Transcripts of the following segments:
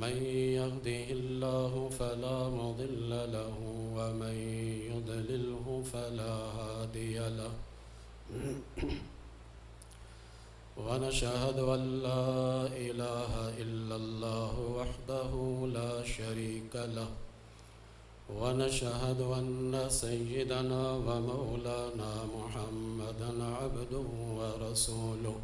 من يهده الله فلا مضل له ومن يضلله فلا هادي له ونشهد أن لا إله إلا الله وحده لا شريك له ونشهد أن سيدنا ومولانا محمدا عبده ورسوله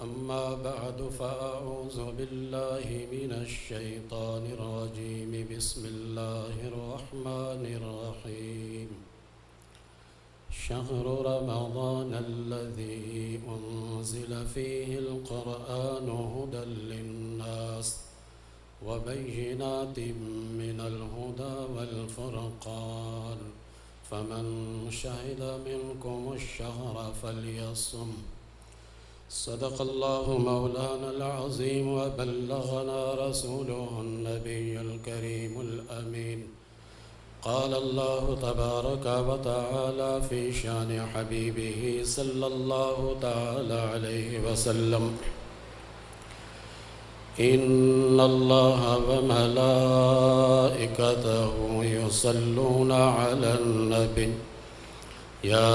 أما بعد فأعوذ بالله من الشيطان الرجيم بسم الله الرحمن الرحيم شهر رمضان الذي أنزل فيه القرآن هدى للناس وبينات من الهدى والفرقان فمن شهد منكم الشهر فليصم صدق الله مولانا العظيم وبلغنا رسوله النبي الكريم الأمين قال الله تبارك وتعالى في شان حبيبه صلى الله تعالى عليه وسلم إن الله وملائكته يصلون على النبي يا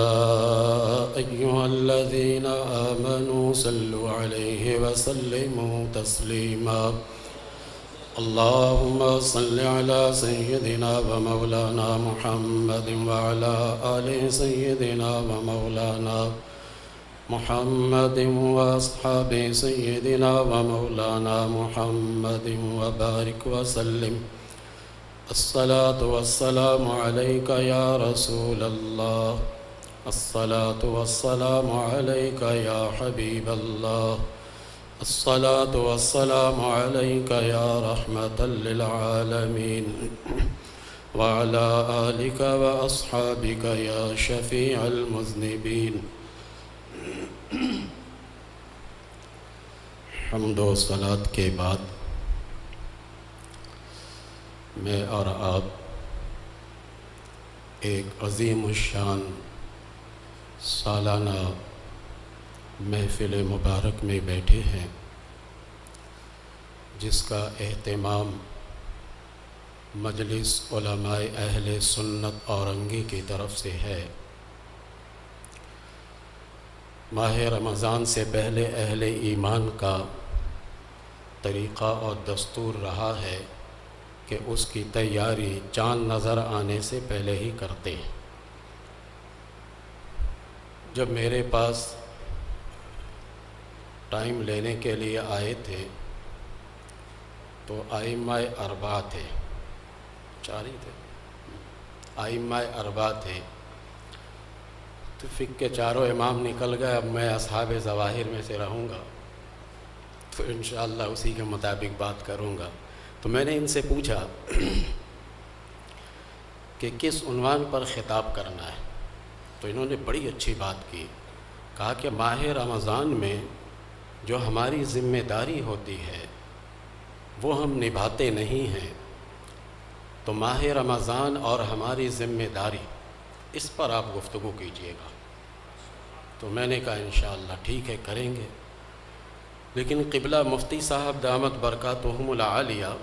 أيها الذين آمنوا صلوا عليه وسلموا تسليما اللهم صل على سيدنا ومولانا محمد وعلى آل سيدنا ومولانا محمد وأصحاب سيدنا ومولانا محمد وبارك وسلم الصلاة والسلام عليك يا رسول الله الصلاة والسلام عليك يا حبيب الله الصلاة والسلام عليك يا رحمة للعالمين وعلى آلك وأصحابك يا شفيع المذنبين حمد و صلاة کے بعد میں اور آپ ایک عظیم الشان سالانہ محفل مبارک میں بیٹھے ہیں جس کا اہتمام مجلس علماء اہل سنت اورنگی کی طرف سے ہے۔ ماہ رمضان سے پہلے اہل ایمان کا طریقہ اور دستور رہا ہے کہ اس کی تیاری چاند نظر آنے سے پہلے ہی کرتے ہیں۔ جب میرے پاس ٹائم لینے کے لیے آئے تھے تو ائمہ اربعہ تھے، چار ہی تھے، ائمہ اربعہ تھے، تو فقہ کے چاروں امام نکل گئے۔ اب میں اصحاب ظواہر میں سے رہوں گا تو انشاءاللہ اسی کے مطابق بات کروں گا۔ تو میں نے ان سے پوچھا کہ کس عنوان پر خطاب کرنا ہے، تو انہوں نے بڑی اچھی بات کی، کہا کہ ماہ رمضان میں جو ہماری ذمہ داری ہوتی ہے وہ ہم نبھاتے نہیں ہیں، تو ماہ رمضان اور ہماری ذمہ داری اس پر آپ گفتگو کیجیے گا۔ تو میں نے کہا انشاءاللہ ٹھیک ہے، کریں گے۔ لیکن قبلہ مفتی صاحب دامت برکاتہم العالیہ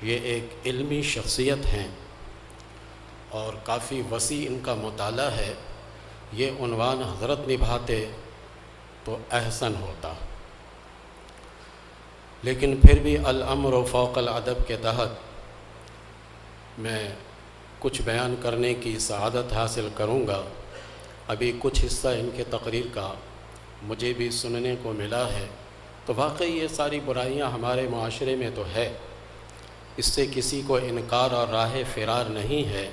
یہ ایک علمی شخصیت ہیں اور کافی وسیع ان کا مطالعہ ہے، یہ عنوان حضرت نبھاتے تو احسن ہوتا۔ لیکن پھر بھی الامر فوق الادب کے تحت میں کچھ بیان کرنے کی سعادت حاصل کروں گا۔ ابھی کچھ حصہ ان کے تقریر کا مجھے بھی سننے کو ملا ہے، تو واقعی یہ ساری برائیاں ہمارے معاشرے میں تو ہے، اس سے کسی کو انکار اور راہ فرار نہیں ہے۔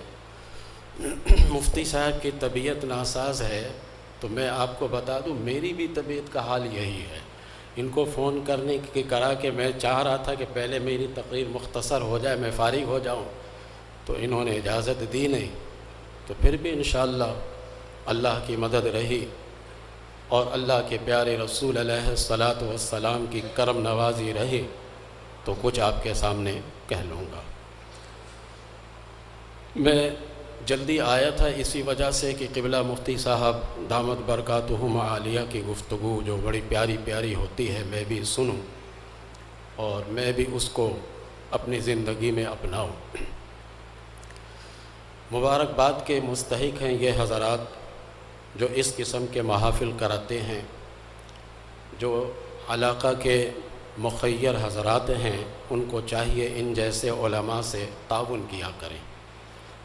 مفتی صاحب کی طبیعت ناساز ہے، تو میں آپ کو بتا دوں میری بھی طبیعت کا حال یہی ہے۔ ان کو فون کرنے کی کرا کہ میں چاہ رہا تھا کہ پہلے میری تقریر مختصر ہو جائے، میں فارغ ہو جاؤں، تو انہوں نے اجازت دی نہیں۔ تو پھر بھی انشاءاللہ اللہ کی مدد رہی اور اللہ کے پیارے رسول علیہ الصلاۃ والسلام کی کرم نوازی رہی تو کچھ آپ کے سامنے کہہ لوں گا۔ میں جلدی آیا تھا اسی وجہ سے کہ قبلہ مفتی صاحب دامت برکاتہم عالیہ کی گفتگو جو بڑی پیاری پیاری ہوتی ہے میں بھی سنوں، اور میں بھی اس کو اپنی زندگی میں اپناؤں۔ مبارکباد کے مستحق ہیں یہ حضرات جو اس قسم کے محافل کراتے ہیں، جو علاقہ کے مخیر حضرات ہیں ان کو چاہیے ان جیسے علماء سے تعاون کیا کریں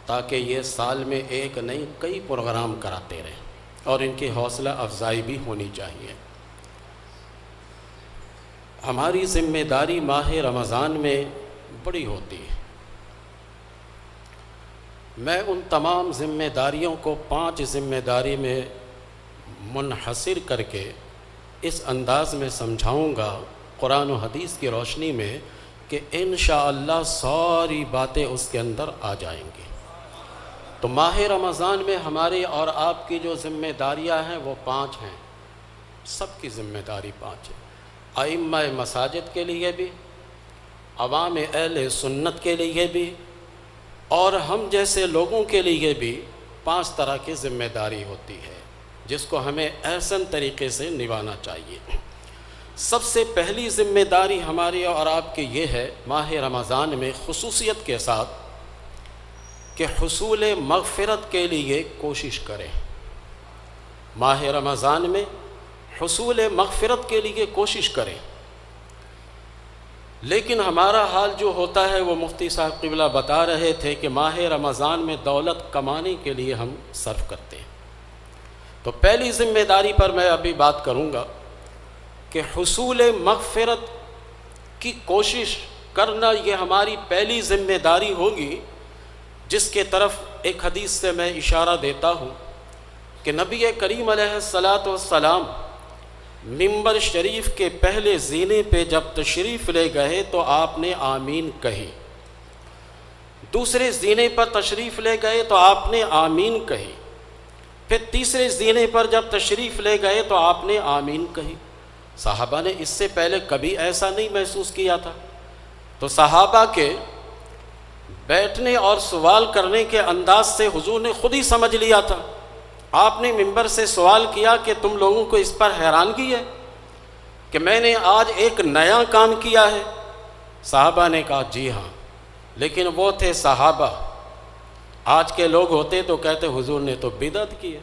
تاکہ یہ سال میں ایک نہیں کئی پروگرام کراتے رہیں، اور ان کی حوصلہ افزائی بھی ہونی چاہیے۔ ہماری ذمہ داری ماہ رمضان میں بڑی ہوتی ہے۔ میں ان تمام ذمہ داریوں کو 5 ذمہ داری میں منحصر کر کے اس انداز میں سمجھاؤں گا قرآن و حدیث کی روشنی میں کہ انشاءاللہ ساری باتیں اس کے اندر آ جائیں گی۔ تو ماہ رمضان میں ہماری اور آپ کی جو ذمہ داریاں ہیں وہ 5 ہیں، سب کی ذمہ داری 5 ہے۔ ائمہ مساجد کے لیے بھی، عوام اہل سنت کے لیے بھی، اور ہم جیسے لوگوں کے لیے بھی 5 طرح کی ذمہ داری ہوتی ہے جس کو ہمیں احسن طریقے سے نبھانا چاہیے۔ سب سے پہلی ذمہ داری ہماری اور آپ کی یہ ہے ماہ رمضان میں خصوصیت کے ساتھ کہ حصول مغفرت کے لیے کوشش کریں۔ ماہ رمضان میں حصول مغفرت کے لیے کوشش کریں، لیکن ہمارا حال جو ہوتا ہے وہ مفتی صاحب قبلہ بتا رہے تھے کہ ماہ رمضان میں دولت کمانے کے لیے ہم صرف کرتے ہیں۔ تو پہلی ذمہ داری پر میں ابھی بات کروں گا کہ حصول مغفرت کی کوشش کرنا یہ ہماری پہلی ذمہ داری ہوگی، جس کے طرف ایک حدیث سے میں اشارہ دیتا ہوں کہ نبی کریم علیہ السلام منبر شریف کے پہلے زینے پہ جب تشریف لے گئے تو آپ نے آمین کہی، دوسرے زینے پر تشریف لے گئے تو آپ نے آمین کہی، پھر تیسرے زینے پر جب تشریف لے گئے تو آپ نے آمین کہی۔ صحابہ نے اس سے پہلے کبھی ایسا نہیں محسوس کیا تھا۔ تو صحابہ کے بیٹھنے اور سوال کرنے کے انداز سے حضور نے خود ہی سمجھ لیا تھا۔ آپ نے منبر سے سوال کیا کہ تم لوگوں کو اس پر حیرانگی ہے کہ میں نے آج ایک نیا کام کیا ہے؟ صحابہ نے کہا جی ہاں، لیکن وہ تھے صحابہ، آج کے لوگ ہوتے تو کہتے حضور نے تو بدعت کی ہے،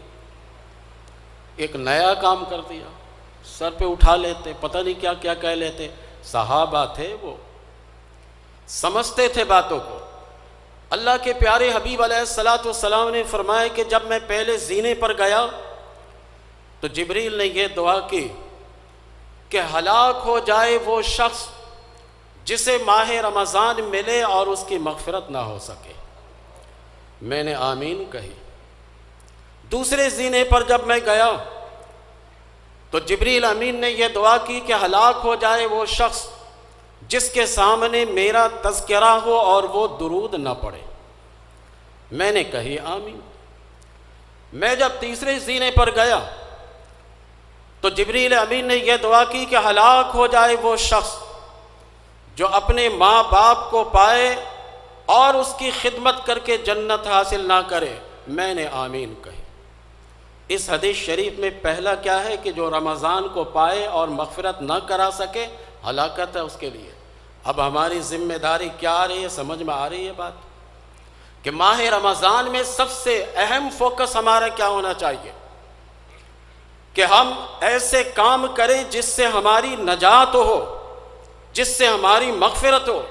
ایک نیا کام کر دیا، سر پہ اٹھا لیتے، پتہ نہیں کیا کیا کہہ لیتے۔ صحابہ تھے، وہ سمجھتے تھے باتوں کو۔ اللہ کے پیارے حبیب علیہ السلام نے فرمایا کہ جب میں پہلے زینے پر گیا تو جبریل نے یہ دعا کی کہ ہلاک ہو جائے وہ شخص جسے ماہ رمضان ملے اور اس کی مغفرت نہ ہو سکے۔ میں نے آمین کہی۔ دوسرے زینے پر جب میں گیا تو جبریل امین نے یہ دعا کی کہ ہلاک ہو جائے وہ شخص جس کے سامنے میرا تذکرہ ہو اور وہ درود نہ پڑھے۔ میں نے کہی آمین۔ میں جب تیسرے زینے پر گیا تو جبریل امین نے یہ دعا کی کہ ہلاک ہو جائے وہ شخص جو اپنے ماں باپ کو پائے اور اس کی خدمت کر کے جنت حاصل نہ کرے۔ میں نے آمین کہی۔ اس حدیث شریف میں پہلا کیا ہے کہ جو رمضان کو پائے اور مغفرت نہ کرا سکے ہلاکت ہے اس کے لیے۔ اب ہماری ذمہ داری کیا آ رہی ہے، سمجھ میں آ رہی ہے بات کہ ماہ رمضان میں سب سے اہم فوکس ہمارا کیا ہونا چاہیے کہ ہم ایسے کام کریں جس سے ہماری نجات ہو، جس سے ہماری مغفرت ہو۔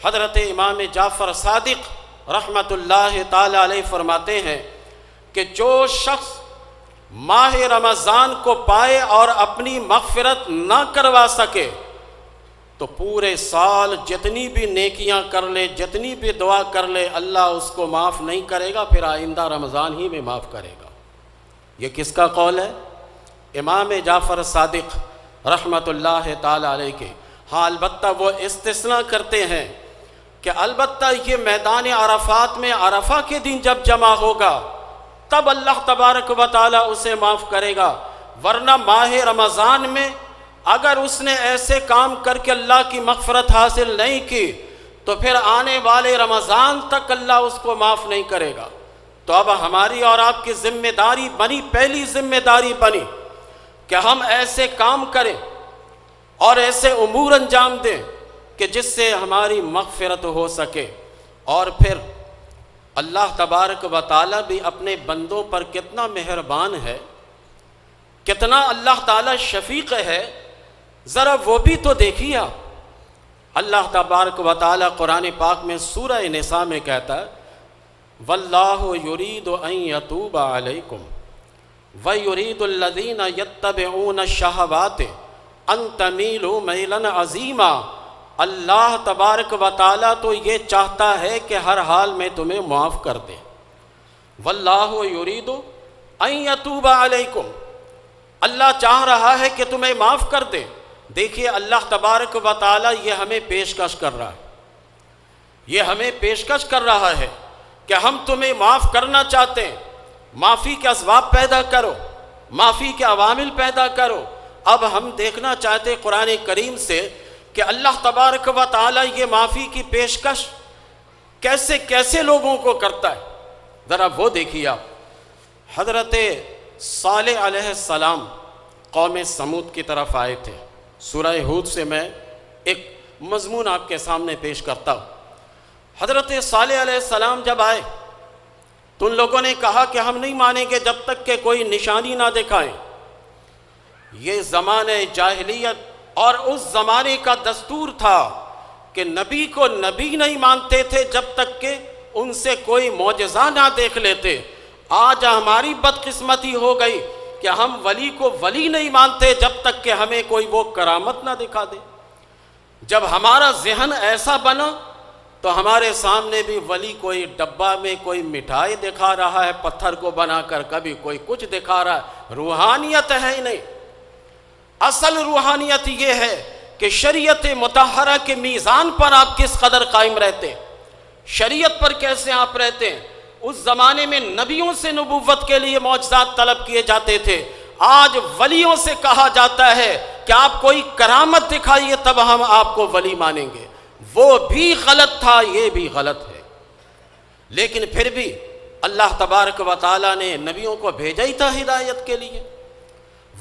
حضرت امام جعفر صادق رحمۃ اللہ تعالی علیہ فرماتے ہیں کہ جو شخص ماہ رمضان کو پائے اور اپنی مغفرت نہ کروا سکے تو پورے سال جتنی بھی نیکیاں کر لے، جتنی بھی دعا کر لے، اللہ اس کو معاف نہیں کرے گا، پھر آئندہ رمضان ہی میں معاف کرے گا۔ یہ کس کا قول ہے؟ امام جعفر صادق رحمۃ اللہ تعالی علیہ کے۔ ہاں البتہ وہ استثناء کرتے ہیں کہ البتہ یہ میدان عرفات میں عرفہ کے دن جب جمع ہوگا تب اللہ تبارک و تعالی اسے معاف کرے گا، ورنہ ماہ رمضان میں اگر اس نے ایسے کام کر کے اللہ کی مغفرت حاصل نہیں کی تو پھر آنے والے رمضان تک اللہ اس کو معاف نہیں کرے گا۔ تو اب ہماری اور آپ کی ذمہ داری بنی، پہلی ذمہ داری بنی کہ ہم ایسے کام کریں اور ایسے امور انجام دیں کہ جس سے ہماری مغفرت ہو سکے۔ اور پھر اللہ تبارک و تعالیٰ بھی اپنے بندوں پر کتنا مہربان ہے، کتنا اللہ تعالیٰ شفیق ہے، ذرا وہ بھی تو دیکھیے آپ۔ اللہ تبارک و تعالیٰ قرآن پاک میں سورہ نساء میں کہتا ہے وَاللَّهُ يُرِيدُ أَن يَتُوبَ عَلَيْكُمْ وَيُرِيدُ الَّذِينَ يَتَّبِعُونَ الشَّهَوَاتِ أَن تَمِيلُوا مَيْلًا عَظِيمًا۔ اللہ تبارک و تعالیٰ تو یہ چاہتا ہے کہ ہر حال میں تمہیں معاف کر دے۔ وَاللَّهُ يُرِيدُ أَن يَتُوبَ عَلَيْكُمْ، اللہ چاہ رہا ہے کہ تمہیں معاف کر دے۔ دیکھیے اللہ تبارک و تعالیٰ یہ ہمیں پیشکش کر رہا ہے، یہ ہمیں پیشکش کر رہا ہے کہ ہم تمہیں معاف کرنا چاہتے ہیں، معافی کے اسباب پیدا کرو، معافی کے عوامل پیدا کرو۔ اب ہم دیکھنا چاہتے قرآن کریم سے کہ اللہ تبارک و تعالیٰ یہ معافی کی پیشکش کیسے کیسے لوگوں کو کرتا ہے، ذرا وہ دیکھیے آپ۔ حضرت صالح علیہ السلام قوم سمود کی طرف آئے تھے۔ سورہ ہود سے میں ایک مضمون آپ کے سامنے پیش کرتا ہوں۔ حضرت صالح علیہ السلام جب آئے تو ان لوگوں نے کہا کہ ہم نہیں مانیں گے جب تک کہ کوئی نشانی نہ دکھائیں۔ یہ زمانہ جاہلیت اور اس زمانے کا دستور تھا کہ نبی کو نبی نہیں مانتے تھے جب تک کہ ان سے کوئی معجزہ نہ دیکھ لیتے۔ آج ہماری بدقسمتی ہو گئی کہ ہم ولی کو ولی نہیں مانتے جب تک کہ ہمیں کوئی وہ کرامت نہ دکھا دے۔ جب ہمارا ذہن ایسا بنا تو ہمارے سامنے بھی ولی کوئی ڈبہ میں کوئی مٹھائی دکھا رہا ہے پتھر کو بنا کر، کبھی کوئی کچھ دکھا رہا ہے، روحانیت ہے ہی نہیں۔ اصل روحانیت یہ ہے کہ شریعت مطہرہ کے میزان پر آپ کس قدر قائم رہتے ہیں، شریعت پر کیسے آپ رہتے ہیں۔ اس زمانے میں نبیوں سے نبوت کے لیے معجزات طلب کیے جاتے تھے، آج ولیوں سے کہا جاتا ہے کہ آپ کوئی کرامت دکھائیے تب ہم آپ کو ولی مانیں گے۔ وہ بھی غلط تھا، یہ بھی غلط ہے، لیکن پھر بھی اللہ تبارک و تعالیٰ نے نبیوں کو بھیجا ہی تھا ہدایت کے لیے،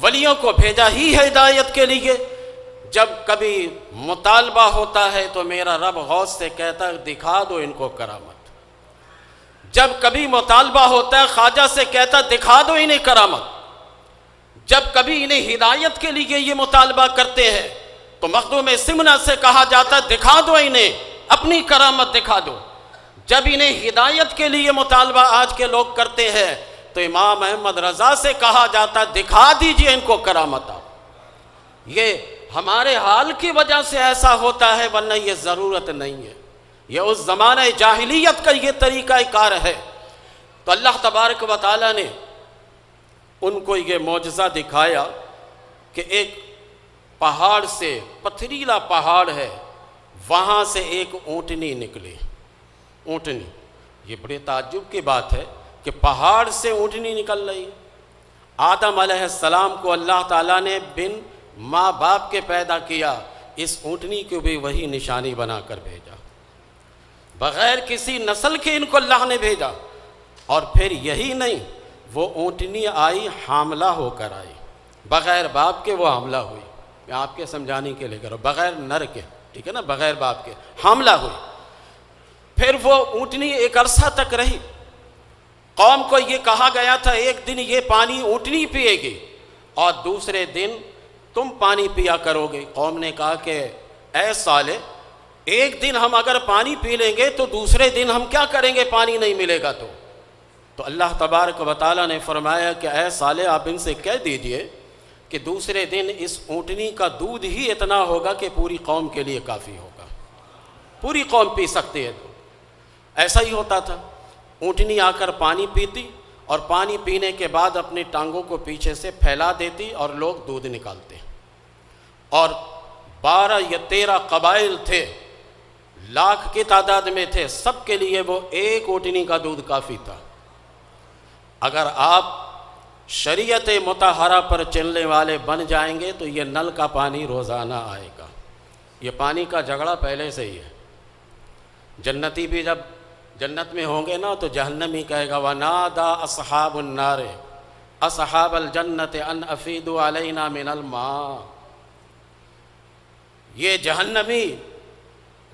ولیوں کو بھیجا ہی ہے ہدایت کے لیے۔ جب کبھی مطالبہ ہوتا ہے تو میرا رب غوث سے کہتا ہے دکھا دو ان کو کرامت۔ جب کبھی مطالبہ ہوتا ہے خواجہ سے کہتا دکھا دو انہیں کرامت۔ جب کبھی انہیں ہدایت کے لیے یہ مطالبہ کرتے ہیں تو مخدوم سمنہ سے کہا جاتا ہے دکھا دو انہیں اپنی کرامت دکھا دو۔ جب انہیں ہدایت کے لیے مطالبہ آج کے لوگ کرتے ہیں تو امام احمد رضا سے کہا جاتا دکھا دیجئے ان کو کرامت آپ۔ یہ ہمارے حال کی وجہ سے ایسا ہوتا ہے، ورنہ یہ ضرورت نہیں ہے، یہ اس زمانہ جاہلیت کا یہ طریقہ کار ہے۔ تو اللہ تبارک و تعالیٰ نے ان کو یہ معجزہ دکھایا کہ ایک پہاڑ سے، پتھریلا پہاڑ ہے، وہاں سے ایک اونٹنی نکلی۔ اونٹنی، یہ بڑے تعجب کی بات ہے کہ پہاڑ سے اونٹنی نکل رہی۔ آدم علیہ السلام کو اللہ تعالیٰ نے بن ماں باپ کے پیدا کیا، اس اونٹنی کو بھی وہی نشانی بنا کر بھیجا، بغیر کسی نسل کے ان کو اللہ نے بھیجا۔ اور پھر یہی نہیں، وہ اونٹنی آئی حاملہ ہو کر آئی، بغیر باپ کے وہ حاملہ ہوئی۔ میں آپ کے سمجھانے کے لیے کروں، بغیر نر کے، ٹھیک ہے نا، بغیر باپ کے حاملہ ہوئی۔ پھر وہ اونٹنی ایک عرصہ تک رہی۔ قوم کو یہ کہا گیا تھا ایک دن یہ پانی اونٹنی پیے گی اور دوسرے دن تم پانی پیا کرو گے۔ قوم نے کہا کہ اے صالح، ایک دن ہم اگر پانی پی لیں گے تو دوسرے دن ہم کیا کریں گے، پانی نہیں ملے گا تو اللہ تبارک و تعالیٰ نے فرمایا کہ اے صالح آپ ان سے کہہ دیجئے کہ دوسرے دن اس اونٹنی کا دودھ ہی اتنا ہوگا کہ پوری قوم کے لیے کافی ہوگا، پوری قوم پی سکتے ہیں۔ ایسا ہی ہوتا تھا، اونٹنی آ کر پانی پیتی اور پانی پینے کے بعد اپنی ٹانگوں کو پیچھے سے پھیلا دیتی اور لوگ دودھ نکالتے۔ اور 12 یا 13 قبائل تھے، لاکھ کی تعداد میں تھے، سب کے لیے وہ ایک اونٹنی کا دودھ کافی تھا۔ اگر آپ شریعت مطہرہ پر چلنے والے بن جائیں گے تو یہ نل کا پانی روزانہ آئے گا۔ یہ پانی کا جھگڑا پہلے سے ہی ہے۔ جنتی بھی جب جنت میں ہوں گے نا تو جہنمی کہے گا وَنَادَى أَصْحَابُ النَّارِ أَصْحَابَ الْجَنَّةِ أَنْ أَفِيدُوا عَلَيْنَا مِنَ الْمَاءِ۔ یہ جہنمی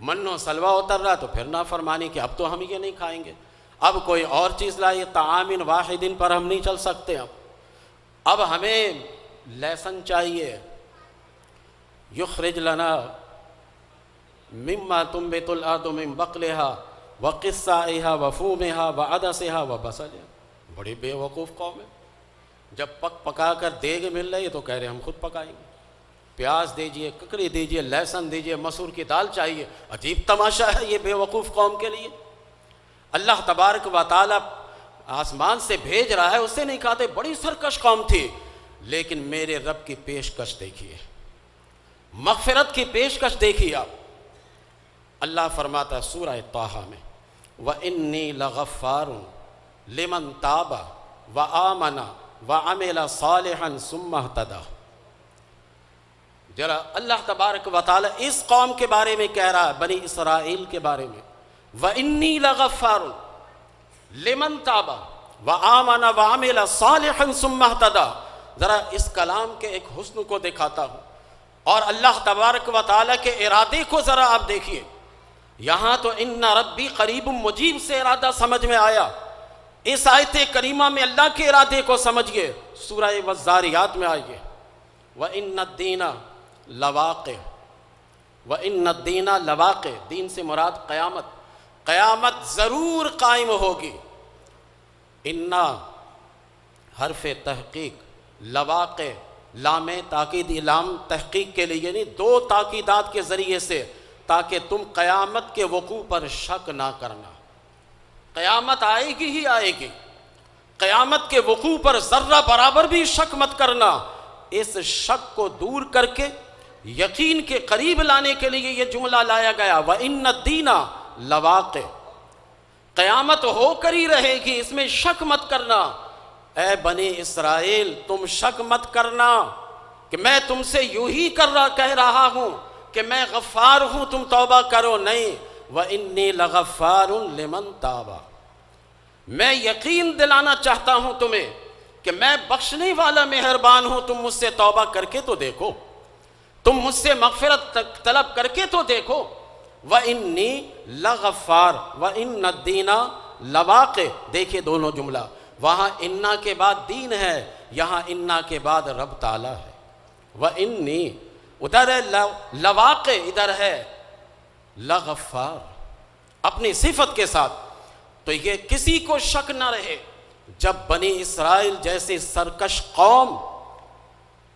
من و سلوہ اتر رہا تو پھر نافرمانی کہ اب تو ہم یہ نہیں کھائیں گے، اب کوئی اور چیز لائیے، طعام واحد پر ہم نہیں چل سکتے، اب ہمیں لیسن چاہیے، یخرج لنا مما تنبت الارض من بقلها وقثائها وفومها وعدسها وبصلها۔ بڑی بے وقوف قوم ہے، جب پکا کر دیگ مل رہی ہے تو کہہ رہے ہم خود پکائیں گے، پیاز دیجئے، ککڑی دیجئے، لہسن دیجئے، مسور کی دال چاہیے۔ عجیب تماشا ہے یہ بے وقوف قوم کے لیے۔ اللہ تبارک و تعالی آسمان سے بھیج رہا ہے، اس سے نہیں کھاتے، بڑی سرکش قوم تھی، لیکن میرے رب کی پیشکش دیکھیے، مغفرت کی پیشکش دیکھیے آپ۔ اللہ فرماتا ہے سورہ طٰہٰ میں وَإِنِّي لَغَفَّارٌ لِمَن تَابَ وَآمَنَ وَعَمِلَ صَالِحًا ثُمَّ اهْتَدَىٰ۔ ذرا اللہ تبارک و تعالی اس قوم کے بارے میں کہہ رہا ہے، بنی اسرائیل کے بارے میں، وَإِنِّي لَغَفَّارٌ لِمَن تَابَ وَآمَنَ وَعَمِلَ صَالِحًا ثُمَّ اهْتَدَىٰ۔ ذرا اس کلام کے ایک حسن کو دکھاتا ہوں، اور اللہ تبارک و تعالی کے ارادے کو ذرا آپ دیکھیے۔ یہاں تو ان ربی قریب مجیب سے ارادہ سمجھ میں آیا، اس آیت کریمہ میں اللہ کے ارادے کو سمجھئے، سورہ والذاریات میں آئیے وَإِنَّ الدِّينَ لَوَاقِعٌ وَإِنَّ الدِّينَ لَوَاقِعٌ، دین سے مراد قیامت، قیامت ضرور قائم ہوگی۔ اِنَّا حرف تحقیق، لواقع لام تاکیدی، لام تحقیق کے لیے یعنی دو تاکیدات کے ذریعے سے، تاکہ تم قیامت کے وقوع پر شک نہ کرنا۔ قیامت آئے گی ہی آئے گی، قیامت کے وقوع پر ذرہ برابر بھی شک مت کرنا۔ اس شک کو دور کر کے یقین کے قریب لانے کے لیے یہ جملہ لایا گیا وَإِنَّ الدِّينَ لَوَاقِعٌ، قیامت ہو کر ہی رہے گی، اس میں شک مت کرنا۔ اے بنی اسرائیل تم شک مت کرنا کہ میں تم سے یوں ہی کہہ رہا ہوں کہ میں غفار ہوں، تم توبہ کرو، نہیں، وَإِنِّي لَغَفَّارٌ لِمَن تَابَ، میں یقین دلانا چاہتا ہوں تمہیں کہ میں بخشنے والا مہربان ہوں، تم مجھ سے توبہ کر کے تو دیکھو، تم مجھ سے مغفرت طلب کر کے تو دیکھو۔ وَإِنِّي لَغَفَّارٌ وَإِنَّ الدِّينَ لَوَاقِعٌ، دیکھیں دونوں جملہ، وہاں انا کے بعد دین ہے، یہاں انا کے بعد رب تعالی ہے۔ وَإِنِّي ادھر ہے لواقع، ادھر ہے لغفار، اپنی صفت کے ساتھ۔ تو یہ کسی کو شک نہ رہے، جب بنی اسرائیل جیسے سرکش قوم،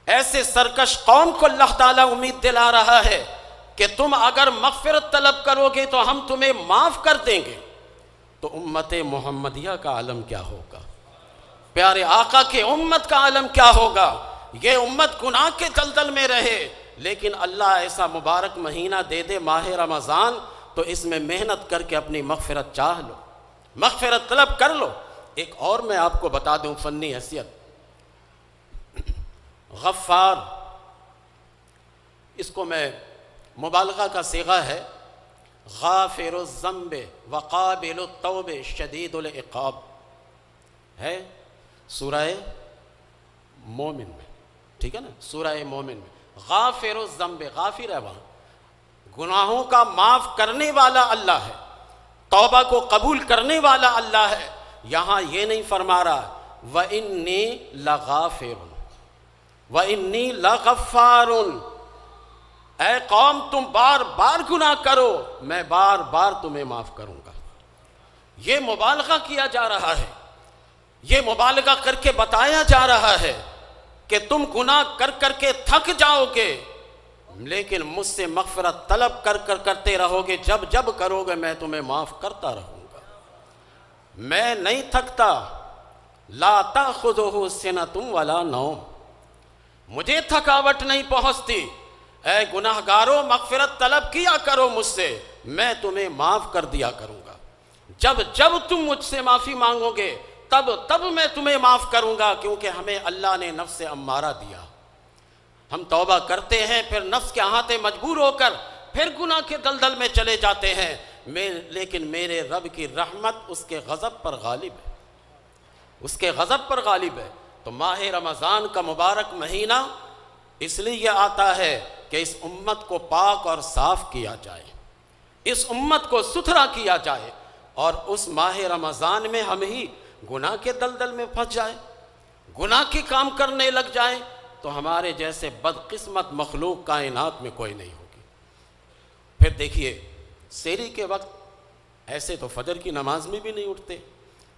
ایسے سرکش قوم کو اللہ تعالیٰ امید دلا رہا ہے کہ تم اگر مغفرت طلب کرو گے تو ہم تمہیں معاف کر دیں گے، تو امت محمدیہ کا عالم کیا ہوگا، پیارے آقا کے امت کا عالم کیا ہوگا۔ یہ امت گناہ کے دلدل میں رہے، لیکن اللہ ایسا مبارک مہینہ دے دے ماہ رمضان، تو اس میں محنت کر کے اپنی مغفرت چاہ لو، مغفرت طلب کر لو۔ ایک اور میں آپ کو بتا دوں فنی حیثیت، غفار، اس کو میں مبالغہ کا صیغہ ہے، غافر الذنب وقابل التوب شدید العقاب، ہے سورہ مومن میں، ٹھیک ہے نا، سورہ مومن میں غافر الذنب، غافر ہے وہاں، گناہوں کا معاف کرنے والا اللہ ہے، توبہ کو قبول کرنے والا اللہ ہے۔ یہاں یہ نہیں فرما رہا وَإِنِّي لَغَافِرٌ وَإِنِّي لَغَفَّارٌ، اے قوم تم بار بار گناہ کرو، میں بار بار تمہیں معاف کروں گا۔ یہ مبالغہ کیا جا رہا ہے، یہ مبالغہ کر کے بتایا جا رہا ہے کہ تم گناہ کر کر کے تھک جاؤ گے، لیکن مجھ سے مغفرت طلب کرتے رہو گے، جب جب کرو گے میں تمہیں معاف کرتا رہوں گا، میں نہیں تھکتا۔ لا تأخذہ سنۃ ولا نوم، مجھے تھکاوٹ نہیں پہنچتی۔ اے گناہگاروں مغفرت طلب کیا کرو مجھ سے، میں تمہیں معاف کر دیا کروں گا، جب جب تم مجھ سے معافی مانگو گے تب میں تمہیں معاف کروں گا، کیونکہ ہمیں اللہ نے نفس امارہ دیا، ہم توبہ کرتے ہیں پھر نفس کے احاطے مجبور ہو کر پھر گناہ کے دلدل میں چلے جاتے ہیں، لیکن میرے رب کی رحمت اس کے غضب پر غالب ہے، اس کے غضب پر غالب ہے۔ تو ماہ رمضان کا مبارک مہینہ اس لیے آتا ہے کہ اس امت کو پاک اور صاف کیا جائے، اس امت کو ستھرا کیا جائے اور اس ماہ رمضان میں ہم ہی گناہ کے دلدل میں پھنس جائیں، گناہ کے کام کرنے لگ جائیں، تو ہمارے جیسے بدقسمت مخلوق کائنات میں کوئی نہیں ہوگی۔ پھر دیکھیے سحری کے وقت ایسے تو فجر کی نماز میں بھی نہیں اٹھتے،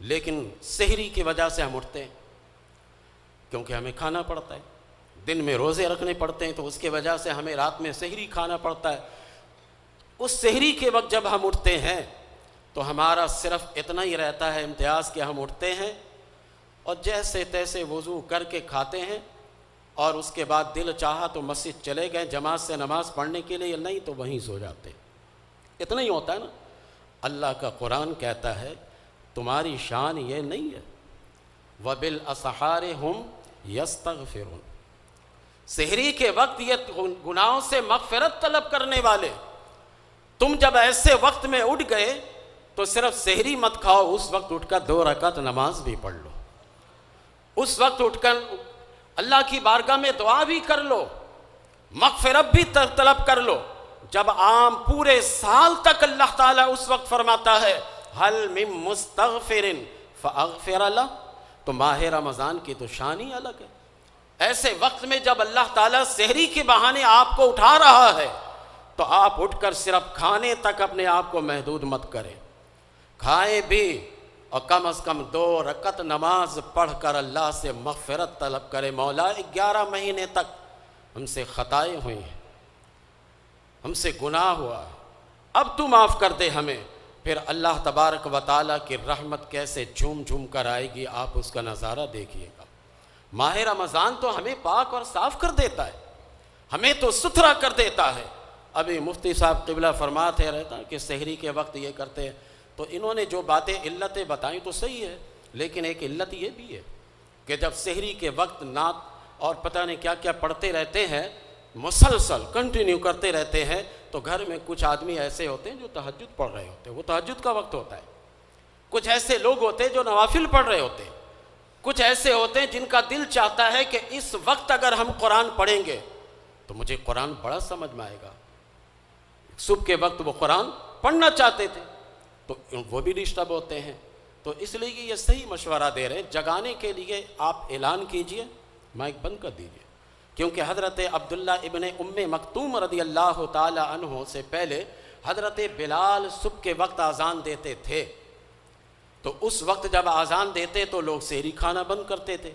لیکن سحری کی وجہ سے ہم اٹھتے ہیں، کیونکہ ہمیں کھانا پڑتا ہے، دن میں روزے رکھنے پڑتے ہیں، تو اس کی وجہ سے ہمیں رات میں سحری کھانا پڑتا ہے۔ اس سحری کے وقت جب ہم اٹھتے ہیں تو ہمارا صرف اتنا ہی رہتا ہے امتیاز کہ ہم اٹھتے ہیں اور جیسے تیسے وضو کر کے کھاتے ہیں، اور اس کے بعد دل چاہا تو مسجد چلے گئے جماعت سے نماز پڑھنے کے لیے، نہیں تو وہیں سو جاتے۔ اتنا ہی ہوتا ہے نا۔ اللہ کا قرآن کہتا ہے تمہاری شان یہ نہیں ہے، وَبِالْأَسْحَارِ هُمْ يَسْتَغْفِرُونَ، سحری کے وقت یہ گناہوں سے مغفرت طلب کرنے والے، تم جب ایسے وقت میں اٹھ گئے تو صرف سحری مت کھاؤ، اس وقت اٹھ کر 2 رکعت نماز بھی پڑھ لو، اس وقت اٹھ کر اللہ کی بارگاہ میں دعا بھی کر لو، مغفرت بھی طلب کر لو۔ جب عام پورے سال تک اللہ تعالیٰ اس وقت فرماتا ہے حل من مستغفر فاغفر لہ، تو ماہ رمضان کی تو شان ہی الگ ہے۔ ایسے وقت میں جب اللہ تعالیٰ سحری کے بہانے آپ کو اٹھا رہا ہے تو آپ اٹھ کر صرف کھانے تک اپنے آپ کو محدود مت کریں، کھائیں بھی اور کم از کم 2 رکعت نماز پڑھ کر اللہ سے مغفرت طلب کرے، مولا 11 مہینے تک ہم سے خطائیں ہوئی ہیں، ہم سے گناہ ہوا، اب تو معاف کر دے ہمیں۔ پھر اللہ تبارک و تعالیٰ کی رحمت کیسے جھوم جھوم کر آئے گی، آپ اس کا نظارہ دیکھیے گا۔ ماہ رمضان تو ہمیں پاک اور صاف کر دیتا ہے، ہمیں تو ستھرا کر دیتا ہے۔ ابھی مفتی صاحب قبلہ فرماتے رہتا کہ سحری کے وقت یہ کرتے ہیں، تو انہوں نے جو باتیں علتیں بتائیں تو صحیح ہے، لیکن ایک علت یہ بھی ہے کہ جب سحری کے وقت نعت اور پتہ نہیں کیا کیا پڑھتے رہتے ہیں، مسلسل کنٹینیو کرتے رہتے ہیں، تو گھر میں کچھ آدمی ایسے ہوتے ہیں جو تہجد پڑھ رہے ہوتے ہیں، وہ تہجد کا وقت ہوتا ہے، کچھ ایسے لوگ ہوتے ہیں جو نوافل پڑھ رہے ہوتے ہیں، کچھ ایسے ہوتے ہیں جن کا دل چاہتا ہے کہ اس وقت اگر ہم قرآن پڑھیں گے تو مجھے قرآن بڑا سمجھ میں آئے گا۔ صبح کے وقت وہ قرآن پڑھنا چاہتے تھے تو وہ بھی ڈسٹرب ہوتے ہیں، تو اس لیے یہ صحیح مشورہ دے رہے ہیں، جگانے کے لیے آپ اعلان کیجئے، مائک بند کر دیجئے، کیونکہ حضرت عبداللہ ابن ام مکتوم رضی اللہ تعالی عنہ سے پہلے حضرت بلال صبح کے وقت اذان دیتے تھے، تو اس وقت جب اذان دیتے تو لوگ سحری کھانا بند کرتے تھے،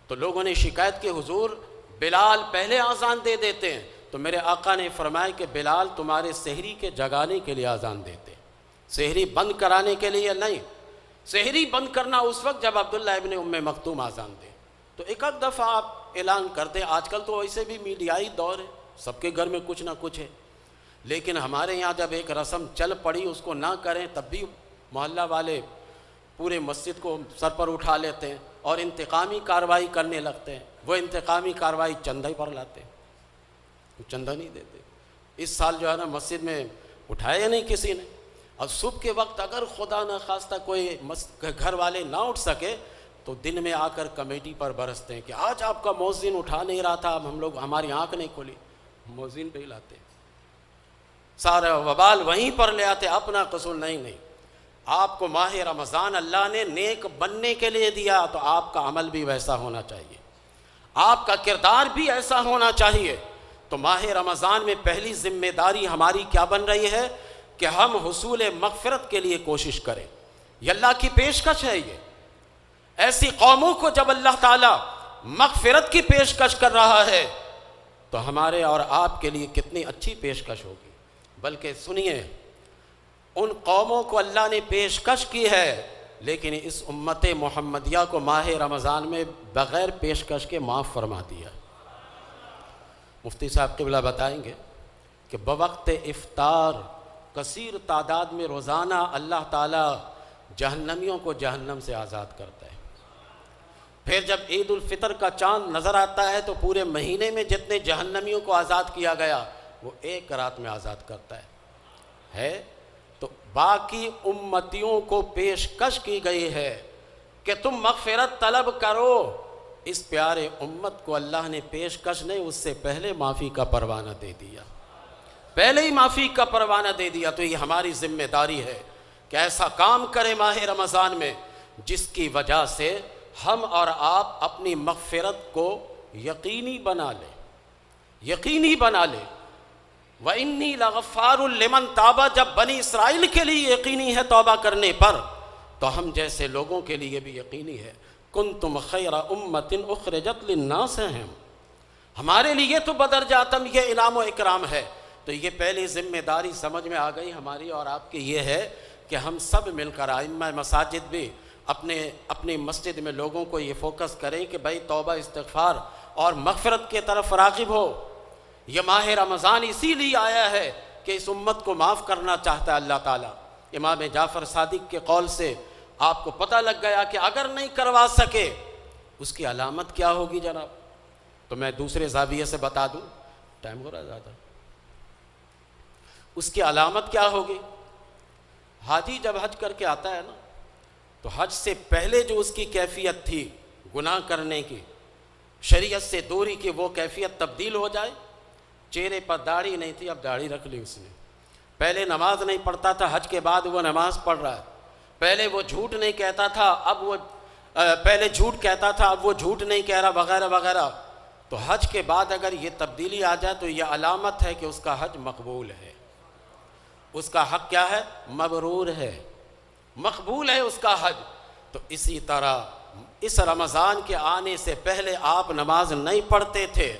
تو لوگوں نے شکایت کی حضور بلال پہلے اذان دے دیتے ہیں، تو میرے آقا نے فرمایا کہ بلال تمہارے سحری کے جگانے کے لیے اذان دیتے، سحری بند کرانے کے لیے نہیں۔ سحری بند کرنا اس وقت جب عبداللہ ابن ام مکتوم اذان دے، تو ایک آدھ دفعہ آپ اعلان کرتے۔ آج کل تو ویسے بھی میڈیائی دور ہے، سب کے گھر میں کچھ نہ کچھ ہے، لیکن ہمارے یہاں جب ایک رسم چل پڑی اس کو نہ کریں تب بھی محلہ والے پورے مسجد کو سر پر اٹھا لیتے ہیں اور انتقامی کارروائی کرنے لگتے ہیں۔ وہ انتقامی کارروائی چندہ پر لاتے ہیں، وہ چندہ نہیں دیتے۔ اس سال جو ہے نا مسجد میں اٹھایا نہیں کسی نے، اور صبح کے وقت اگر خدا نہ خواستہ کوئی گھر والے نہ اٹھ سکے تو دن میں آ کر کمیٹی پر برستے ہیں کہ آج آپ کا مؤذن اٹھا نہیں رہا تھا، اب ہماری آنکھ نہیں کھلی، مؤذن پہ ہی لاتے، سارا وبال وہیں پر لے آتے، اپنا قصور نہیں۔ آپ کو ماہ رمضان اللہ نے نیک بننے کے لیے دیا، تو آپ کا عمل بھی ویسا ہونا چاہیے، آپ کا کردار بھی ایسا ہونا چاہیے۔ تو ماہ رمضان میں پہلی ذمہ داری ہماری کیا بن رہی ہے کہ ہم حصول مغفرت کے لیے کوشش کریں، یہ اللہ کی پیشکش ہے۔ یہ ایسی قوموں کو جب اللہ تعالیٰ مغفرت کی پیشکش کر رہا ہے تو ہمارے اور آپ کے لیے کتنی اچھی پیشکش ہوگی۔ بلکہ سنیے، ان قوموں کو اللہ نے پیشکش کی ہے، لیکن اس امت محمدیہ کو ماہ رمضان میں بغیر پیشکش کے معاف فرما دیا۔ مفتی صاحب قبلہ بتائیں گے کہ بوقت افطار کثیر تعداد میں روزانہ اللہ تعالیٰ جہنمیوں کو جہنم سے آزاد کرتا ہے۔ پھر جب عید الفطر کا چاند نظر آتا ہے تو پورے مہینے میں جتنے جہنمیوں کو آزاد کیا گیا وہ ایک رات میں آزاد کرتا ہے۔ تو باقی امتیوں کو پیشکش کی گئی ہے کہ تم مغفرت طلب کرو۔ اس پیارے امت کو اللہ نے پیشکش نہیں، اس سے پہلے معافی کا پروانہ دے دیا۔ پہلے ہی معافی کا پروانہ دے دیا، تو یہ ہماری ذمہ داری ہے کہ ایسا کام کرے ماہ رمضان میں جس کی وجہ سے ہم اور آپ اپنی مغفرت کو یقینی بنا لیں، یقینی بنا لیں۔ وَإِنِّي لَغَفَّارٌ لِمَنْ تَابَ، جب بنی اسرائیل کے لیے یقینی ہے توبہ کرنے پر، تو ہم جیسے لوگوں کے لیے بھی یقینی ہے۔ كُنْتُمْ خَيْرَ أُمَّةٍ أُخْرِجَتْ لِلنَّاسِ ہیں، ہمارے لیے تو بدرجاتم یہ انعام و اکرام ہے۔ تو یہ پہلی ذمہ داری سمجھ میں آ گئی ہماری اور آپ کی، یہ ہے کہ ہم سب مل کر ائمہ مساجد بھی اپنی مسجد میں لوگوں کو یہ فوکس کریں کہ بھائی توبہ استغفار اور مغفرت کے طرف راغب ہو۔ یہ ماہ رمضان اسی لیے آیا ہے کہ اس امت کو معاف کرنا چاہتا ہے اللہ تعالیٰ۔ امام جعفر صادق کے قول سے آپ کو پتہ لگ گیا کہ اگر نہیں کروا سکے اس کی علامت کیا ہوگی جناب۔ تو میں دوسرے زاویے سے بتا دوں، ٹائم ہو رہا ہے زیادہ، اس کی علامت کیا ہوگی؟ حاجی جب حج کر کے آتا ہے نا، تو حج سے پہلے جو اس کی کیفیت تھی گناہ کرنے کی، شریعت سے دوری کی، وہ کیفیت تبدیل ہو جائے۔ چہرے پر داڑھی نہیں تھی، اب داڑھی رکھ لی اس نے۔ پہلے نماز نہیں پڑھتا تھا، حج کے بعد وہ نماز پڑھ رہا ہے۔ پہلے وہ جھوٹ نہیں کہتا تھا، پہلے جھوٹ کہتا تھا، اب وہ جھوٹ نہیں کہہ رہا، وغیرہ وغیرہ۔ تو حج کے بعد اگر یہ تبدیلی آ جائے تو یہ علامت ہے کہ اس کا حج مقبول ہے، اس کا حق کیا ہے؟ مبرور ہے، مقبول ہے اس کا حج۔ تو اسی طرح اس رمضان کے آنے سے پہلے آپ نماز نہیں پڑھتے تھے،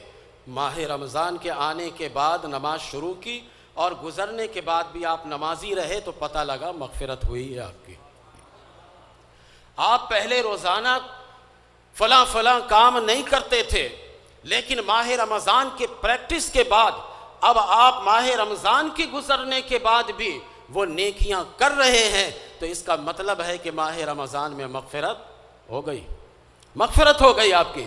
ماہ رمضان کے آنے کے بعد نماز شروع کی اور گزرنے کے بعد بھی آپ نمازی رہے تو پتہ لگا مغفرت ہوئی ہے آپ کی۔ آپ پہلے روزانہ فلاں فلاں کام نہیں کرتے تھے، لیکن ماہ رمضان کے پریکٹس کے بعد اب آپ ماہ رمضان کے گزرنے کے بعد بھی وہ نیکیاں کر رہے ہیں، تو اس کا مطلب ہے کہ ماہ رمضان میں مغفرت ہو گئی، مغفرت ہو گئی آپ کی۔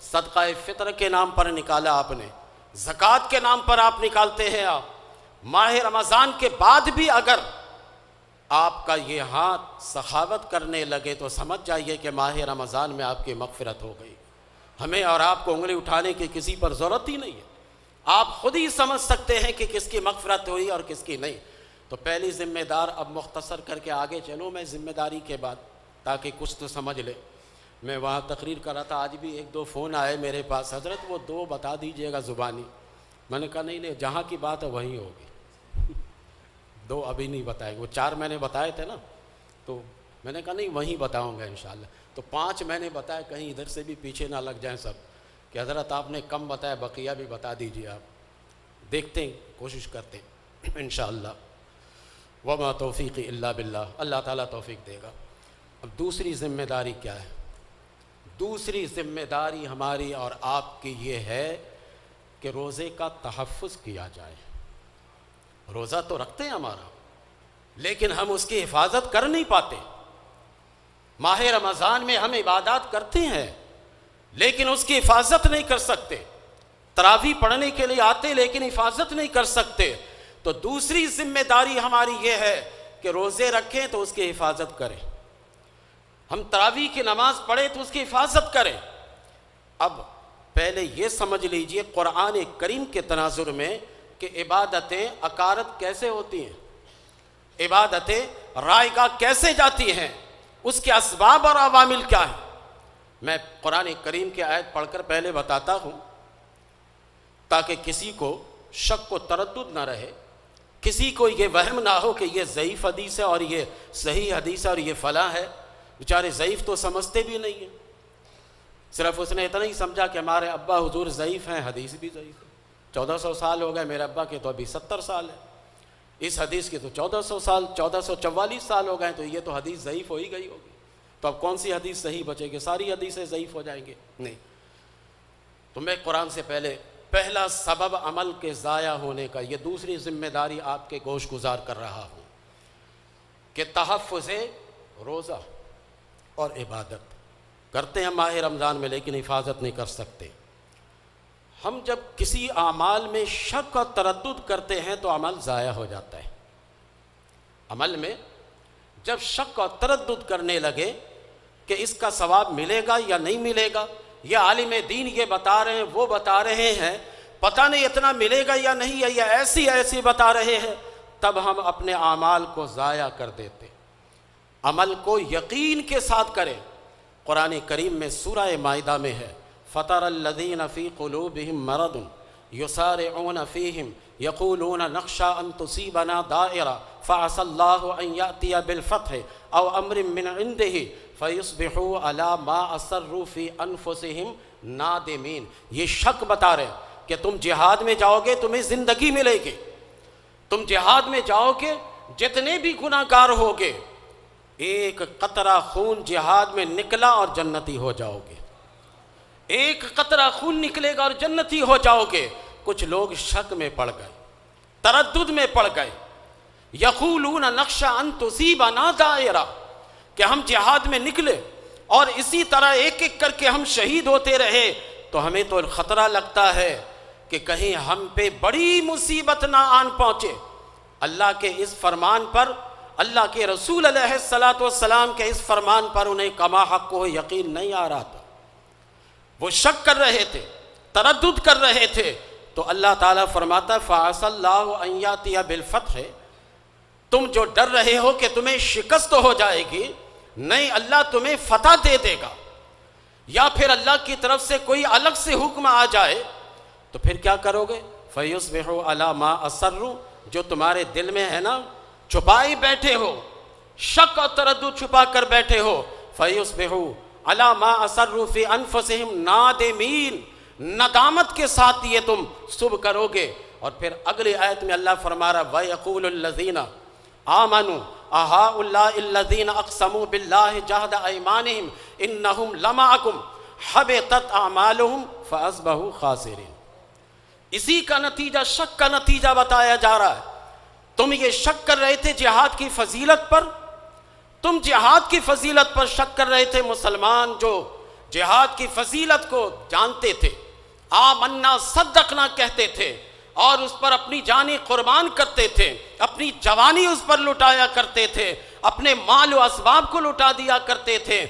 صدقہ فطر کے نام پر نکالا آپ نے، زکوٰۃ کے نام پر آپ نکالتے ہیں۔ آپ ماہ رمضان کے بعد بھی اگر آپ کا یہ ہاتھ سخاوت کرنے لگے تو سمجھ جائیے کہ ماہ رمضان میں آپ کی مغفرت ہو گئی۔ ہمیں اور آپ کو انگلی اٹھانے کی کسی پر ضرورت ہی نہیں ہے، آپ خود ہی سمجھ سکتے ہیں کہ کس کی مغفرت ہوئی اور کس کی نہیں۔ تو پہلی ذمہ دار، اب مختصر کر کے آگے چلوں میں ذمہ داری کے بعد، تاکہ کچھ تو سمجھ لے۔ میں وہاں تقریر کر رہا تھا، آج بھی ایک دو فون آئے میرے پاس، حضرت وہ 2 بتا دیجئے گا زبانی۔ میں نے کہا نہیں، جہاں کی بات ہے وہیں ہوگی، 2 ابھی نہیں بتائے، وہ 4 میں نے بتائے تھے نا، تو میں نے کہا نہیں وہیں بتاؤں گا انشاءاللہ۔ تو 5 میں نے بتایا، کہیں ادھر سے بھی پیچھے نہ لگ جائیں سب کہ حضرت آپ نے کم بتایا، بقیہ بھی بتا دیجئے۔ آپ دیکھتے ہیں، کوشش کرتے ہیں انشاءاللہ۔ وما توفیقی الا باللہ، اللہ تعالیٰ توفیق دے گا۔ اب دوسری ذمہ داری کیا ہے؟ دوسری ذمہ داری ہماری اور آپ کی یہ ہے کہ روزے کا تحفظ کیا جائے۔ روزہ تو رکھتے ہیں ہمارا، لیکن ہم اس کی حفاظت کر نہیں پاتے۔ ماہ رمضان میں ہم عبادات کرتے ہیں لیکن اس کی حفاظت نہیں کر سکتے۔ تراویح پڑھنے کے لیے آتے لیکن حفاظت نہیں کر سکتے۔ تو دوسری ذمہ داری ہماری یہ ہے کہ روزے رکھیں تو اس کی حفاظت کریں، ہم تراویح کی نماز پڑھیں تو اس کی حفاظت کریں۔ اب پہلے یہ سمجھ لیجئے قرآن کریم کے تناظر میں کہ عبادتیں اکارت کیسے ہوتی ہیں، عبادتیں رائگاہ کیسے جاتی ہیں، اس کے اسباب اور عوامل کیا ہیں۔ میں قرآن کریم کی آیت پڑھ کر پہلے بتاتا ہوں تاکہ کسی کو شک و تردد نہ رہے، کسی کو یہ وہم نہ ہو کہ یہ ضعیف حدیث ہے اور یہ صحیح حدیث ہے اور یہ فلاں ہے۔ بیچارے ضعیف تو سمجھتے بھی نہیں ہیں، صرف اس نے اتنا ہی سمجھا کہ ہمارے ابا حضور ضعیف ہیں، حدیث بھی ضعیف ہے۔ 1400 سال ہو گئے، میرے ابا کے تو ابھی 70 سال ہے، اس حدیث کے تو 1400 سال 1444 سال ہو گئے، تو یہ تو حدیث ضعیف ہو ہی گئی ہوگی۔ تو اب کون سی حدیث صحیح بچے گی؟ ساری حدیثیں ضعیف ہو جائیں گے؟ نہیں۔ تو میں قرآن سے پہلا سبب عمل کے ضائع ہونے کا، یہ دوسری ذمہ داری آپ کے گوش گزار کر رہا ہوں کہ تحفظ روزہ اور عبادت کرتے ہیں ماہ رمضان میں لیکن حفاظت نہیں کر سکتے۔ ہم جب کسی اعمال میں شک اور تردد کرتے ہیں تو عمل ضائع ہو جاتا ہے۔ عمل میں جب شک اور تردد کرنے لگے کہ اس کا ثواب ملے گا یا نہیں ملے گا، یہ عالم دین یہ بتا رہے ہیں وہ بتا رہے ہیں، پتہ نہیں اتنا ملے گا یا نہیں ہے، یہ ایسی بتا رہے ہیں، تب ہم اپنے اعمال کو ضائع کر دیتے۔ عمل کو یقین کے ساتھ کریں۔ قرآن کریم میں سورہ مائدہ میں ہے، فَتَرَى الَّذِينَ فِي قُلُوبِهِم مَرَضٌ يُسَارِعُونَ فِيهِمْ يَقُولُونَ نَخْشَىٰ أَن تُصِيبَنَا دَائِرَةٌ فَعَسَى اللَّهُ أَن يَأْتِيَ بِالْفَتْحِ أَوْ أَمْرٍ مِّنْ عِندِهِ فَيُصْبِحُوا عَلَىٰ مَا أَسَرُّوا فِي أَنفُسِهِمْ نَادِمِينَ۔ یہ شک بتا رہے ہیں کہ تم جہاد میں جاؤ گے تمہیں زندگی ملے گی، تم جہاد میں جاؤ گے جتنے بھی گناہ گار ہوگے، ایک قطرہ خون جہاد میں نکلا اور جنتی ہو جاؤ گے، ایک قطرہ خون نکلے گا اور جنتی ہو جاؤ گے۔ کچھ لوگ شک میں پڑ گئے، تردد میں پڑ گئے، یقولون نخشى ان تصیبنا دائرہ، کہ ہم جہاد میں نکلے اور اسی طرح ایک ایک کر کے ہم شہید ہوتے رہے تو ہمیں تو خطرہ لگتا ہے کہ کہیں ہم پہ بڑی مصیبت نہ آن پہنچے۔ اللہ کے اس فرمان پر، اللہ کے رسول علیہ السلام کے اس فرمان پر انہیں کما حق کو یقین نہیں آ رہا تھا، وہ شک کر رہے تھے، تردد کر رہے تھے، تو اللہ تعالیٰ فرماتا ہے فَعَسَى اللَّهُ أَن يَأْتِيَ بِالْفَتْحِ، تم جو ڈر رہے ہو کہ تمہیں شکست ہو جائے گی، نہیں، اللہ تمہیں فتح دے دے گا۔ یا پھر اللہ کی طرف سے کوئی الگ سے حکم آ جائے تو پھر کیا کرو گے؟ فَيُصْبِحُوا عَلَىٰ مَا أَسَرُّوا، جو تمہارے دل میں ہے نا، چھپائی بیٹھے ہو، شک اور تردد چھپا کر بیٹھے ہو، فَيُصْبِحُوا عَلَىٰ مَا أَسَرُّوا فِي أَنفُسِهِمْ نَادِمِينَ، ندامت کے ساتھ یہ تم صبح کرو گے۔ اور پھر اگلی آیت میں اللہ فرما رہا وَيَقُولُ الَّذِينَ آمَنُوا أَهَٰؤُلَاءِ الَّذِينَ أَقْسَمُوا بِاللَّهِ جَهْدَ أَيْمَانِهِمْ إِنَّهُمْ لَمَعَكُمْ حَبِطَتْ أَعْمَالُهُمْ فَأَصْبَحُوا خَاسِرِينَ۔ اسی کا نتیجہ، شک کا نتیجہ بتایا جا رہا ہے۔ تم یہ شک کر رہے تھے جہاد کی فضیلت پر، تم جہاد کی فضیلت پر شک کر رہے تھے۔ مسلمان جو جہاد کی فضیلت کو جانتے تھے، آمنا صدقنا کہتے تھے اور اس پر اپنی جانیں قربان کرتے تھے، اپنی جوانی اس پر لٹایا کرتے تھے، اپنے مال و اسباب کو لٹا دیا کرتے تھے،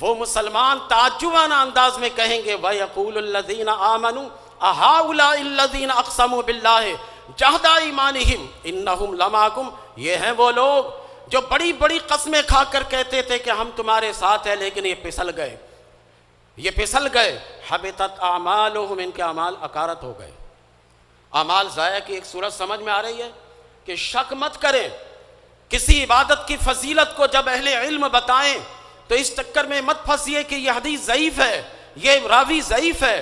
وہ مسلمان تعجبانہ انداز میں کہیں گے وَيَقُولُ الَّذِينَ آمَنُوا أَهَٰؤُلَاءِ الَّذِينَ أَقْسَمُوا بِاللَّهِ جَهْدَ أَيْمَانِهِمْ إِنَّهُمْ لَمَعَكُمْ، یہ ہیں وہ لوگ جو بڑی بڑی قسمیں کھا کر کہتے تھے کہ ہم تمہارے ساتھ ہیں، لیکن یہ پھسل گئے، یہ پھسل گئے۔ حبطت اعمالهم، ان کے اعمال اکارت ہو گئے، اعمال ضائع کی ایک صورت سمجھ میں آ رہی ہے کہ شک مت کریں۔ کسی عبادت کی فضیلت کو جب اہل علم بتائیں تو اس چکر میں مت پھنسیے کہ یہ حدیث ضعیف ہے، یہ راوی ضعیف ہے۔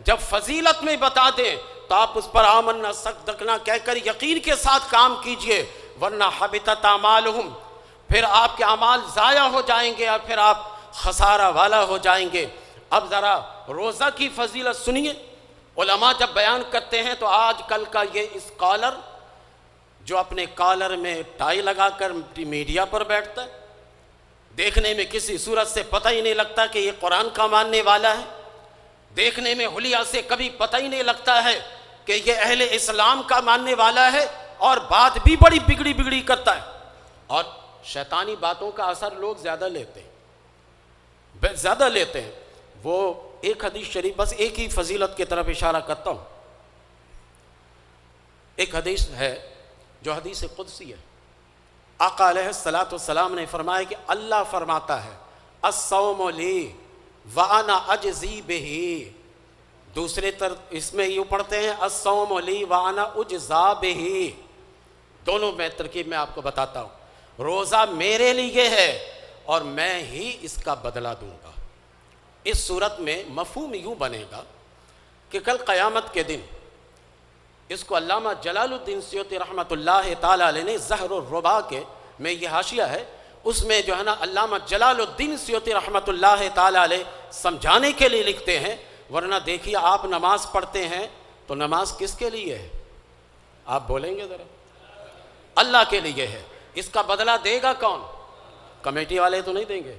جب فضیلت میں بتا دیں تو آپ اس پر آمنا صدقنا کہہ کر یقین کے ساتھ کام کیجئے، ورنہ حبطت اعمالهم، پھر آپ کے اعمال ضائع ہو جائیں گے اور پھر آپ خسارہ والا ہو جائیں گے۔ اب ذرا روزہ کی فضیلت سنیے۔ علماء جب بیان کرتے ہیں تو آج کل کا یہ اسکالر جو اپنے کالر میں ٹائی لگا کر میڈیا پر بیٹھتا ہے، دیکھنے میں کسی صورت سے پتہ ہی نہیں لگتا کہ یہ قرآن کا ماننے والا ہے، دیکھنے میں حلیہ سے کبھی پتہ ہی نہیں لگتا ہے کہ یہ اہل اسلام کا ماننے والا ہے، اور بات بھی بڑی بگڑی کرتا ہے، اور شیطانی باتوں کا اثر لوگ زیادہ لیتے ہیں۔ وہ ایک حدیث شریف، بس ایک ہی فضیلت کی طرف اشارہ کرتا ہوں۔ ایک حدیث ہے جو حدیث قدسی ہے، آقا علیہ السلام نے فرمایا کہ اللہ فرماتا ہے الصوم لی وانا اجزی بہ، دوسرے اس میں یوں پڑھتے ہیں الصوم لی وانا اجزا بہ، دونوں میں ترکیب میں آپ کو بتاتا ہوں۔ روزہ میرے لیے ہے اور میں ہی اس کا بدلہ دوں گا۔ اس صورت میں مفہوم یوں بنے گا کہ کل قیامت کے دن، اس کو علامہ جلال الدین سیوطی رحمۃ اللہ تعالیٰ علیہ نے زہر الربا کے میں یہ حاشیہ ہے، اس میں جو ہے نا علامہ جلال الدین سیوطی رحمۃ اللہ تعالیٰ علیہ سمجھانے کے لیے لکھتے ہیں، ورنہ دیکھیے آپ نماز پڑھتے ہیں تو نماز کس کے لیے ہے؟ آپ بولیں گے ذرا؟ اللہ کے لیے ہے۔ اس کا بدلہ دے گا کون؟ کمیٹی والے تو نہیں دیں گے،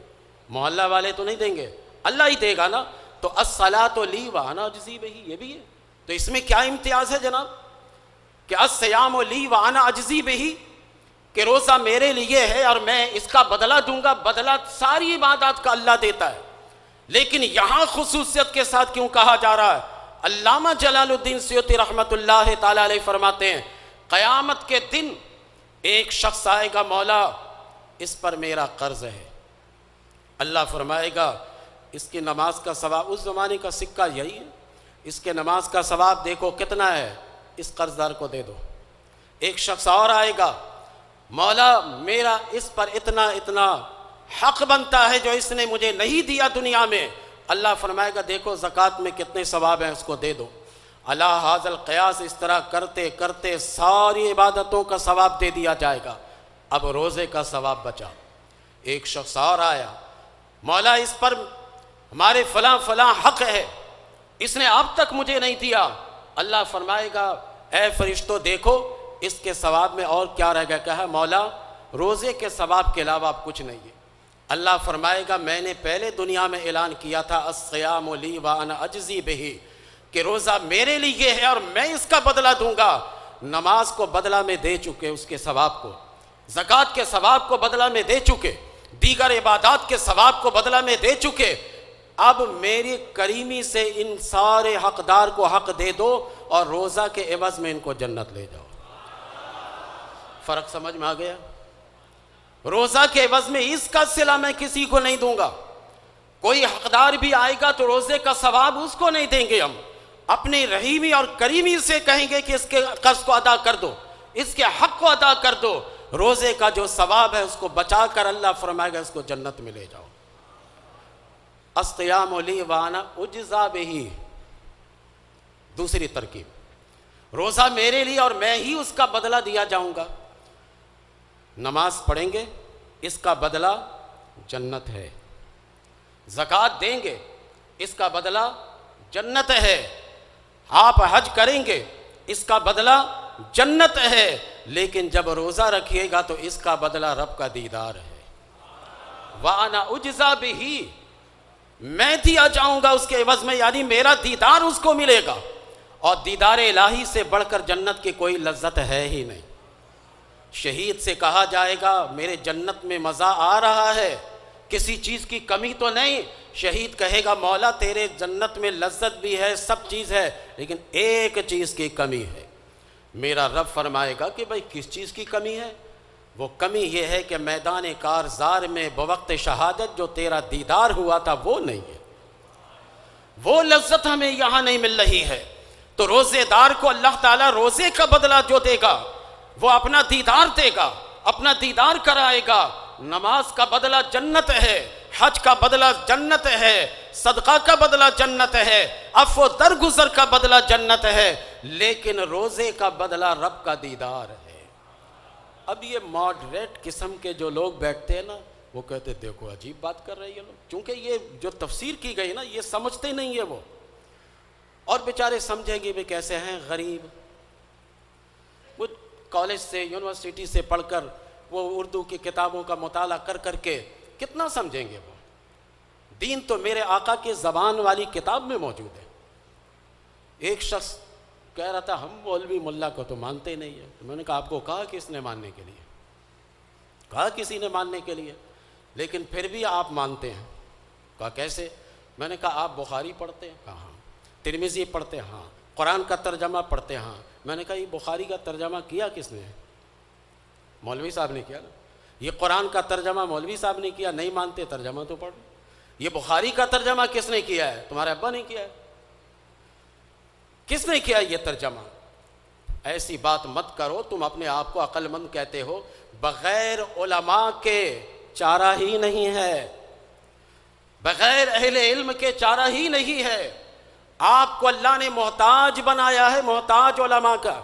محلہ والے تو نہیں دیں گے، اللہ ہی دے گا نا۔ تو الصلاۃ لی وانا اجزی بہ، یہ بھی ہے۔ تو اس میں کیا امتیاز ہے جناب کہ الصیام لی وانا اجزی بہ، کہ روزہ میرے لیے ہے اور میں اس کا بدلہ دوں گا۔ بدلہ ساری عبادات کا اللہ دیتا ہے، لیکن یہاں خصوصیت کے ساتھ کیوں کہا جا رہا ہے علامہ جلال الدین سیوطی رحمۃ اللہ تعالی علیہ فرماتے ہیں قیامت کے دن ایک شخص آئے گا، مولا اس پر میرا قرض ہے۔ اللہ فرمائے گا اس کی نماز کا ثواب، اس زمانے کا سکہ یہی ہے، اس کے نماز کا ثواب دیکھو کتنا ہے، اس قرض دار کو دے دو۔ ایک شخص اور آئے گا، مولا میرا اس پر اتنا اتنا حق بنتا ہے جو اس نے مجھے نہیں دیا دنیا میں۔ اللہ فرمائے گا دیکھو زکوٰۃ میں کتنے ثواب ہیں، اس کو دے دو۔ اللہ حاضل قیاس اس طرح کرتے کرتے ساری عبادتوں کا ثواب دے دیا جائے گا، اب روزے کا ثواب بچا۔ ایک شخص اور آیا، مولا اس پر ہمارے فلاں فلاں حق ہے، اس نے اب تک مجھے نہیں دیا۔ اللہ فرمائے گا اے فرشتوں دیکھو اس کے ثواب میں اور کیا رہ گیا، کہا مولا روزے کے ثواب کے علاوہ اب کچھ نہیں ہے۔ اللہ فرمائے گا میں نے پہلے دنیا میں اعلان کیا تھا الصیام لی وانا اجزی بہ، کہ روزہ میرے لیے ہے اور میں اس کا بدلہ دوں گا۔ نماز کو بدلہ میں دے چکے، اس کے ثواب کو، زکوٰۃ کے ثواب کو بدلہ میں دے چکے، دیگر عبادات کے ثواب کو بدلہ میں دے چکے، اب میری کریمی سے ان سارے حقدار کو حق دے دو اور روزہ کے عوض میں ان کو جنت لے جاؤ۔ فرق سمجھ میں آ گیا؟ روزہ کے عوض میں اس کا صلہ میں کسی کو نہیں دوں گا۔ کوئی حقدار بھی آئے گا تو روزے کا ثواب اس کو نہیں دیں گے، ہم اپنی رحیمی اور کریمی سے کہیں گے کہ اس کے قرض کو ادا کر دو، اس کے حق کو ادا کر دو، روزے کا جو ثواب ہے اس کو بچا کر اللہ فرمائے گا اس کو جنت میں لے جاؤ۔ الصیام لی وانا اجزی بہ، دوسری ترکیب، روزہ میرے لیے اور میں ہی اس کا بدلہ دیا جاؤں گا۔ نماز پڑھیں گے اس کا بدلہ جنت ہے، زکوٰۃ دیں گے اس کا بدلہ جنت ہے، آپ حج کریں گے اس کا بدلہ جنت ہے، لیکن جب روزہ رکھیے گا تو اس کا بدلہ رب کا دیدار ہے۔ وَأَنَا أُجْزَى بِهِ، میں دیا جاؤں گا اس کے عوض میں، یعنی میرا دیدار اس کو ملے گا، اور دیدار الہی سے بڑھ کر جنت کی کوئی لذت ہے ہی نہیں۔ شہید سے کہا جائے گا میرے جنت میں مزہ آ رہا ہے، کسی چیز کی کمی تو نہیں، شہید کہے گا مولا تیرے جنت میں لذت بھی ہے، سب چیز ہے، لیکن ایک چیز کی کمی ہے۔ میرا رب فرمائے گا کہ بھائی کس چیز کی کمی ہے؟ وہ کمی یہ ہے کہ میدان کارزار میں بوقت شہادت جو تیرا دیدار ہوا تھا وہ نہیں ہے، وہ لذت ہمیں یہاں نہیں مل رہی ہے۔ تو روزے دار کو اللہ تعالیٰ روزے کا بدلہ جو دے گا وہ اپنا دیدار دے گا، اپنا دیدار کرائے گا۔ نماز کا بدلہ جنت ہے، حج کا بدلہ جنت ہے، صدقہ کا بدلہ جنت ہے، عفو درگزر کا بدلہ جنت ہے، لیکن روزے کا بدلہ رب کا دیدار ہے۔ اب یہ ماڈریٹ قسم کے جو لوگ بیٹھتے ہیں نا، وہ کہتے دیکھو عجیب بات کر رہے ہیں لوگ، چونکہ یہ جو تفسیر کی گئی نا یہ سمجھتے نہیں ہے وہ، اور بیچارے سمجھیں گے بھی کیسے ہیں غریب، وہ کالج سے یونیورسٹی سے پڑھ کر وہ اردو کی کتابوں کا مطالعہ کر کر کے کتنا سمجھیں گے وہ؟ دین تو میرے آقا کی زبان والی کتاب میں موجود ہے۔ ایک شخص کہہ رہا تھا ہم مولوی ملا کو تو مانتے نہیں ہیں، تو میں نے کہا آپ کو کہا کس نے ماننے کے لیے؟ کہا کسی نے ماننے کے لیے، لیکن پھر بھی آپ مانتے ہیں۔ کہا کیسے؟ میں نے کہا آپ بخاری پڑھتے ہیں؟ کہا ہاں۔ ترمذی پڑھتے ہیں؟ ہاں۔ قرآن کا ترجمہ پڑھتے ہیں؟ ہاں۔ میں نے کہا یہ بخاری کا ترجمہ کیا کس نے؟ مولوی صاحب نے کیا نا۔ یہ قرآن کا ترجمہ مولوی صاحب نے کیا، نہیں مانتے ترجمہ تو پڑھو۔ یہ بخاری کا ترجمہ کس نے کیا ہے؟ تمہارے ابا نے کیا ہے۔ کس نے کیا یہ ترجمہ؟ ایسی بات مت کرو، تم اپنے آپ کو عقل مند کہتے ہو، بغیر علماء کے چارہ ہی نہیں ہے، بغیر اہل علم کے چارہ ہی نہیں ہے۔ آپ کو اللہ نے محتاج بنایا ہے، محتاج علماء کا،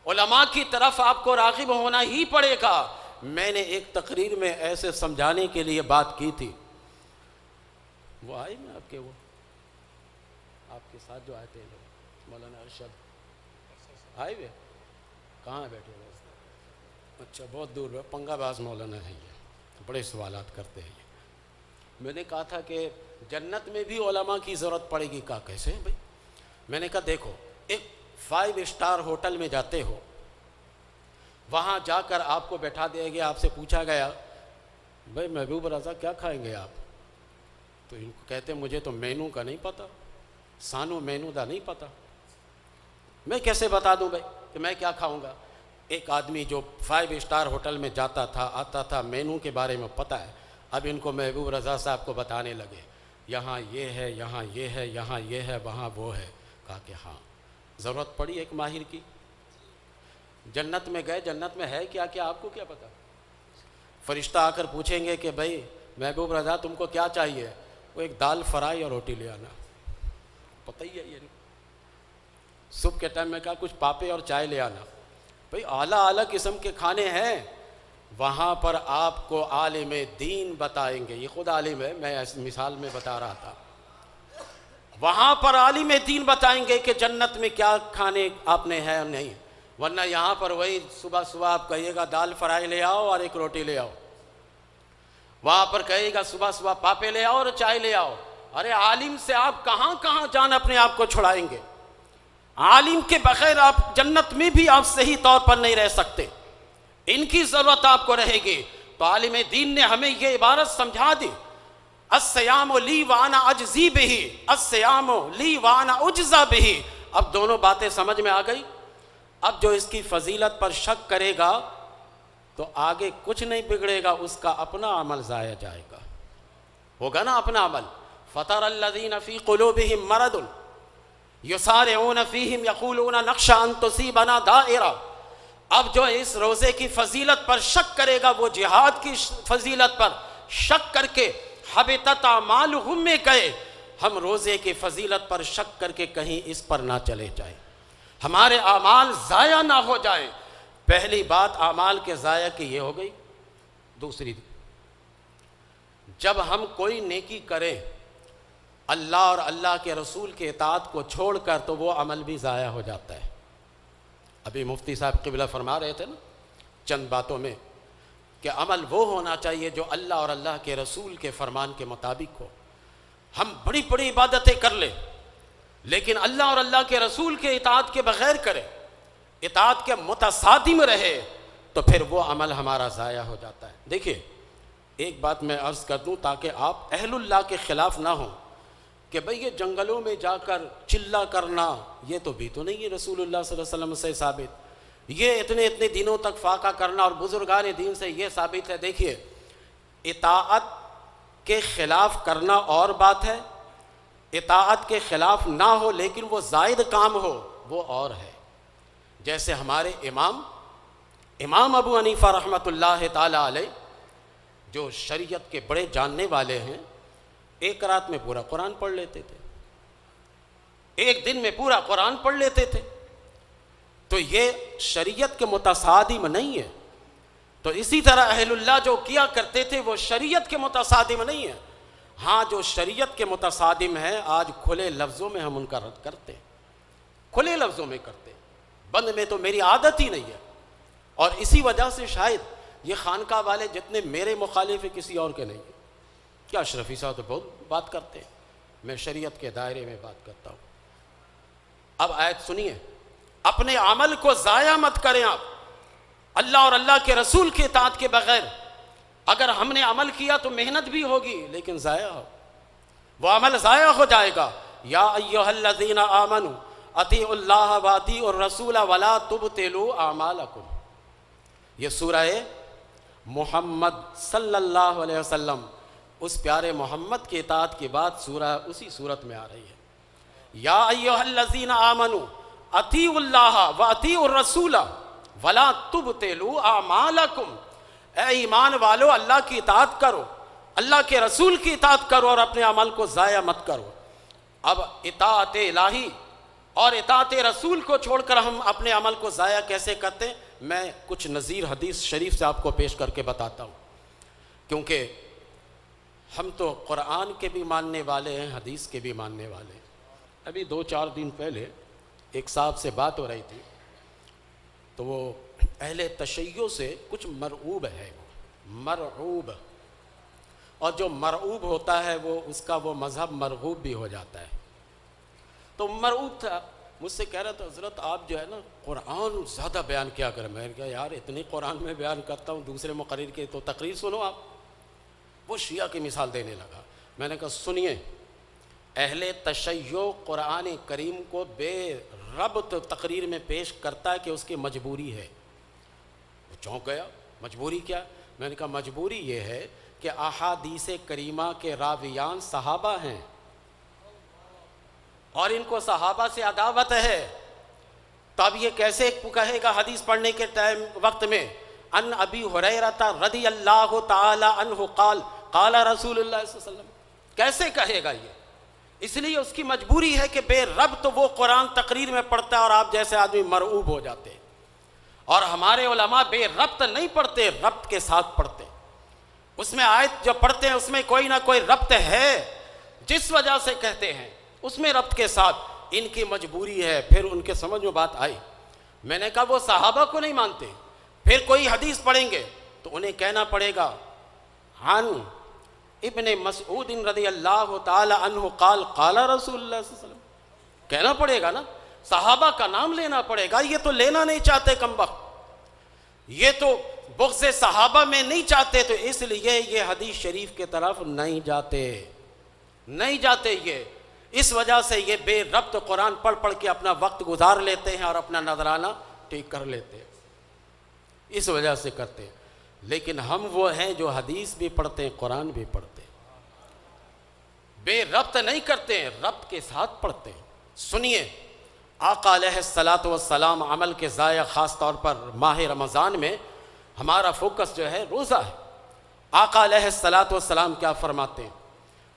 علماء کی طرف آپ کو راغب ہونا ہی پڑے گا۔ میں نے ایک تقریر میں ایسے سمجھانے کے لیے بات کی تھی، وہ آئے نا آپ کے، وہ آپ کے ساتھ جو آئے تھے مولانا ارشد آئے ہوئے، کہاں بیٹھے ہوئے؟ اچھا بہت دور ہے، پنگا باز مولانا ہے، یہ بڑے سوالات کرتے ہیں۔ میں نے کہا تھا کہ جنت میں بھی علماء کی ضرورت پڑے گی۔ کہا کیسے بھائی؟ میں نے کہا دیکھو ایک 5 اسٹار ہوٹل میں جاتے ہو، وہاں جا کر آپ کو بیٹھا دیا گیا، آپ سے پوچھا گیا بھائی محبوب رضا کیا کھائیں گے آپ؟ تو ان کو کہتے مجھے تو مینو کا نہیں پتہ، سانو مینو دا نہیں پتہ، میں کیسے بتا دوں بھائی کہ میں کیا کھاؤں گا؟ ایک آدمی جو 5 اسٹار ہوٹل میں جاتا تھا آتا تھا، مینو کے بارے میں پتہ ہے، اب ان کو محبوب رضا صاحب کو بتانے لگے یہاں یہ ہے، یہاں یہ ہے، یہاں یہ ہے، وہاں وہ ہے۔ کہا کہ ہاں ضرورت پڑی ایک ماہر کی۔ جنت میں گئے، جنت میں ہے کیا کیا آپ کو کیا پتا؟ فرشتہ آ کر پوچھیں گے کہ بھائی محبوب رضا تم کو کیا چاہیے؟ وہ ایک دال فرائی اور روٹی لے آنا، پتہ ہی ہے یہ نہیں۔ صبح کے ٹائم میں کہا کچھ پاپے اور چائے لے آنا۔ بھئی اعلیٰ اعلیٰ قسم کے کھانے ہیں، وہاں پر آپ کو عالم دین بتائیں گے، یہ خود عالم ہے، میں اس مثال میں بتا رہا تھا، وہاں پر عالم دین بتائیں گے کہ جنت میں کیا کھانے آپ نے ہے اور نہیں، ورنہ یہاں پر وہی صبح صبح آپ کہیے گا دال فرائی لے آؤ اور ایک روٹی لے آؤ، وہاں پر کہے گا صبح صبح پاپے لے آؤ اور چائے لے آؤ۔ ارے عالم سے آپ کہاں کہاں جان اپنے آپ کو چھڑائیں گے؟ عالم کے بغیر آپ جنت میں بھی آپ صحیح طور پر نہیں رہ سکتے، ان کی ضرورت آپ کو رہے گی۔ تو عالم دین نے ہمیں یہ عبارت سمجھا دی، الصیام لی وانا اجزی بہ، الصیام لی وانا اجزا بہ۔ اب دونوں باتیں سمجھ میں آ گئی۔ اب جو اس کی فضیلت پر شک کرے گا تو آگے کچھ نہیں بگڑے گا، اس کا اپنا عمل ضائع جائے گا، ہوگا نا اپنا عمل۔ فَتَرَى الَّذِينَ فِي قُلُوبِهِم مَرَضٌ یسارعون فیہم یقولون نخشی ان تصیبنا دائرہ۔ اب جو اس روزے کی فضیلت پر شک کرے گا، وہ جہاد کی فضیلت پر شک کر کے حبطت اعمالہم میں گئے۔ ہم روزے کی فضیلت پر شک کر کے کہیں اس پر نہ چلے جائیں، ہمارے اعمال ضائع نہ ہو جائیں۔ پہلی بات اعمال کے ضائع کی یہ ہو گئی۔ دوسری، جب ہم کوئی نیکی کریں اللہ اور اللہ کے رسول کے اطاعت کو چھوڑ کر، تو وہ عمل بھی ضائع ہو جاتا ہے۔ ابھی مفتی صاحب قبلہ فرما رہے تھے نا چند باتوں میں کہ عمل وہ ہونا چاہیے جو اللہ اور اللہ کے رسول کے فرمان کے مطابق ہو۔ ہم بڑی بڑی عبادتیں کر لیں لیکن اللہ اور اللہ کے رسول کے اطاعت کے بغیر کریں، اطاعت کے متصادم رہے، تو پھر وہ عمل ہمارا ضائع ہو جاتا ہے۔ دیکھیے ایک بات میں عرض کر دوں تاکہ آپ اہل اللہ کے خلاف نہ ہوں کہ بھئی یہ جنگلوں میں جا کر چلہ کرنا، یہ تو بھی تو نہیں ہے رسول اللہ صلی اللہ علیہ وسلم سے ثابت، یہ اتنے دنوں تک فاقہ کرنا اور بزرگان دین سے یہ ثابت ہے۔ دیکھیے اطاعت کے خلاف کرنا اور بات ہے، اطاعت کے خلاف نہ ہو لیکن وہ زائد کام ہو وہ اور ہے۔ جیسے ہمارے امام ابو حنیفہ رحمۃ اللہ تعالی علیہ جو شریعت کے بڑے جاننے والے ہیں، ایک رات میں پورا قرآن پڑھ لیتے تھے، ایک دن میں پورا قرآن پڑھ لیتے تھے، تو یہ شریعت کے متصادم نہیں ہے۔ تو اسی طرح اہل اللہ جو کیا کرتے تھے وہ شریعت کے متصادم نہیں ہے۔ ہاں جو شریعت کے متصادم ہیں آج کھلے لفظوں میں ہم ان کا رد کرتے ہیں، کھلے لفظوں میں کرتے ہیں، بند میں تو میری عادت ہی نہیں ہے۔ اور اسی وجہ سے شاید یہ خانقاہ والے جتنے میرے مخالف ہیں کسی اور کے نہیں ہیں۔ کیا اشرفی صاحب تو بہت بات کرتے ہیں، میں شریعت کے دائرے میں بات کرتا ہوں۔ اب آیت سنیے، اپنے عمل کو ضائع مت کریں آپ اللہ اور اللہ کے رسول کے اطاعت کے بغیر۔ اگر ہم نے عمل کیا تو محنت بھی ہوگی لیکن ضائع ہو، وہ عمل ضائع ہو جائے گا۔ یا ایھا الذین آمنوا اطیعوا اللہ واطیعوا الرسول ولا تبطلوا اعمالکم۔ یہ سورہ محمد صلی اللہ علیہ وسلم، اس پیارے محمد کی اطاعت کے بعد سورہ اسی صورت میں آ رہی ہے۔ یا ایھا الذین آمنوا اطیعوا اللہ واطیعوا الرسول ولا تبطلوا اعمالکم۔ اے ایمان والو اللہ کی اطاعت کرو، اللہ کے رسول کی اطاعت کرو اور اپنے عمل کو ضائع مت کرو۔ اب اطاعت الہی اور اطاعت رسول کو چھوڑ کر ہم اپنے عمل کو ضائع کیسے کرتے ہیں، میں کچھ نظیر حدیث شریف سے آپ کو پیش کر کے بتاتا ہوں، کیونکہ ہم تو قرآن کے بھی ماننے والے ہیں، حدیث کے بھی ماننے والے ہیں۔ ابھی 2-4 دن پہلے ایک صاحب سے بات ہو رہی تھی تو وہ اہل تشیع سے کچھ مرعوب ہے، مرعوب، اور جو مرعوب ہوتا ہے وہ اس کا وہ مذہب مرغوب بھی ہو جاتا ہے۔ تو مرعوب تھا، مجھ سے کہہ رہا تھا حضرت آپ جو ہے نا قرآن زیادہ بیان کیا کریں۔ میں نے کہا یار اتنی قرآن میں بیان کرتا ہوں، دوسرے مقرر کے تو تقریر سنو آپ۔ وہ شیعہ کی مثال دینے لگا۔ میں نے کہا سنیے، اہل تشیع قرآن کریم کو بے ربط تقریر میں پیش کرتا ہے کہ اس کی مجبوری ہے۔ وہ چونک گیا، مجبوری کیا؟ میں نے کہا مجبوری یہ ہے کہ احادیث کریمہ کے راویان صحابہ ہیں اور ان کو صحابہ سے عداوت ہے، تو اب یہ کیسے کہے گا حدیث پڑھنے کے وقت میں ان ابی ہریرہ رضی اللہ تعالی عنہ قال قال رسول اللہ صلی اللہ علیہ وسلم، کیسے کہے گا یہ؟ اس لیے اس کی مجبوری ہے کہ بے ربط وہ قرآن تقریر میں پڑھتا ہے اور آپ جیسے آدمی مرعوب ہو جاتے ہیں۔ اور ہمارے علماء بے ربط نہیں پڑھتے، ربط کے ساتھ پڑھتے، اس میں آیت جو پڑھتے ہیں اس میں کوئی نہ کوئی ربط ہے، جس وجہ سے کہتے ہیں اس میں ربط کے ساتھ ان کی مجبوری ہے۔ پھر ان کے سمجھ میں بات آئی، میں نے کہا وہ صحابہ کو نہیں مانتے، پھر کوئی حدیث پڑھیں گے تو انہیں کہنا پڑے گا عن ابن مسعود رضی اللہ تعالی عنہ قال قال رسول اللہ صلی اللہ علیہ وسلم، کہنا پڑے گا نا، صحابہ کا نام لینا پڑے گا۔ یہ تو لینا نہیں چاہتے کمبخت، یہ تو بغض صحابہ میں نہیں چاہتے، تو اس لیے یہ حدیث شریف کے طرف نہیں جاتے یہ، اس وجہ سے یہ بے ربط قرآن پڑھ پڑھ کے اپنا وقت گزار لیتے ہیں اور اپنا نذرانہ ٹھیک کر لیتے ہیں، اس وجہ سے کرتے ہیں۔ لیکن ہم وہ ہیں جو حدیث بھی پڑھتے ہیں، قرآن بھی پڑھتے ہیں، بے ربط نہیں کرتے ہیں، ربط کے ساتھ پڑھتے ہیں۔ سنیے، آقا علیہ الصلاۃ والسلام عمل کے ذائقہ، خاص طور پر ماہ رمضان میں ہمارا فوکس جو ہے روزہ ہے۔ آقا علیہ الصلاۃ والسلام کیا فرماتے ہیں؟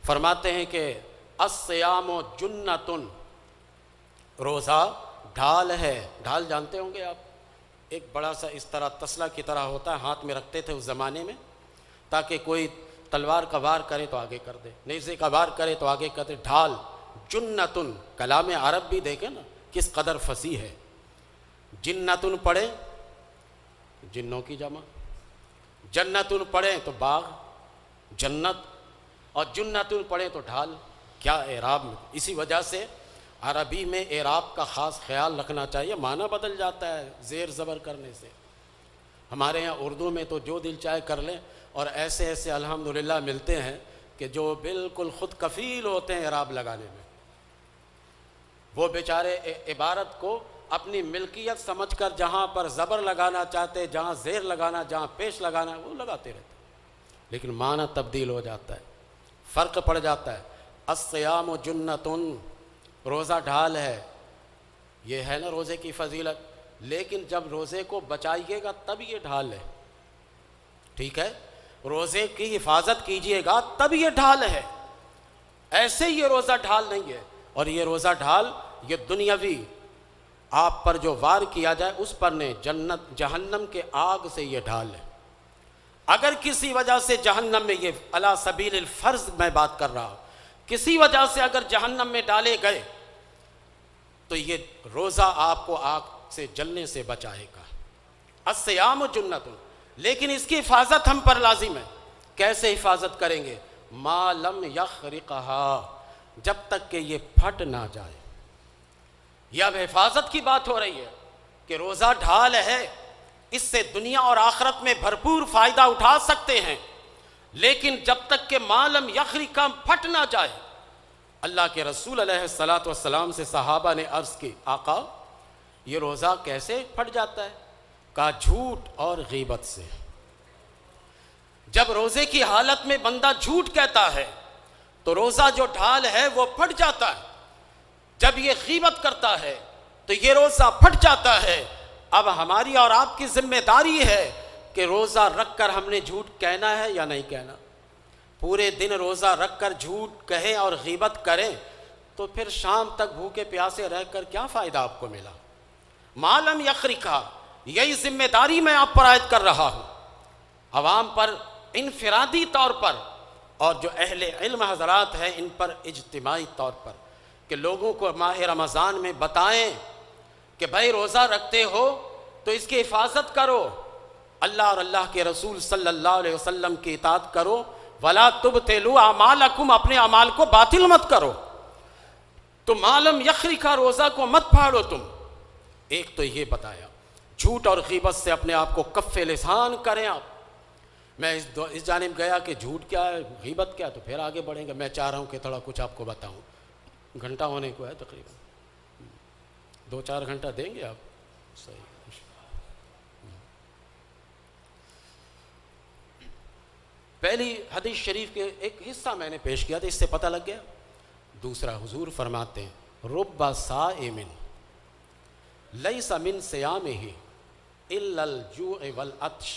فرماتے ہیں کہ الصیام جنۃ، روزہ ڈھال ہے۔ ڈھال جانتے ہوں گے آپ، ایک بڑا سا اس طرح تسلا کی طرح ہوتا ہے، ہاتھ میں رکھتے تھے اس زمانے میں تاکہ کوئی تلوار کا وار کرے تو آگے کر دے، نیزے کا وار کرے تو آگے کر دے۔ ڈھال جنتن، کلام عرب بھی دیکھیں نا کس قدر فصیح ہے۔ جنتن پڑھے جنوں کی جمع، جنتن پڑھیں تو باغ جنت، اور جنتن پڑھیں تو ڈھال، کیا اعراب میں۔ اسی وجہ سے عربی میں اعراب کا خاص خیال رکھنا چاہیے، معنی بدل جاتا ہے زیر زبر کرنے سے۔ ہمارے ہاں اردو میں تو جو دل چاہے کر لیں، اور ایسے ایسے الحمدللہ ملتے ہیں کہ جو بالکل خود کفیل ہوتے ہیں اعراب لگانے میں، وہ بیچارے عبارت کو اپنی ملکیت سمجھ کر جہاں پر زبر لگانا چاہتے، جہاں زیر لگانا، جہاں پیش لگانا، وہ لگاتے رہتے، لیکن معنی تبدیل ہو جاتا ہے، فرق پڑ جاتا ہے۔ الصیام جنتن، روزہ ڈھال ہے، یہ ہے نا روزے کی فضیلت، لیکن جب روزے کو بچائیے گا تب یہ ڈھال ہے، ٹھیک ہے؟ روزے کی حفاظت کیجئے گا تب یہ ڈھال ہے، ایسے یہ روزہ ڈھال نہیں ہے۔ اور یہ روزہ ڈھال یہ دنیاوی آپ پر جو وار کیا جائے اس پر نہیں، جنت جہنم کے آگ سے یہ ڈھال ہے۔ اگر کسی وجہ سے جہنم میں، یہ علی سبیل الفرض میں بات کر رہا ہوں، کسی وجہ سے اگر جہنم میں ڈالے گئے تو یہ روزہ آپ کو آگ سے جلنے سے بچائے گا۔ الصیام جنت، لیکن اس کی حفاظت ہم پر لازم ہے۔ کیسے حفاظت کریں گے؟ ما لم یخرقھا، جب تک کہ یہ پھٹ نہ جائے۔ یہ اب حفاظت کی بات ہو رہی ہے کہ روزہ ڈھال ہے، اس سے دنیا اور آخرت میں بھرپور فائدہ اٹھا سکتے ہیں، لیکن جب تک کہ ما لم یخرقھا پھٹ نہ جائے۔ اللہ کے رسول علیہ الصلاۃ والسلام سے صحابہ نے عرض کی، آقا یہ روزہ کیسے پھٹ جاتا ہے؟ کہا جھوٹ اور غیبت سے۔ جب روزے کی حالت میں بندہ جھوٹ کہتا ہے تو روزہ جو ڈھال ہے وہ پھٹ جاتا ہے، جب یہ غیبت کرتا ہے تو یہ روزہ پھٹ جاتا ہے۔ اب ہماری اور آپ کی ذمہ داری ہے کہ روزہ رکھ کر ہم نے جھوٹ کہنا ہے یا نہیں کہنا۔ پورے دن روزہ رکھ کر جھوٹ کہیں اور غیبت کریں تو پھر شام تک بھوکے پیاسے رہ کر کیا فائدہ آپ کو ملا؟ ما لم یخرقھا، یہی ذمہ داری میں آپ پر عائد کر رہا ہوں، عوام پر انفرادی طور پر، اور جو اہل علم حضرات ہیں ان پر اجتماعی طور پر، کہ لوگوں کو ماہ رمضان میں بتائیں کہ بھائی روزہ رکھتے ہو تو اس کی حفاظت کرو، اللہ اور اللہ کے رسول صلی اللہ علیہ وسلم کی اطاعت کرو، وَلَا تُبْتِلُوا أَعْمَالَكُمْ، اپنے اعمال کو باطل مت کرو، تو ما لم یخرقھا، روزہ کو مت پھاڑو تم۔ ایک تو یہ بتایا، جھوٹ اور غیبت سے اپنے آپ کو کف لسان کریں آپ۔ میں اس جانب گیا کہ جھوٹ کیا ہے، غیبت کیا ہے، تو پھر آگے بڑھیں گے۔ میں چاہ رہا ہوں کہ تھوڑا کچھ آپ کو بتاؤں۔ گھنٹہ ہونے کو ہے تقریباً، 2-4 گھنٹہ دیں گے آپ؟ صحیح. پہلی حدیث شریف کے ایک حصہ میں نے پیش کیا تھا، اس سے پتہ لگ گیا. دوسرا حضور فرماتے ہیں رب صائم لیس من صیامہ الا الجوع والعطش.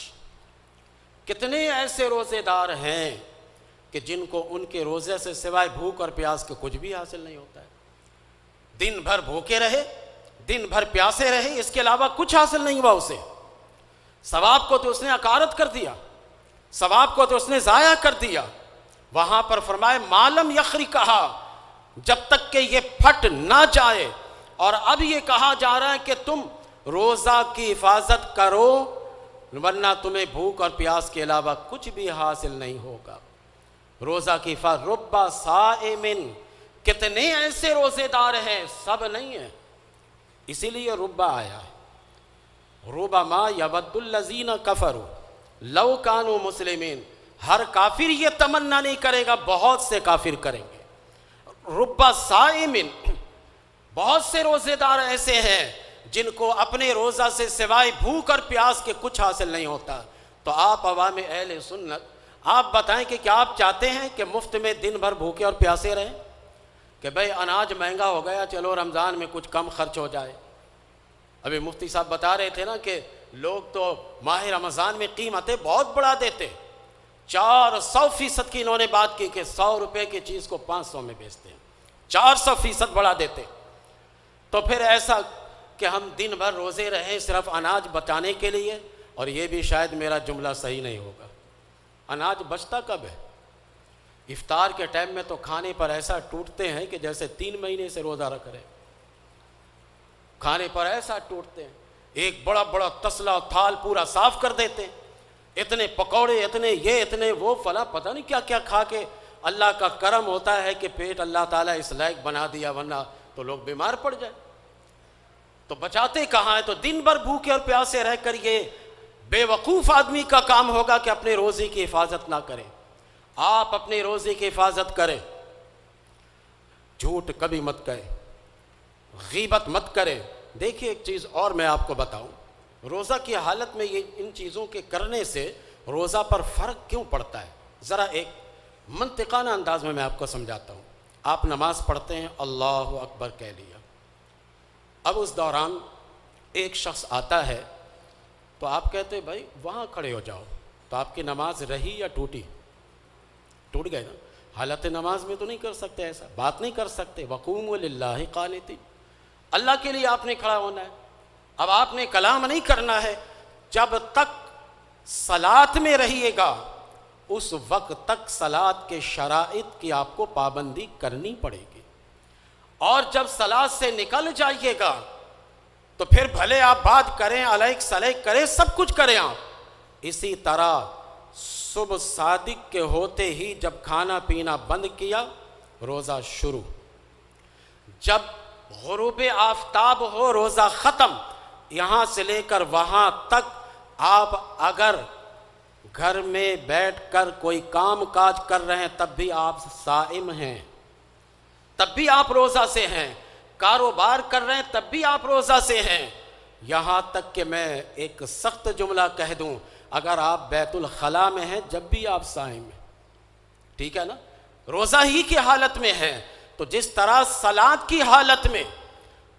کتنے ایسے روزے دار ہیں کہ جن کو ان کے روزے سے سوائے بھوک اور پیاس کے کچھ بھی حاصل نہیں ہوتا ہے. دن بھر بھوکے رہے، دن بھر پیاسے رہے، اس کے علاوہ کچھ حاصل نہیں ہوا اسے. ثواب کو تو اس نے عکارت کر دیا، ثواب کو تو اس نے ضائع کر دیا. وہاں پر فرمائے معلم یخری، کہا جب تک کہ یہ پھٹ نہ جائے. اور اب یہ کہا جا رہا ہے کہ تم روزہ کی حفاظت کرو ورنہ تمہیں بھوک اور پیاس کے علاوہ کچھ بھی حاصل نہیں ہوگا. روزہ کی حفاظت. رب صائم، کتنے ایسے روزے دار ہیں، سب نہیں ہیں، اسی لیے ربا آیا ہے. ربما یود الذین کفروا لو کانوا مسلمین. ہر کافر یہ تمنا نہیں کرے گا، بہت سے کافر کریں گے. رب صائم، بہت سے روزے دار ایسے ہیں جن کو اپنے روزہ سے سوائے بھوک اور پیاس کے کچھ حاصل نہیں ہوتا. تو آپ عوام اہل سنت، آپ بتائیں کہ کیا آپ چاہتے ہیں کہ مفت میں دن بھر بھوکے اور پیاسے رہیں؟ کہ بھئی اناج مہنگا ہو گیا، چلو رمضان میں کچھ کم خرچ ہو جائے. ابھی مفتی صاحب بتا رہے تھے نا کہ لوگ تو ماہ رمضان میں قیمتیں بہت بڑھا دیتے. 400% کی انہوں نے بات کی کہ 100 روپے کی چیز کو 500 میں بیچتے ہیں، 400% بڑھا دیتے. تو پھر ایسا کہ ہم دن بھر روزے رہیں صرف اناج بچانے کے لیے. اور یہ بھی شاید میرا جملہ صحیح نہیں ہوگا. اناج بچتا کب ہے؟ افطار کے ٹائم میں تو کھانے پر ایسا ٹوٹتے ہیں کہ جیسے 3 مہینے سے روزہ رکھ رہے. کھانے پر ایسا ٹوٹتے ہیں، ایک بڑا بڑا تسلا تھال پورا صاف کر دیتے ہیں. اتنے پکوڑے، اتنے یہ، اتنے وہ، فلاں پتہ نہیں کیا کیا کھا کے. اللہ کا کرم ہوتا ہے کہ پیٹ اللہ تعالیٰ اس لائق بنا دیا، ورنہ تو لوگ بیمار پڑ جائیں. تو بچاتے کہاں ہیں؟ تو دن بھر بھوکے اور پیاسے رہ کر یہ بے وقوف آدمی کا کام ہوگا کہ اپنے روزے کی حفاظت نہ کریں. آپ اپنے روزے کی حفاظت کریں، جھوٹ کبھی مت کہیں، غیبت مت کریں. دیکھیے ایک چیز اور میں آپ کو بتاؤں، روزہ کی حالت میں یہ ان چیزوں کے کرنے سے روزہ پر فرق کیوں پڑتا ہے؟ ذرا ایک منطقانہ انداز میں آپ کو سمجھاتا ہوں. آپ نماز پڑھتے ہیں، اللہ اکبر کہہ لیا. اب اس دوران ایک شخص آتا ہے تو آپ کہتے ہیں بھائی وہاں کھڑے ہو جاؤ. تو آپ کی نماز رہی یا ٹوٹی؟ ٹوٹ گئے نا. حالت نماز میں تو نہیں کر سکتے، ایسا بات نہیں کر سکتے. وقوموا للہ قانتین، اللہ کے لیے آپ نے کھڑا ہونا ہے. اب آپ نے کلام نہیں کرنا ہے. جب تک صلاۃ میں رہیے گا اس وقت تک صلاۃ کے شرائط کی آپ کو پابندی کرنی پڑے گی. اور جب صلاۃ سے نکل جائیے گا تو پھر بھلے آپ بات کریں، علیک سلیک کریں، سب کچھ کریں آپ. اسی طرح صبح صادق کے ہوتے ہی جب کھانا پینا بند کیا، روزہ شروع. جب غروب آفتاب ہو روزہ ختم. یہاں سے لے کر وہاں تک آپ اگر گھر میں بیٹھ کر کوئی کام کاج کر رہے ہیں تب بھی آپ صائم ہیں، تب بھی آپ روزہ سے ہیں. کاروبار کر رہے ہیں تب بھی آپ روزہ سے ہیں. یہاں تک کہ میں ایک سخت جملہ کہہ دوں، اگر آپ بیت الخلاء میں ہیں جب بھی آپ صائم ہیں. ٹھیک ہے نا؟ روزہ ہی کی حالت میں ہیں. تو جس طرح صلاۃ کی حالت میں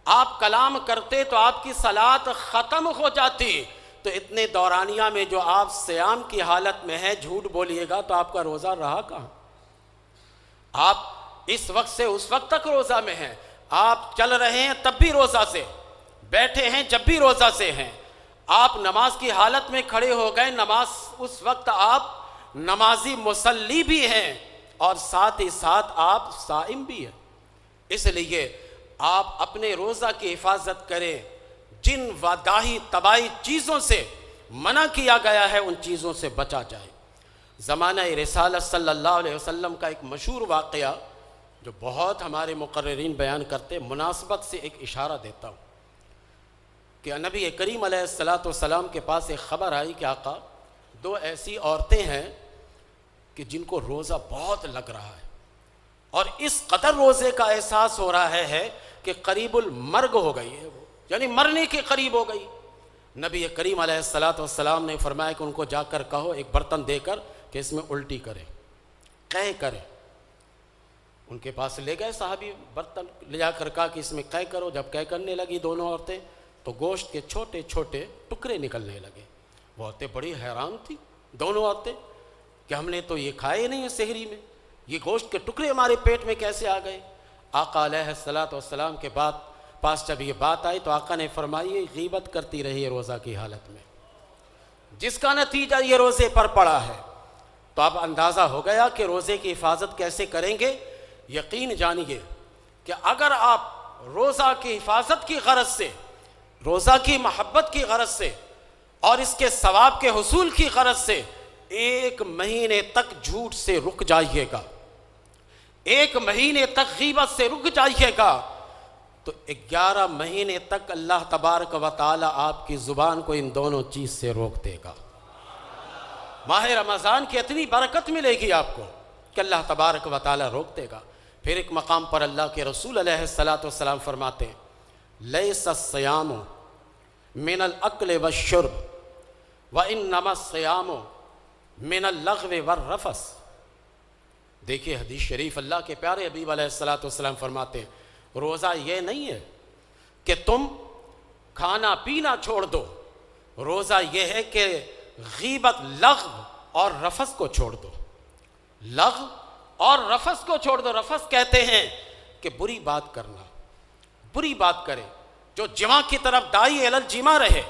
آپ کلام کرتے تو آپ کی صلاۃ ختم ہو جاتی، تو اتنے دورانیہ میں جو آپ صیام کی حالت میں ہیں جھوٹ بولیے گا تو آپ کا روزہ رہا کہاں؟ آپ اس وقت سے اس وقت تک روزہ میں ہیں. آپ چل رہے ہیں تب بھی روزہ سے، بیٹھے ہیں جب بھی روزہ سے ہیں. آپ نماز کی حالت میں کھڑے ہو گئے، نماز اس وقت آپ نمازی مصلی بھی ہیں اور ساتھ ہی ساتھ آپ صائم بھی ہیں. اس لیے آپ اپنے روزہ کی حفاظت کریں. جن وبائی تباہی چیزوں سے منع کیا گیا ہے ان چیزوں سے بچا جائے. زمانہ رسالت صلی اللہ علیہ وسلم کا ایک مشہور واقعہ جو بہت ہمارے مقررین بیان کرتے، مناسبت سے ایک اشارہ دیتا ہوں کہ نبی کریم علیہ السلام کے پاس ایک خبر آئی کہ آقا 2 ایسی عورتیں ہیں کہ جن کو روزہ بہت لگ رہا ہے اور اس قدر روزے کا احساس ہو رہا ہے کہ قریب المرگ ہو گئی ہے وہ، یعنی مرنے کے قریب ہو گئی۔ نبی کریم علیہ السلام نے فرمایا کہ ان کو جا کر کہو ایک برتن دے کر کہ اس میں الٹی کرے، قے کرے۔ ان کے پاس لے گئے صحابی، برتن لے جا کر کہا کہ اس میں قے کرو۔ جب قے کرنے لگی دونوں عورتیں تو گوشت کے چھوٹے چھوٹے ٹکڑے نکلنے لگے۔ وہ عورتیں بڑی حیران تھیں، دونوں عورتیں، کہ ہم نے تو یہ کھائے نہیں ہے سحری میں، یہ گوشت کے ٹکڑے ہمارے پیٹ میں کیسے آ گئے؟ آقا علیہ السلام کے پاس جب یہ بات آئی تو آقا نے فرمائی غیبت کرتی رہی ہے روزہ کی حالت میں، جس کا نتیجہ یہ روزے پر پڑا ہے۔ تو اب اندازہ ہو گیا کہ روزے کی حفاظت کیسے کریں گے۔ یقین جانیے کہ اگر آپ روزہ کی حفاظت کی غرض سے، روزہ کی محبت کی غرض سے اور اس کے ثواب کے حصول کی غرض سے 1 مہینے تک جھوٹ سے رک جائیے گا، 1 مہینے تک غیبت سے رک جائیے گا، تو 11 مہینے تک اللہ تبارک و تعالی آپ کی زبان کو ان دونوں چیز سے روک دے گا۔ ماہ رمضان کی اتنی برکت ملے گی آپ کو کہ اللہ تبارک و تعالی روک دے گا۔ پھر ایک مقام پر اللہ کے رسول علیہ السلام فرماتے ہیں لیس الصیام من الاکل والشرب وانما الصیام من اللغو والرفث۔ دیکھیے حدیث شریف، اللہ کے پیارے حبیب علیہ السلام فرماتے ہیں روزہ یہ نہیں ہے کہ تم کھانا پینا چھوڑ دو، روزہ یہ ہے کہ غیبت، لغو اور رفث کو چھوڑ دو، لغو اور رفث کو چھوڑ دو۔ رفث کہتے ہیں کہ بری بات کرنا، بری بات کرے، جو جماع کی طرف داعی الی الجماع رہے،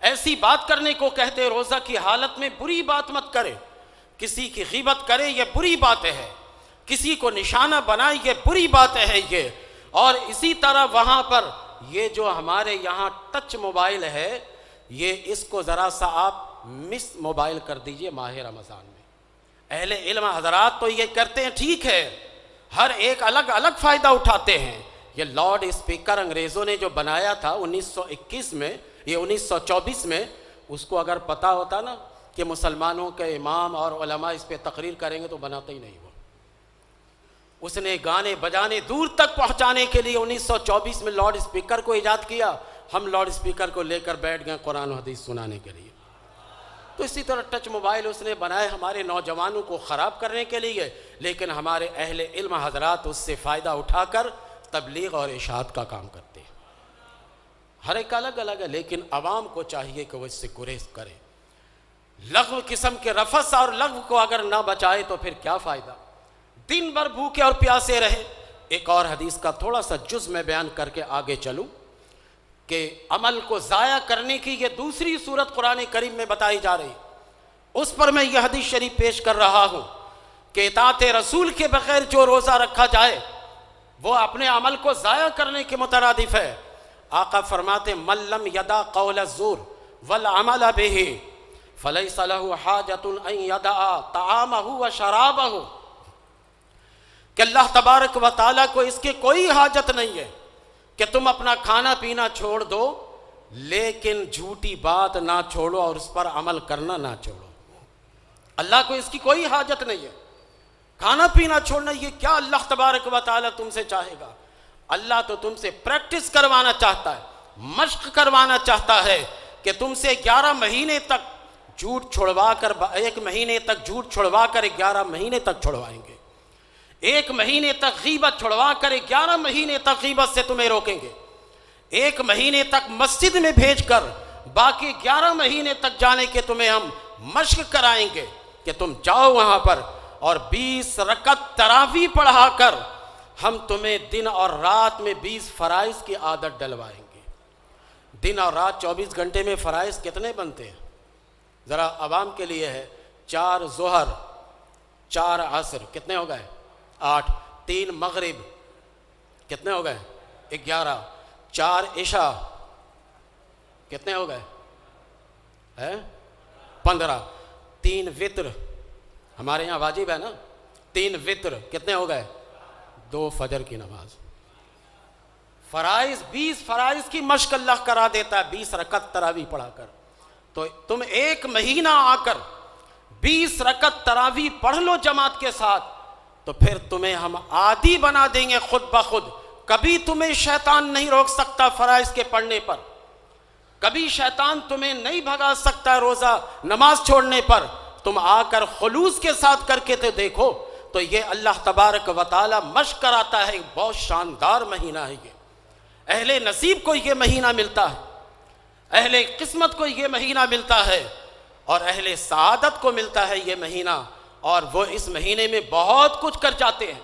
ایسی بات کرنے کو کہتے ہیں۔ روزہ کی حالت میں بری بات مت کرے، کسی کی غیبت کرے یہ بری بات ہے، کسی کو نشانہ بنائے یہ بری بات ہے یہ۔ اور اسی طرح وہاں پر یہ جو ہمارے یہاں ٹچ موبائل ہے، یہ اس کو ذرا سا آپ مس موبائل کر دیجئے ماہ رمضان میں۔ اہل علم حضرات تو یہ کرتے ہیں، ٹھیک ہے، ہر ایک الگ الگ فائدہ اٹھاتے ہیں۔ یہ لاؤڈ اسپیکر انگریزوں نے جو بنایا تھا 1921 میں، یہ 1924 میں، اس کو اگر پتہ ہوتا نا کہ مسلمانوں کے امام اور علماء اس پہ تقریر کریں گے تو بناتے ہی نہیں وہ۔ اس نے گانے بجانے دور تک پہنچانے کے لیے 1924 میں لاؤڈ اسپیکر کو ایجاد کیا۔ ہم لاؤڈ اسپیکر کو لے کر بیٹھ گئے قرآن و حدیث سنانے کے لیے۔ تو اسی طرح ٹچ موبائل اس نے بنائے ہمارے نوجوانوں کو خراب کرنے کے لیے، لیکن ہمارے اہل علم حضرات اس سے فائدہ اٹھا کر تبلیغ اور ارشاد کا کام کرتے ہیں۔ ہر ایک الگ الگ ہے، لیکن عوام کو چاہیے کہ وہ اس سے گریز کرے۔ لغو قسم کے رفث اور لغو کو اگر نہ بچائے تو پھر کیا فائدہ، دن بھر بھوکے اور پیاسے رہے۔ ایک اور حدیث کا تھوڑا سا جز میں بیان کر کے آگے چلوں کہ عمل کو ضائع کرنے کی یہ دوسری صورت قرآن کریم میں بتائی جا رہی، اس پر میں یہ حدیث شریف پیش کر رہا ہوں کہ اطاعت رسول کے بغیر جو روزہ رکھا جائے وہ اپنے عمل کو ضائع کرنے کے مترادف ہے۔ آقا فرماتے من لم یدع قول الزور والعمل به فلیس له حاجۃ ان یدع طعامہ وشرابہ، کہ اللہ تبارک و تعالیٰ کو اس کی کوئی حاجت نہیں ہے کہ تم اپنا کھانا پینا چھوڑ دو، لیکن جھوٹی بات نہ چھوڑو اور اس پر عمل کرنا نہ چھوڑو۔ اللہ کو اس کی کوئی حاجت نہیں ہے، کھانا پینا چھوڑنا یہ کیا اللہ تبارک و تعالیٰ تم سے چاہے گا؟ اللہ تو تم سے پریکٹس کروانا چاہتا ہے، مشق کروانا چاہتا ہے کہ تم سے 11 مہینے تک جھوٹ چھڑوا کر، 1 مہینے تک جھوٹ چھڑوا کر 11 مہینے تک چھڑوائیں گے، 1 مہینے تک غیبت چھڑوا کر 11 مہینے تک غیبت سے تمہیں روکیں گے، 1 مہینے تک مسجد میں بھیج کر باقی 11 مہینے تک جانے کے تمہیں ہم مشق کرائیں گے کہ تم جاؤ وہاں پر، اور 20 رکعت تراویح پڑھا کر ہم تمہیں دن اور رات میں 20 فرائض کی عادت ڈلوائیں گے۔ دن اور رات 24 گھنٹے میں فرائض کتنے بنتے ہیں؟ ذرا عوام کے لیے ہے، 4 ظہر، 4 عصر، کتنے ہو گئے؟ 8، 3 مغرب، کتنے ہو گئے؟ 11، 4 عشاء، کتنے ہو گئے؟ 15، 3 وتر، ہمارے یہاں واجب ہے نا، 3 وتر، کتنے ہو گئے؟ 2 فجر کی نماز۔ فرائض 20 فرائض کی مشق اللہ کرا دیتا ہے 20 رکعت تراویح پڑھا کر۔ تو تم 1 مہینہ آ کر 20 رکعت تراویح پڑھ لو جماعت کے ساتھ، تو پھر تمہیں ہم عادی بنا دیں گے خود بخود. کبھی تمہیں شیطان نہیں روک سکتا فرائض کے پڑھنے پر, کبھی شیطان تمہیں نہیں بھگا سکتا روزہ نماز چھوڑنے پر. تم آ کر خلوص کے ساتھ کر کے تو دیکھو. تو یہ اللہ تبارک و تعالی مشق کراتا ہے. بہت شاندار مہینہ ہے یہ. اہل نصیب کو یہ مہینہ ملتا ہے, اہل قسمت کو یہ مہینہ ملتا ہے, اور اہل سعادت کو ملتا ہے یہ مہینہ, اور وہ اس مہینے میں بہت کچھ کر جاتے ہیں.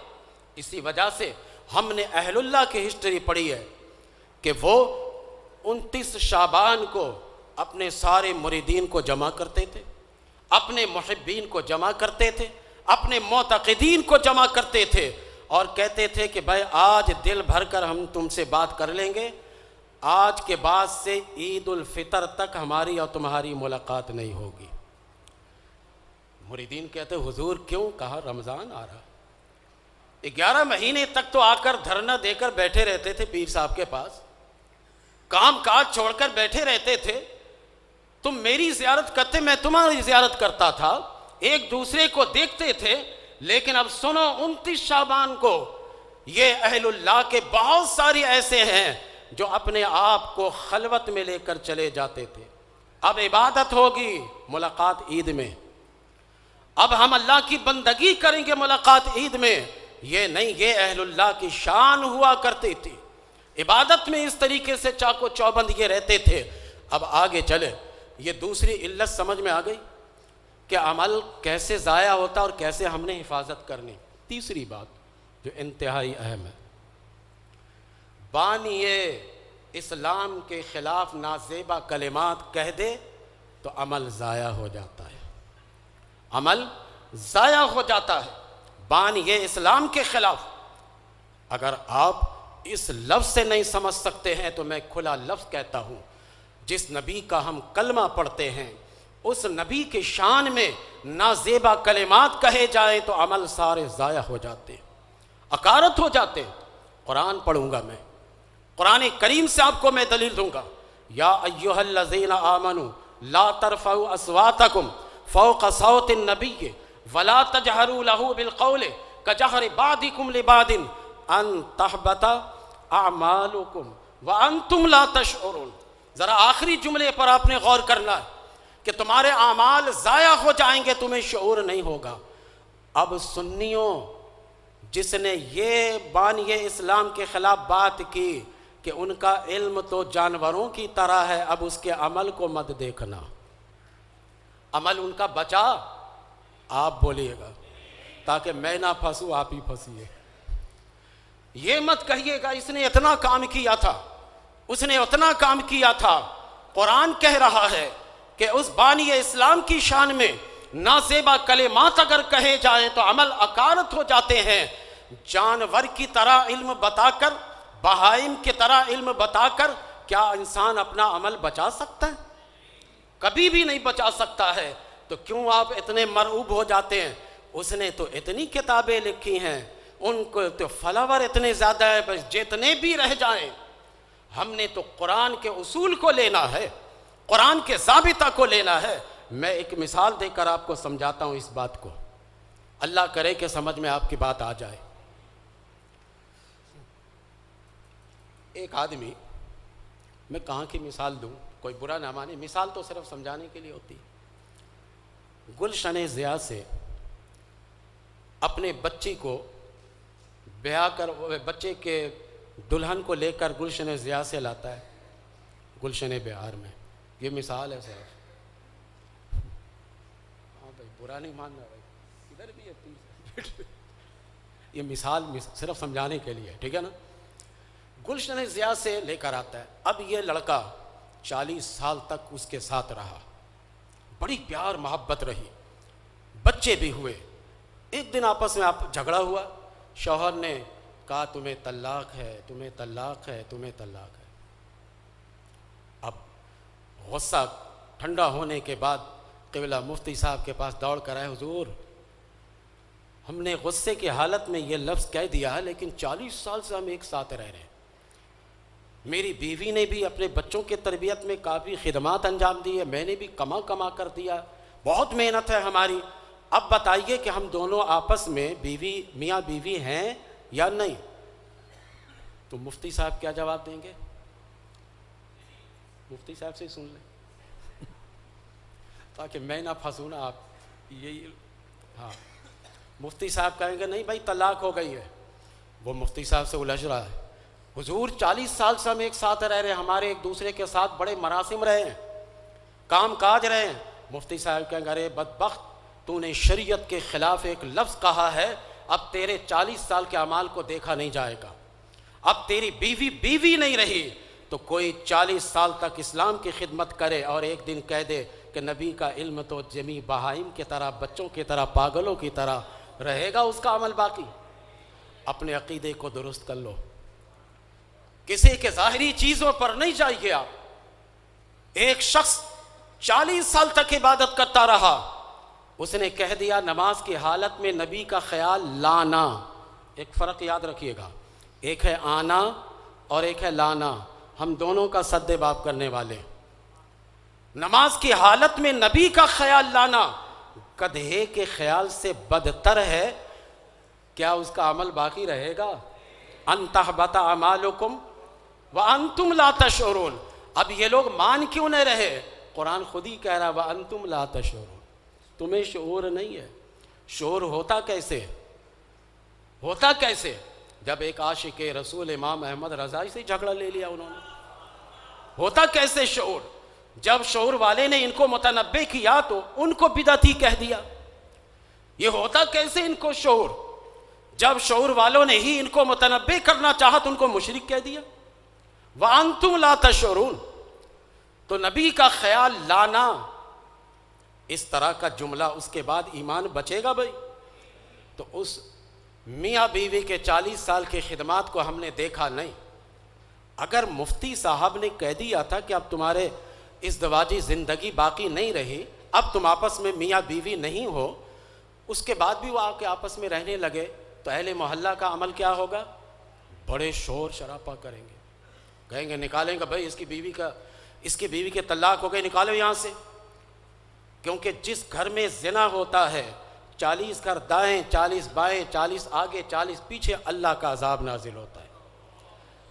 اسی وجہ سے ہم نے اہل اللہ کی ہسٹری پڑھی ہے کہ وہ 29 شعبان کو اپنے سارے مریدین کو جمع کرتے تھے, اپنے محبین کو جمع کرتے تھے, اپنے معتقدین کو جمع کرتے تھے, اور کہتے تھے کہ بھائی آج دل بھر کر ہم تم سے بات کر لیں گے, آج کے بعد سے عید الفطر تک ہماری اور تمہاری ملاقات نہیں ہوگی. مریدین کہتے حضور کیوں؟ کہا رمضان آ رہا. 11 مہینے تک تو آ کر دھرنا دے کر بیٹھے رہتے تھے پیر صاحب کے پاس, کام کاج چھوڑ کر بیٹھے رہتے تھے. تم میری زیارت کرتے, میں تمہاری زیارت کرتا تھا, ایک دوسرے کو دیکھتے تھے. لیکن اب سنو 29 شعبان کو یہ اہل اللہ کے بہت سارے ایسے ہیں جو اپنے آپ کو خلوت میں لے کر چلے جاتے تھے. اب عبادت ہوگی, ملاقات عید میں. اب ہم اللہ کی بندگی کریں گے ملاقات عید میں. یہ نہیں, یہ اہل اللہ کی شان ہوا کرتی تھی. عبادت میں اس طریقے سے چاقو چوبند یہ رہتے تھے. اب آگے چلے, یہ دوسری علت سمجھ میں آ گئی کہ عمل کیسے ضائع ہوتا اور کیسے ہم نے حفاظت کرنی. تیسری بات جو انتہائی اہم ہے, بانی اسلام کے خلاف نازیبا کلمات کہہ دے تو عمل ضائع ہو جاتا ہے, عمل ضائع ہو جاتا ہے. بانی اسلام کے خلاف, اگر آپ اس لفظ سے نہیں سمجھ سکتے ہیں تو میں کھلا لفظ کہتا ہوں, جس نبی کا ہم کلمہ پڑھتے ہیں اس نبی کے شان میں نازیبا کلمات کہے جائیں تو عمل سارے ضائع ہو جاتے, اکارت ہو جاتے. قرآن پڑھوں گا میں, قرآن کریم سے آپ کو میں دلیل دوں گا. یا ایھا الذین آمنوا لا ترفعوا اصواتکم فوق صوت النبی ولا تجہروا لہ بالقول کجہر بعضکم لبعض ان تحبط اعمالکم وانتم لا تشعرون. ذرا آخری جملے پر آپ نے غور کرنا ہے کہ تمہارے اعمال ضائع ہو جائیں گے, تمہیں شعور نہیں ہوگا. اب سنیوں جس نے یہ بانی اسلام کے خلاف بات کی کہ ان کا علم تو جانوروں کی طرح ہے, اب اس کے عمل کو مت دیکھنا. عمل ان کا بچا, آپ بولیے گا, تاکہ میں نہ پھنسوں آپ ہی پھنسیے. یہ مت کہیے گا اس نے اتنا کام کیا تھا, اس نے اتنا کام کیا تھا. قرآن کہہ رہا ہے کہ اس بانی اسلام کی شان میں نازیبا کلمات اگر کہے جائیں تو عمل اکارت ہو جاتے ہیں. جانور کی طرح علم بتا کر, بہائم کی طرح علم بتا کر کیا انسان اپنا عمل بچا سکتا ہے؟ کبھی بھی نہیں بچا سکتا ہے. تو کیوں آپ اتنے مرعوب ہو جاتے ہیں؟ اس نے تو اتنی کتابیں لکھی ہیں, ان کو تو فالوور اتنے زیادہ ہے, بس جتنے بھی رہ جائیں. ہم نے تو قرآن کے اصول کو لینا ہے, قرآن کے ضابطہ کو لینا ہے. میں ایک مثال دے کر آپ کو سمجھاتا ہوں اس بات کو, اللہ کرے کہ سمجھ میں آپ کی بات آ جائے. ایک آدمی, میں کہاں کی مثال دوں, کوئی برا نہ مانے, مثال تو صرف سمجھانے کے لیے ہوتی. گلشن ضیاء سے اپنے بچی کو بیاہ کر, بچے کے دلہن کو لے کر گلشن ضیاء سے لاتا ہے, گلشن بہار میں. یہ مثال ہے صرف. ہاں بھائی برا نہیں ماننا بھائی, ادھر بھی ہے. یہ مثال صرف سمجھانے کے لیے, ٹھیک ہے نا. گلشن ضیاء سے لے کر آتا ہے. اب یہ لڑکا 40 سال تک اس کے ساتھ رہا, بڑی پیار محبت رہی, بچے بھی ہوئے. ایک دن آپس میں جھگڑا ہوا, شوہر نے کہا تمہیں طلاق ہے, تمہیں طلاق ہے, تمہیں طلاق ہے. اب غصہ ٹھنڈا ہونے کے بعد قبلہ مفتی صاحب کے پاس دوڑ کر آئے, حضور ہم نے غصے کی حالت میں یہ لفظ کہہ دیا ہے, لیکن 40 سال سے ہم ایک ساتھ رہ رہے ہیں. میری بیوی نے بھی اپنے بچوں کی تربیت میں کافی خدمات انجام دی ہے, میں نے بھی کما کر دیا, بہت محنت ہے ہماری. اب بتائیے کہ ہم دونوں آپس میں میاں بیوی ہیں یا نہیں؟ تو مفتی صاحب کیا جواب دیں گے؟ مفتی صاحب سے ہی سن لیں تاکہ میں نہ پھنسوں نا. آپ یہی ہاں مفتی صاحب کہیں گے نہیں بھائی طلاق ہو گئی ہے. وہ مفتی صاحب سے الجھ رہا ہے. حضور 40 سال سے ہم ایک ساتھ رہ رہے ہیں, ہمارے ایک دوسرے کے ساتھ بڑے مراسم رہے ہیں, کام کاج رہے ہیں. مفتی صاحب کہیں گے ارے بدبخت, تو نے شریعت کے خلاف ایک لفظ کہا ہے, اب تیرے 40 سال کے اعمال کو دیکھا نہیں جائے گا. اب تیری بیوی نہیں رہی تو کوئی 40 سال تک اسلام کی خدمت کرے اور ایک دن کہہ دے کہ نبی کا علم تو جمی بہائم کی طرح, بچوں کی طرح, پاگلوں کی طرح رہے گا اس کا عمل باقی. اپنے عقیدے کو درست کر لو, کسی کے ظاہری چیزوں پر نہیں جائیے آپ. ایک شخص 40 سال تک عبادت کرتا رہا, اس نے کہہ دیا نماز کی حالت میں نبی کا خیال لانا. ایک فرق یاد رکھیے گا, ایک ہے آنا اور ایک ہے لانا. ہم دونوں کا سد باب کرنے والے. نماز کی حالت میں نبی کا خیال لانا گدھے کے خیال سے بدتر ہے. کیا اس کا عمل باقی رہے گا؟ ان تحبط اعمالکم وانتم لا تشعرون. اب یہ لوگ مان کیوں نہیں رہے؟ قرآن خود ہی کہہ رہا وانتم لا تشعرون. تمہیں شعور نہیں ہے. شعور ہوتا کیسے؟ ہوتا کیسے؟ جب ایک عاشق رسول امام احمد رضائی سے جھگڑا لے لیا انہوں نے. ہوتا کیسے شعور؟ جب شعور والے نے ان کو متنبع کیا تو ان کو بدعتی کہہ دیا. یہ ہوتا کیسے ان کو شعور؟ جب شعور والوں نے ہی ان کو متنبع کرنا چاہا تو ان کو مشرک کہہ دیا. وَأَنْتُمْ لَا تَشْعُرُونَ. تو نبی کا خیال لانا, اس طرح کا جملہ, اس کے بعد ایمان بچے گا بھائی؟ تو اس میاں بیوی کے 40 سال کی خدمات کو ہم نے دیکھا نہیں. اگر مفتی صاحب نے کہہ دیا تھا کہ اب تمہارے ازدواجی زندگی باقی نہیں رہی, اب تم آپس میں میاں بیوی نہیں ہو, اس کے بعد بھی وہ آ کے آپس میں رہنے لگے, تو اہل محلہ کا عمل کیا ہوگا؟ بڑے شور شراپا کریں گے, کہیں گے نکالیں گے بھائی اس کی بیوی کے طلاق ہو گئے, نکالو یہاں سے. کیونکہ جس گھر میں زنا ہوتا ہے 40 گھر دائیں 40 بائیں 40 آگے 40 پیچھے اللہ کا عذاب نازل ہوتا ہے.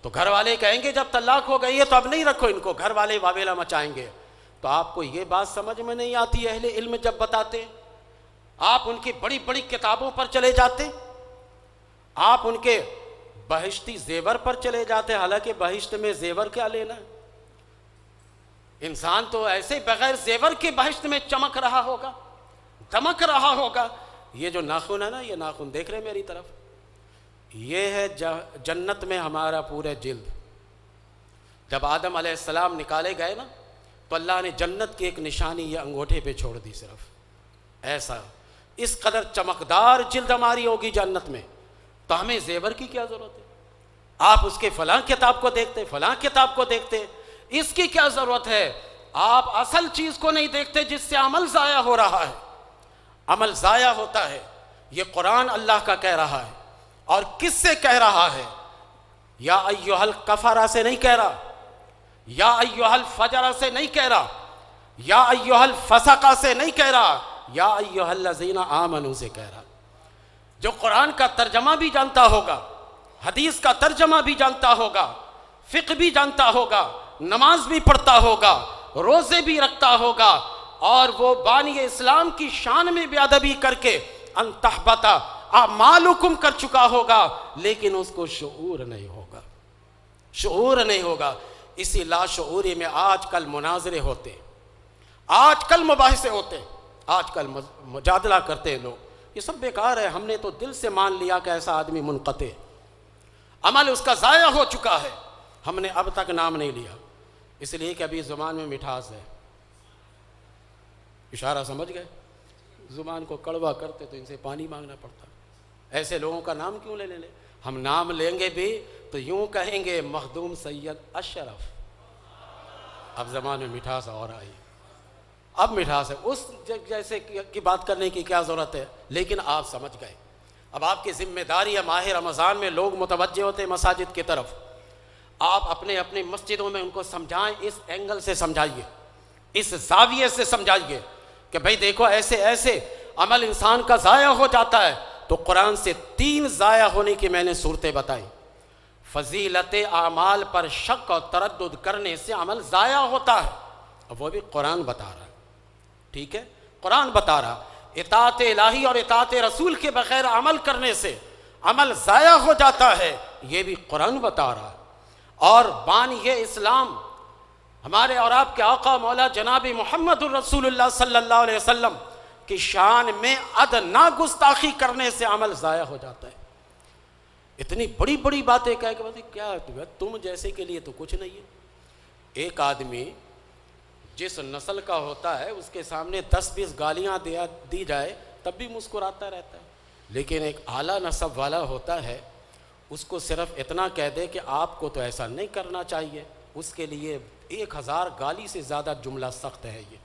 تو گھر والے کہیں گے جب طلاق ہو گئی ہے تو اب نہیں رکھو ان کو, گھر والے واویلا مچائیں گے. تو آپ کو یہ بات سمجھ میں نہیں آتی اہل علم جب بتاتے؟ آپ ان کی بڑی بڑی کتابوں پر چلے جاتے, آپ ان کے بہشتی زیور پر چلے جاتے, حالانکہ بہشت میں زیور کیا لینا ہے؟ انسان تو ایسے بغیر زیور کے بہشت میں چمک رہا ہوگا, دمک رہا ہوگا. یہ جو ناخن ہے نا, یہ ناخن دیکھ رہے میری طرف, یہ ہے جنت میں ہمارا پورا جلد. جب آدم علیہ السلام نکالے گئے نا تو اللہ نے جنت کی ایک نشانی یہ انگوٹھے پہ چھوڑ دی صرف. ایسا اس قدر چمکدار جلد ہماری ہوگی جنت میں, تو ہمیں زیور کی کیا ضرورت ہے؟ آپ اس کے فلاں کتاب کو دیکھتے, فلاں کتاب کو دیکھتے, اس کی کیا ضرورت ہے؟ آپ اصل چیز کو نہیں دیکھتے جس سے عمل ضائع ہو رہا ہے. عمل ضائع ہوتا ہے. یہ قرآن اللہ کا کہہ رہا ہے, اور کس سے کہہ رہا ہے؟ یا ایھا الکفرہ سے نہیں کہہ رہا, یا ایھا الفجر سے نہیں کہہ رہا, یا ایھا الفسقہ سے نہیں کہہ رہا, یا ایھا الذین آمنوا سے کہہ رہا. جو قرآن کا ترجمہ بھی جانتا ہوگا, حدیث کا ترجمہ بھی جانتا ہوگا, فقہ بھی جانتا ہوگا, نماز بھی پڑھتا ہوگا, روزے بھی رکھتا ہوگا, اور وہ بانی اسلام کی شان میں بے ادبی کر کے ان تحبط اعمالکم کر چکا ہوگا, لیکن اس کو شعور نہیں ہوگا. شعور نہیں ہوگا. اسی لاشعوری میں آج کل مناظرے ہوتے, آج کل مباحثے ہوتے, آج کل مجادلہ کرتے ہیں لوگ. یہ سب بیکار ہے. ہم نے تو دل سے مان لیا کہ ایسا آدمی منقطع, عمل اس کا ضائع ہو چکا ہے. ہم نے اب تک نام نہیں لیا, اس لیے کہ ابھی زبان میں مٹھاس ہے. اشارہ سمجھ گئے؟ زبان کو کڑوا کرتے تو ان سے پانی مانگنا پڑتا. ایسے لوگوں کا نام کیوں لے لیں؟ ہم نام لیں گے بھی تو یوں کہیں گے مخدوم سید اشرف. اب زبان میں مٹھاس اور آئی, اب مٹھاس ہے. اس جیسے کی بات کرنے کی کیا ضرورت ہے؟ لیکن آپ سمجھ گئے. اب آپ کی ذمہ داری ہے, ماہ رمضان میں لوگ متوجہ ہوتے ہیں مساجد کی طرف, آپ اپنے اپنی مسجدوں میں ان کو سمجھائیں, اس اینگل سے سمجھائیے, اس زاویے سے سمجھائیے کہ بھئی دیکھو ایسے ایسے عمل انسان کا ضائع ہو جاتا ہے، تو قرآن سے 3 ضائع ہونے کی میں نے صورتیں بتائی۔ فضیلت اعمال پر شک اور تردد کرنے سے عمل ضائع ہوتا ہے، اب وہ بھی قرآن بتا رہا ہے، ٹھیک ہے، قرآن بتا رہا، اطاعت الہی اور اطاعت رسول کے بغیر عمل کرنے سے عمل ضائع ہو جاتا ہے، یہ بھی قرآن بتا رہا ہے۔ اور بانی اسلام ہمارے اور آپ کے آقا مولا جناب محمد الرسول اللہ صلی اللہ علیہ وسلم کی شان میں ادنا گستاخی کرنے سے عمل ضائع ہو جاتا ہے۔ اتنی بڑی بڑی باتیں کہہ کہ کیا تم جیسے کے لیے تو کچھ نہیں ہے۔ ایک آدمی جس نسل کا ہوتا ہے اس کے سامنے 10-20 گالیاں دی جائے تب بھی مسکراتا رہتا ہے، لیکن ایک اعلیٰ نسب والا ہوتا ہے، اس کو صرف اتنا کہہ دے کہ آپ کو تو ایسا نہیں کرنا چاہیے، اس کے لیے 1000 گالی سے زیادہ جملہ سخت ہے۔ یہ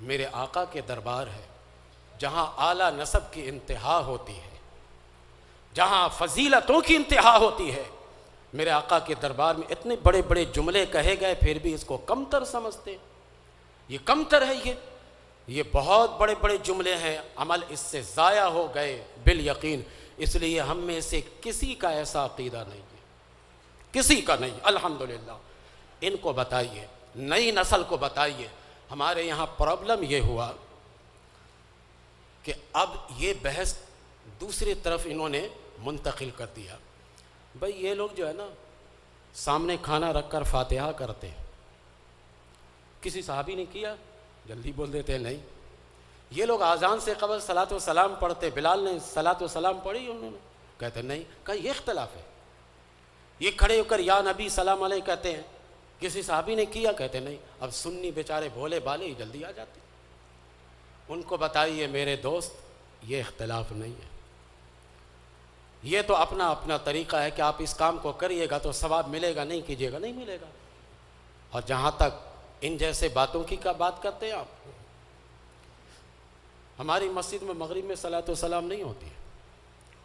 میرے آقا کے دربار ہے جہاں اعلیٰ نسب کی انتہا ہوتی ہے، جہاں فضیلتوں کی انتہا ہوتی ہے۔ میرے آقا کے دربار میں اتنے بڑے بڑے جملے کہے گئے پھر بھی اس کو کمتر سمجھتے، یہ کمتر ہے، یہ بہت بڑے بڑے جملے ہیں، عمل اس سے ضائع ہو گئے بالیقین۔ اس لیے ہم میں سے کسی کا ایسا عقیدہ نہیں ہے، کسی کا نہیں، الحمدللہ۔ ان کو بتائیے، نئی نسل کو بتائیے۔ ہمارے یہاں پرابلم یہ ہوا کہ اب یہ بحث دوسری طرف انہوں نے منتقل کر دیا۔ بھئی یہ لوگ جو ہے نا سامنے کھانا رکھ کر فاتحہ کرتے ہیں، کسی صحابی نے کیا؟ جلدی بول دیتے ہیں نہیں۔ یہ لوگ اذان سے قبل صلاۃ و سلام پڑھتے، بلال نے صلاۃ و سلام پڑھی انہوں نے؟ کہتے نہیں۔ کہا یہ اختلاف ہے۔ یہ کھڑے ہو کر یا نبی سلام علیہ کہتے ہیں، کسی صحابی نے کیا؟ کہتے نہیں۔ اب سنی بیچارے بھولے بالے ہی جلدی آ جاتے۔ ان کو بتائیے میرے دوست یہ اختلاف نہیں ہے، یہ تو اپنا اپنا طریقہ ہے کہ آپ اس کام کو کریے گا تو ثواب ملے گا، نہیں کیجیے گا نہیں ملے گا۔ اور جہاں تک ان جیسے باتوں کی کا بات کرتے ہیں آپ، ہماری مسجد میں مغرب میں صلاۃ و سلام نہیں ہوتی ہے۔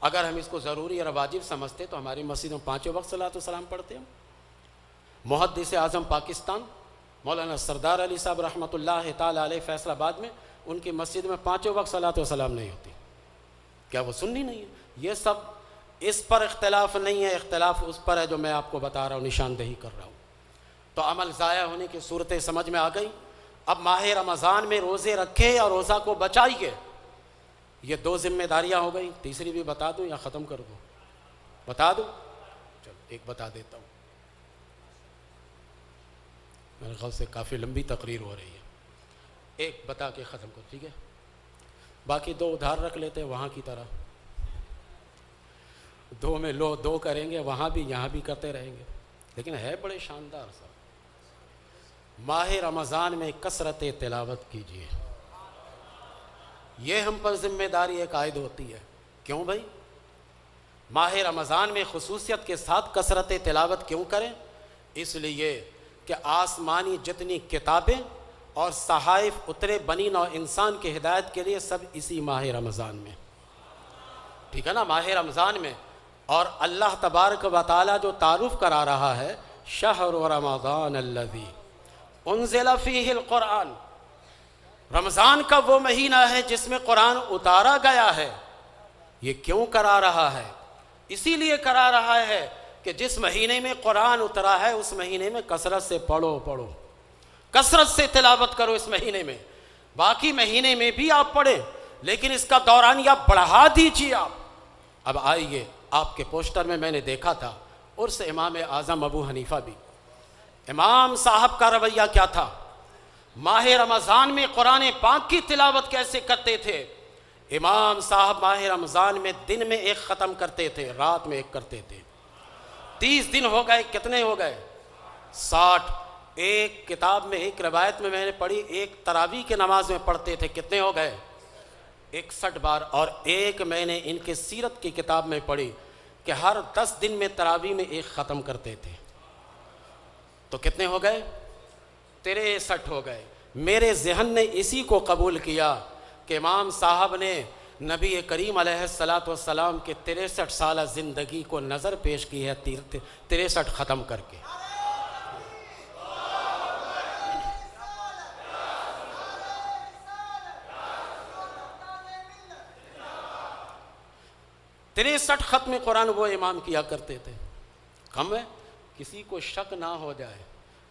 اگر ہم اس کو ضروری اور واجب سمجھتے تو ہماری مسجد میں 5 وقت صلاۃ و سلام پڑھتے ہیں۔ محدث اعظم پاکستان مولانا سردار علی صاحب رحمۃ اللہ تعالی علیہ فیصل آباد میں ان کی مسجد میں 5 وقت صلاۃ و سلام نہیں ہوتی۔ کیا وہ سنی نہیں ہے؟ یہ سب اس پر اختلاف نہیں ہے، اختلاف اس پر ہے جو میں آپ کو بتا رہا ہوں، نشاندہی کر رہا ہوں۔ تو عمل ضائع ہونے کی صورتیں سمجھ میں آ گئی۔ اب ماہ رمضان میں روزے رکھے اور روزہ کو بچائیے، یہ 2 ذمہ داریاں ہو گئی۔ تیسری بھی بتا دوں یا ختم کر دوں؟ بتا دوں؟ چلو ایک بتا دیتا ہوں، میرے خیال سے کافی لمبی تقریر ہو رہی ہے، ایک بتا کے ختم کر، ٹھیک ہے؟ باقی 2 ادھار رکھ لیتے ہیں وہاں کی طرح، 2 میں 2 کریں گے، وہاں بھی یہاں بھی کرتے رہیں گے، لیکن ہے بڑے شاندار سا۔ ماہ رمضان میں کثرت تلاوت کیجیے، یہ ہم پر ذمہ داری ایک عائد ہوتی ہے۔ کیوں بھائی؟ ماہ رمضان میں خصوصیت کے ساتھ کثرت تلاوت کیوں کریں؟ اس لیے کہ آسمانی جتنی کتابیں اور صحائف اترے بنی نوع انسان کی ہدایت کے لیے سب اسی ماہ رمضان میں، ٹھیک ہے نا؟ ماہ رمضان میں، اور اللہ تبارک و تعالی جو تعارف کرا رہا ہے، شہر رمضان الذی انزل فیہ القرآن، رمضان کا وہ مہینہ ہے جس میں قرآن اتارا گیا ہے۔ یہ کیوں کرا رہا ہے؟ اسی لیے کرا رہا ہے کہ جس مہینے میں قرآن اترا ہے اس مہینے میں کثرت سے پڑھو، کثرت سے تلاوت کرو اس مہینے میں۔ باقی مہینے میں بھی آپ پڑھیں لیکن اس کا دورانیہ بڑھا دیجیے آپ۔ اب آئیے، آپ کے پوسٹر میں نے دیکھا تھا عرس امام اعظم ابو حنیفہ بھی، امام صاحب کا رویہ کیا تھا؟ ماہ رمضان میں قرآن پاک کی تلاوت کیسے کرتے تھے؟ امام صاحب ماہ رمضان میں دن میں 1 ختم کرتے تھے، رات میں 1 کرتے تھے۔ 30 دن ہو گئے، کتنے ہو گئے؟ 60۔ ایک کتاب میں، ایک روایت میں نے پڑھی، ایک تراویح کی نماز میں پڑھتے تھے، کتنے ہو گئے؟ 61 بار۔ اور ایک میں نے ان کے سیرت کی کتاب میں پڑھی کہ ہر 10 دن میں تراویح میں 1 ختم کرتے تھے، تو کتنے ہو گئے؟ 63 ہو گئے۔ میرے ذہن نے اسی کو قبول کیا کہ امام صاحب نے نبی کریم علیہ الصلاۃ والسلام کے 63 سالہ زندگی کو نظر پیش کی ہے 63 ختم کر کے۔ 63 ختم قرآن وہ امام کیا کرتے تھے. کم ہے؟ کسی کو شک نہ ہو جائے.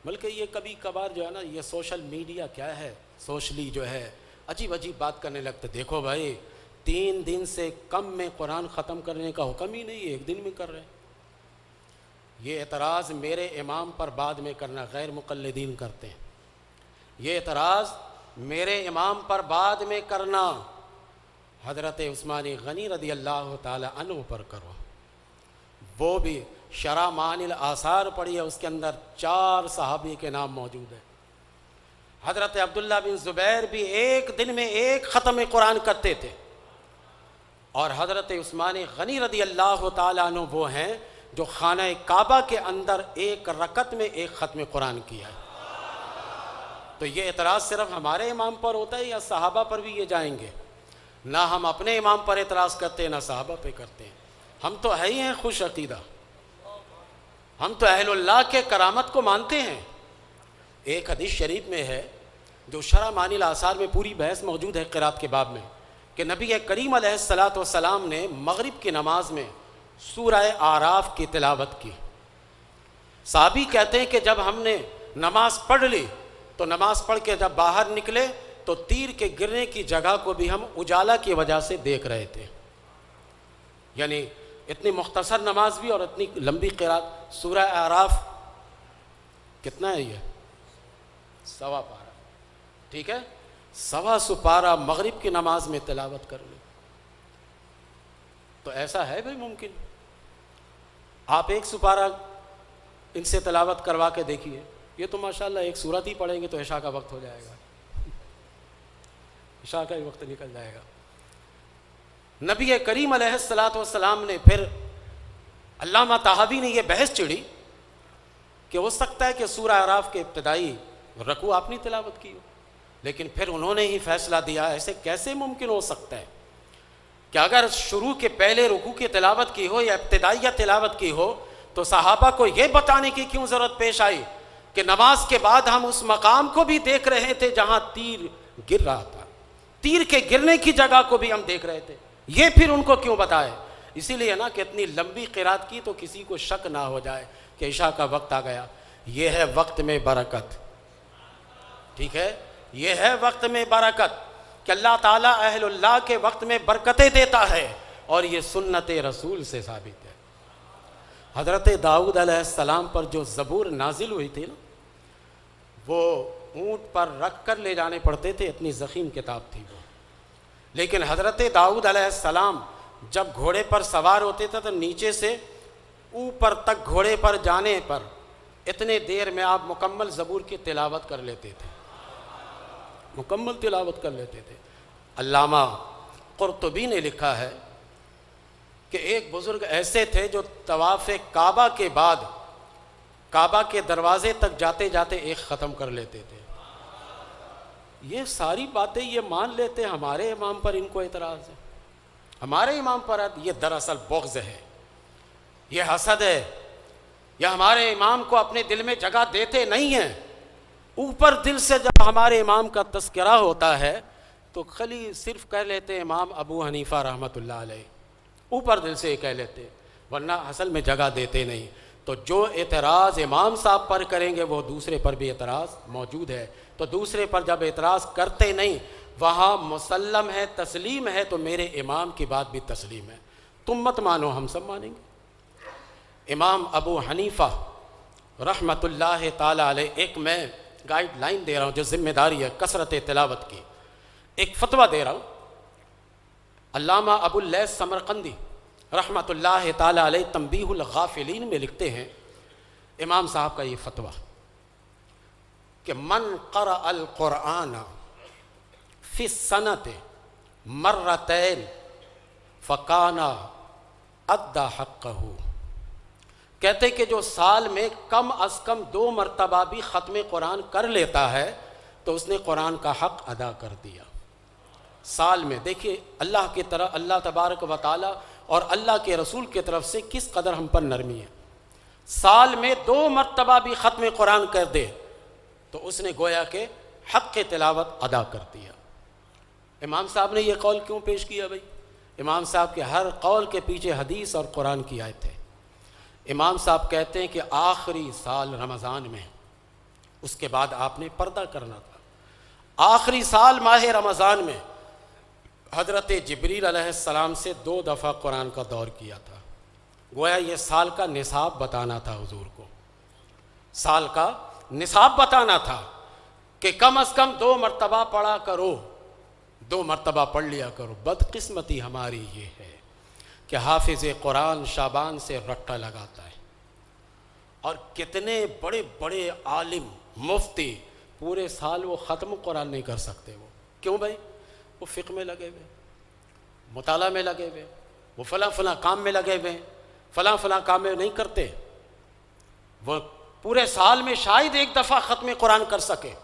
بلکہ یہ کبھی کبھار جو ہے نا، یہ سوشل میڈیا کیا ہے، سوشلی جو ہے عجیب عجیب بات کرنے لگتے. دیکھو بھائی، 3 دن سے کم میں قرآن ختم کرنے کا حکم ہی نہیں ہے، 1 دن میں کر رہے ہیں. یہ اعتراض میرے امام پر بعد میں کرنا غیر مقلدین کرتے ہیں. یہ اعتراض میرے امام پر بعد میں کرنا حضرت عثمان غنی رضی اللہ تعالی عنہ پر کرو. وہ بھی شرح معانی الآثار پڑھی ہے، اس کے اندر 4 صحابی کے نام موجود ہیں. حضرت عبداللہ بن زبیر بھی 1 دن میں 1 ختم قرآن کرتے تھے. اور حضرت عثمان غنی رضی اللہ تعالیٰ عنہ وہ ہیں جو خانہ کعبہ کے اندر 1 رکعت میں 1 ختم قرآن کیا ہے. تو یہ اعتراض صرف ہمارے امام پر ہوتا ہے یا صحابہ پر بھی یہ جائیں گے؟ نہ ہم اپنے امام پر اعتراض کرتے ہیں، نہ صحابہ پہ کرتے ہیں. ہم تو ہے ہی ہیں خوش عقیدہ، ہم تو اہل اللہ کے کرامت کو مانتے ہیں. ایک حدیث شریف میں ہے جو شرح معانی الآثار میں پوری بحث موجود ہے قرات کے باب میں، کہ نبی کریم علیہ الصلاۃ والسلام نے مغرب کی نماز میں سورہ اعراف کی تلاوت کی. صحابی کہتے ہیں کہ جب ہم نے نماز پڑھ لی تو نماز پڑھ کے جب باہر نکلے تو تیر کے گرنے کی جگہ کو بھی ہم اجالا کی وجہ سے دیکھ رہے تھے. یعنی اتنی مختصر نماز بھی اور اتنی لمبی قرات. سورہ اعراف کتنا ہے؟ یہ 1.25 پارہ. ٹھیک ہے، 1.25 پارہ مغرب کی نماز میں تلاوت کر لی. تو ایسا ہے بھائی ممکن؟ آپ 1 سپارہ ان سے تلاوت کروا کے دیکھیے. یہ تو ماشاءاللہ 1 سورت ہی پڑھیں گے تو عشاء کا وقت ہو جائے گا، عشاء کا ہی وقت نکل جائے گا. نبی کریم علیہ الصلاۃ والسلام نے پھر، علامہ طحاوی نے یہ بحث چھڑی کہ ہو سکتا ہے کہ سورہ اعراف کے ابتدائی رکوع آپ نے تلاوت کی ہو، لیکن پھر انہوں نے ہی فیصلہ دیا ایسے کیسے ممکن ہو سکتا ہے کہ اگر شروع کے پہلے رکوع کی تلاوت کی ہو یا ابتدائیہ تلاوت کی ہو تو صحابہ کو یہ بتانے کی کیوں ضرورت پیش آئی کہ نماز کے بعد ہم اس مقام کو بھی دیکھ رہے تھے جہاں تیر گر رہا تھا، تیر کے گرنے کی جگہ کو بھی ہم دیکھ رہے تھے. یہ پھر ان کو کیوں بتائے؟ اسی لیے نا کہ اتنی لمبی قرات کی تو کسی کو شک نہ ہو جائے کہ عشاء کا وقت آ گیا. یہ ہے وقت میں برکت. ٹھیک ہے، یہ ہے وقت میں برکت کہ اللہ تعالیٰ اہل اللہ کے وقت میں برکتیں دیتا ہے، اور یہ سنت رسول سے ثابت ہے. حضرت داؤد علیہ السلام پر جو زبور نازل ہوئی تھی نا، وہ اونٹ پر رکھ کر لے جانے پڑتے تھے، اتنی ضخیم کتاب تھی وہ. لیکن حضرت داؤد علیہ السلام جب گھوڑے پر سوار ہوتے تھے تو نیچے سے اوپر تک گھوڑے پر جانے پر اتنے دیر میں آپ مکمل زبور کی تلاوت کر لیتے تھے، مکمل تلاوت کر لیتے تھے. علامہ قرطبی نے لکھا ہے کہ ایک بزرگ ایسے تھے جو طواف کعبہ کے بعد کعبہ کے دروازے تک جاتے جاتے 1 ختم کر لیتے تھے. یہ ساری باتیں یہ مان لیتے، ہمارے امام پر ان کو اعتراض ہے. ہمارے امام پر یہ دراصل بغض ہے، یہ حسد ہے. یہ ہمارے امام کو اپنے دل میں جگہ دیتے نہیں ہیں. اوپر دل سے جب ہمارے امام کا تذکرہ ہوتا ہے تو خلی صرف کہہ لیتے امام ابو حنیفہ رحمۃ اللہ علیہ، اوپر دل سے کہہ لیتے، ورنہ اصل میں جگہ دیتے نہیں. تو جو اعتراض امام صاحب پر کریں گے وہ دوسرے پر بھی اعتراض موجود ہے. تو دوسرے پر جب اعتراض کرتے نہیں، وہاں مسلم ہے، تسلیم ہے، تو میرے امام کی بات بھی تسلیم ہے. تم مت مانو، ہم سب مانیں گے. امام ابو حنیفہ رحمۃ اللہ تعالی علیہ، ایک میں گائیڈ لائن دے رہا ہوں جو ذمہ داری ہے کثرت تلاوت کی، ایک فتویٰ دے رہا ہوں. علامہ ابو اللیث سمرقندی رحمۃ اللہ تعالی علیہ تنبیہ الغافلین میں لکھتے ہیں امام صاحب کا یہ فتویٰ کہ من قرأ القرآن فی السنۃ مرتین فکان ادی حقہ. کہتے کہ جو سال میں کم از کم 2 مرتبہ بھی ختم قرآن کر لیتا ہے تو اس نے قرآن کا حق ادا کر دیا. سال میں دیکھیے اللہ کی طرح اللہ تبارک و تعالی اور اللہ کے رسول کی طرف سے کس قدر ہم پر نرمی ہے. سال میں 2 مرتبہ بھی ختم قرآن کر دے تو اس نے گویا کہ حق تلاوت ادا کر دیا. امام صاحب نے یہ قول کیوں پیش کیا بھائی؟ امام صاحب کے ہر قول کے پیچھے حدیث اور قرآن کی آیت ہے۔ امام صاحب کہتے ہیں کہ آخری سال رمضان میں، اس کے بعد آپ نے پردہ کرنا تھا۔ آخری سال ماہ رمضان میں حضرت جبریل علیہ السلام سے 2 دفعہ قرآن کا دور کیا تھا۔ گویا یہ سال کا نصاب بتانا تھا حضور کو، سال کا نصاب بتانا تھا کہ کم از کم 2 مرتبہ پڑھا کرو، 2 مرتبہ پڑھ لیا کرو۔ بدقسمتی ہماری یہ ہے کہ حافظ قرآن شعبان سے رٹا لگاتا ہے، اور کتنے بڑے بڑے عالم مفتی پورے سال وہ ختم قرآن نہیں کر سکتے۔ وہ کیوں بھائی؟ وہ فقہ میں لگے ہوئے، مطالعہ میں لگے ہوئے، وہ فلاں کام میں لگے ہوئے، فلاں کام میں نہیں کرتے۔ وہ پورے سال میں شاید 1 دفعہ ختم قرآن کر سکے،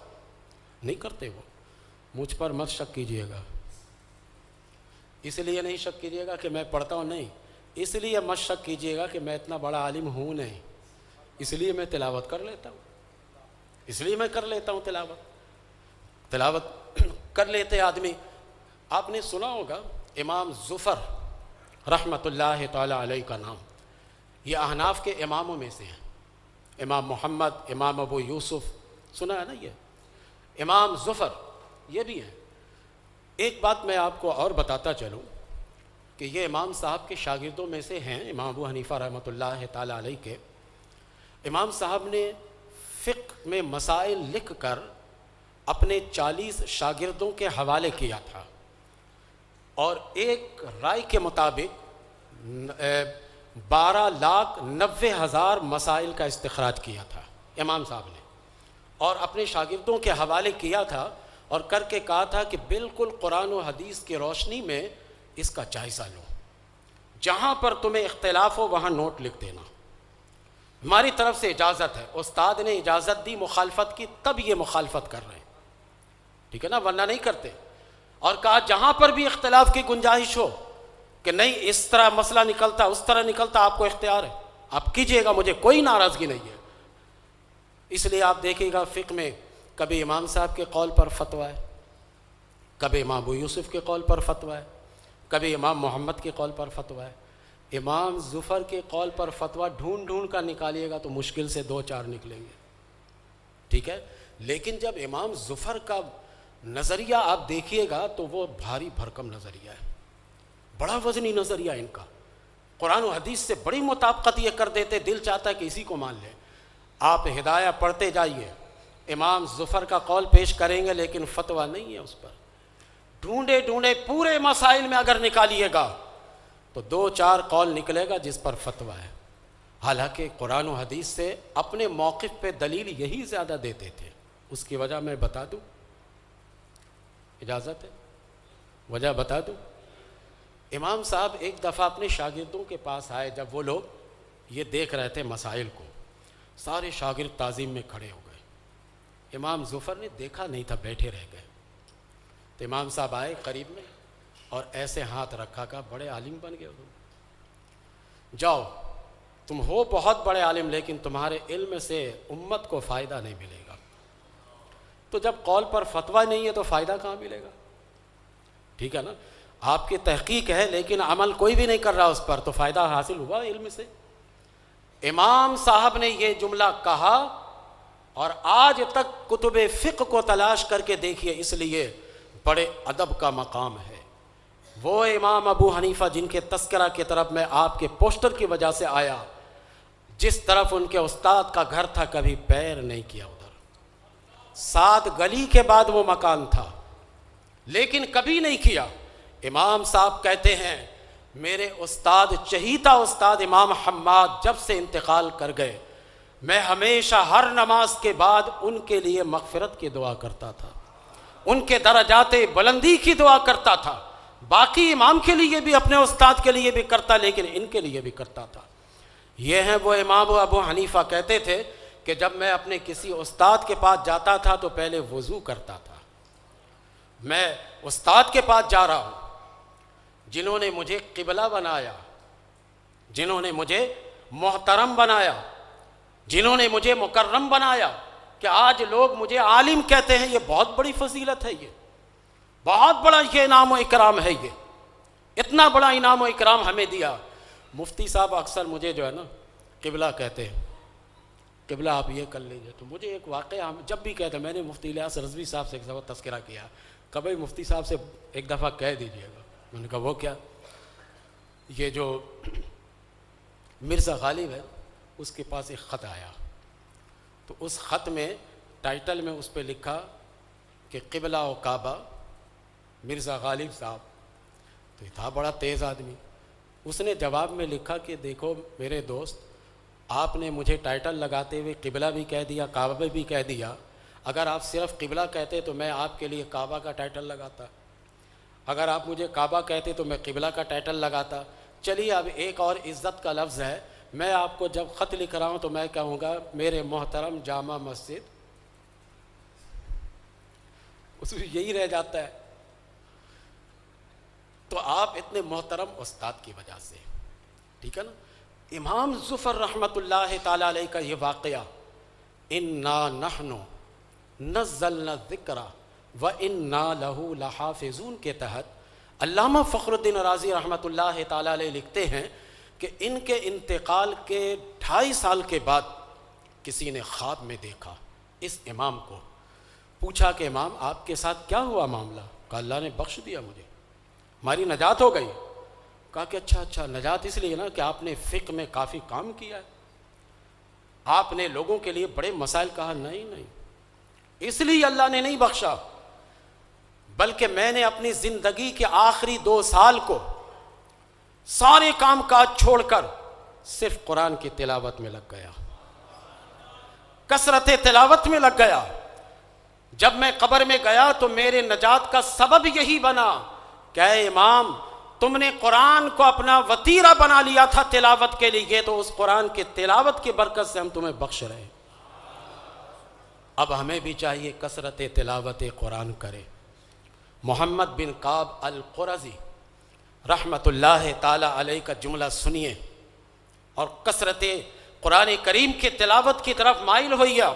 نہیں کرتے وہ۔ مجھ پر مت شک کیجئے گا، اس لیے نہیں شک کیجئے گا کہ میں پڑھتا ہوں، نہیں، اس لیے مت شک کیجئے گا کہ میں اتنا بڑا عالم ہوں نہیں، اس لیے میں تلاوت کر لیتا ہوں، اس لیے میں کر لیتا ہوں تلاوت کر لیتے آدمی۔ آپ نے سنا ہوگا امام زفر رحمۃ اللہ تعالی علیہ کا نام، یہ احناف کے اماموں میں سے ہیں۔ امام محمد، امام ابو یوسف، سنا ہے نا یہ امام زفر، یہ بھی ہیں۔ ایک بات میں آپ کو اور بتاتا چلوں کہ یہ امام صاحب کے شاگردوں میں سے ہیں، امام ابو حنیفہ رحمۃ اللہ تعالی علیہ کے۔ امام صاحب نے فقہ میں مسائل لکھ کر اپنے 40 شاگردوں کے حوالے کیا تھا، اور ایک رائے کے مطابق 12,90,000 مسائل کا استخراج کیا تھا امام صاحب نے، اور اپنے شاگردوں کے حوالے کیا تھا، اور کر کے کہا تھا کہ بالکل قرآن و حدیث کی روشنی میں اس کا جائزہ لو، جہاں پر تمہیں اختلاف ہو وہاں نوٹ لکھ دینا، ہماری طرف سے اجازت ہے۔ استاد نے اجازت دی مخالفت کی، تب یہ مخالفت کر رہے ہیں، ٹھیک ہے نا، ورنہ نہیں کرتے۔ اور کہا جہاں پر بھی اختلاف کی گنجائش ہو کہ نہیں اس طرح مسئلہ نکلتا، اس طرح نکلتا، آپ کو اختیار ہے، آپ کیجئے گا، مجھے کوئی ناراضگی نہیں ہے۔ اس لیے آپ دیکھیے گا فقہ میں کبھی امام صاحب کے قول پر فتویٰ ہے، کبھی امام ابو یوسف کے قول پر فتویٰ ہے، کبھی امام محمد کے قول پر فتویٰ ہے۔ امام ظفر کے قول پر فتویٰ ڈھونڈ کر نکالیے گا تو مشکل سے 2-4 نکلیں گے، ٹھیک ہے۔ لیکن جب امام ظفر کا نظریہ آپ دیکھیے گا تو وہ بھاری بھرکم نظریہ ہے، بڑا وزنی نظریہ ان کا، قرآن و حدیث سے بڑی مطابقت یہ کر دیتے، دل چاہتا ہے کہ اسی کو مان لیں۔ آپ ہدایہ پڑھتے جائیے، امام ظفر کا قول پیش کریں گے لیکن فتویٰ نہیں ہے اس پر، ڈھونڈے پورے مسائل میں اگر نکالیے گا تو 2-4 قول نکلے گا جس پر فتویٰ ہے، حالانکہ قرآن و حدیث سے اپنے موقف پہ دلیل یہی زیادہ دیتے تھے۔ اس کی وجہ میں بتا دوں، اجازت ہے وجہ بتا دوں؟ امام صاحب ایک دفعہ اپنے شاگردوں کے پاس آئے، جب وہ لوگ یہ دیکھ رہے تھے مسائل کو، سارے شاگرد تعظیم میں کھڑے ہو گئے، امام ظفر نے دیکھا نہیں تھا، بیٹھے رہ گئے۔ تو امام صاحب آئے قریب میں اور ایسے ہاتھ رکھا، کہا بڑے عالم بن گئے ہو، جاؤ تم ہو بہت بڑے عالم، لیکن تمہارے علم سے امت کو فائدہ نہیں ملے گا۔ تو جب قول پر فتویٰ نہیں ہے تو فائدہ کہاں ملے گا؟ ٹھیک ہے نا، آپ کی تحقیق ہے لیکن عمل کوئی بھی نہیں کر رہا اس پر، تو فائدہ حاصل ہوا علم سے؟ امام صاحب نے یہ جملہ کہا، اور آج تک کتب فقہ کو تلاش کر کے دیکھیے، اس لیے بڑے ادب کا مقام ہے۔ وہ امام ابو حنیفہ جن کے تذکرہ کی طرف میں آپ کے پوسٹر کی وجہ سے آیا، جس طرف ان کے استاد کا گھر تھا کبھی پیر نہیں کیا ادھر، 7 گلی کے بعد وہ مکان تھا لیکن کبھی نہیں کیا۔ امام صاحب کہتے ہیں میرے استاد، چہیتا استاد امام حماد جب سے انتقال کر گئے، میں ہمیشہ ہر نماز کے بعد ان کے لیے مغفرت کی دعا کرتا تھا، ان کے درجات بلندی کی دعا کرتا تھا، باقی امام کے لیے بھی، اپنے استاد کے لیے بھی کرتا، لیکن ان کے لیے بھی کرتا تھا۔ یہ ہیں وہ امام ابو حنیفہ، کہتے تھے کہ جب میں اپنے کسی استاد کے پاس جاتا تھا تو پہلے وضو کرتا تھا۔ میں استاد کے پاس جا رہا ہوں جنہوں نے مجھے قبلہ بنایا، جنہوں نے مجھے محترم بنایا، جنہوں نے مجھے مکرم بنایا، کہ آج لوگ مجھے عالم کہتے ہیں، یہ بہت بڑی فضیلت ہے، یہ بہت بڑا یہ انعام و اکرام ہے۔ یہ اتنا بڑا انعام و اکرام ہمیں دیا. مفتی صاحب اکثر مجھے جو ہے نا قبلہ کہتے ہیں, قبلہ آپ یہ کر لیجیے. تو مجھے ایک واقعہ جب بھی کہتے ہیں, میں نے مفتی الیاس رضوی صاحب سے ایک دفعہ تذکرہ کیا, کبھی مفتی صاحب سے ایک دفعہ کہہ دیجیے گا. میں نے کہا وہ کیا؟ یہ جو مرزا غالب ہے اس کے پاس ایک خط آیا, تو اس خط میں ٹائٹل میں اس پہ لکھا کہ قبلہ و کعبہ مرزا غالب صاحب. تو یہ تھا بڑا تیز آدمی. اس نے جواب میں لکھا کہ دیکھو میرے دوست, آپ نے مجھے ٹائٹل لگاتے ہوئے قبلہ بھی کہہ دیا, کعبہ بھی کہہ دیا. اگر آپ صرف قبلہ کہتے تو میں آپ کے لیے کعبہ کا ٹائٹل لگاتا, اگر آپ مجھے کعبہ کہتے تو میں قبلہ کا ٹائٹل لگاتا. چلیے اب ایک اور عزت کا لفظ ہے, میں آپ کو جب خط لکھ رہا ہوں تو میں کہوں گا میرے محترم جامع مسجد, اس میں یہی رہ جاتا ہے. تو آپ اتنے محترم استاد کی وجہ سے, ٹھیک ہے نا. امام ظفر رحمۃ اللہ تعالی علیہ کا یہ واقعہ انا نحن نزلنا الذکر وانا لہ لحافظون کے تحت علامہ فخر الدین رازی رحمۃ اللہ تعالی علیہ لکھتے ہیں کہ ان کے انتقال کے 2.5 سال کے بعد کسی نے خواب میں دیکھا اس امام کو. پوچھا کہ امام آپ کے ساتھ کیا ہوا معاملہ؟ کہا اللہ نے بخش دیا مجھے, ہماری نجات ہو گئی. کہا کہ اچھا نجات اس لیے نا کہ آپ نے فقہ میں کافی کام کیا ہے, آپ نے لوگوں کے لیے بڑے مسائل. کہا نہیں, اس لیے اللہ نے نہیں بخشا, بلکہ میں نے اپنی زندگی کے آخری 2 سال کو سارے کام کاج چھوڑ کر صرف قرآن کی تلاوت میں لگ گیا, کثرت تلاوت میں لگ گیا. جب میں قبر میں گیا تو میرے نجات کا سبب یہی بنا کہ اے امام تم نے قرآن کو اپنا وتیرہ بنا لیا تھا تلاوت کے لیے, تو اس قرآن کی تلاوت کی برکت سے ہم تمہیں بخش رہے ہیں. اب ہمیں بھی چاہیے کثرت تلاوت قرآن کرے. محمد بن کعب القرظی رحمۃ اللہ تعالی علیہ کا جملہ سنیے اور کثرت قرآن کریم کی تلاوت کی طرف مائل ہوئیے.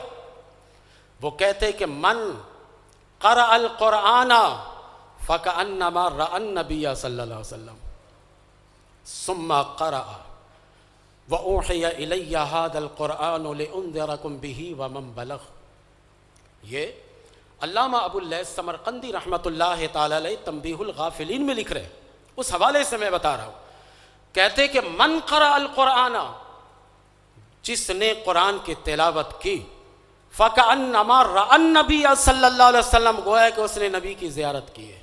وہ کہتے کہ من قرأ القرآن فکأنما رأى النبی صلی اللہ علیہ وسلم ثم قرأ وأوحی الی ھذا القرآن لأنذرکم بہ ومن بلغ. یہ علامہ ابو اللیث سمرقندی رحمۃ اللہ تعالی علیہ تنبیہ الغافلین میں لکھ رہے ہیں, اس حوالے سے میں بتا رہا ہوں. کہتے کہ من قرأ القرآن, جس نے قرآن کی تلاوت کی, فَكَأَنَّمَا رَأَى النَّبِيَّ صلی اللہ علیہ وسلم, گویا کہ اس نے نبی کی زیارت کی ہے.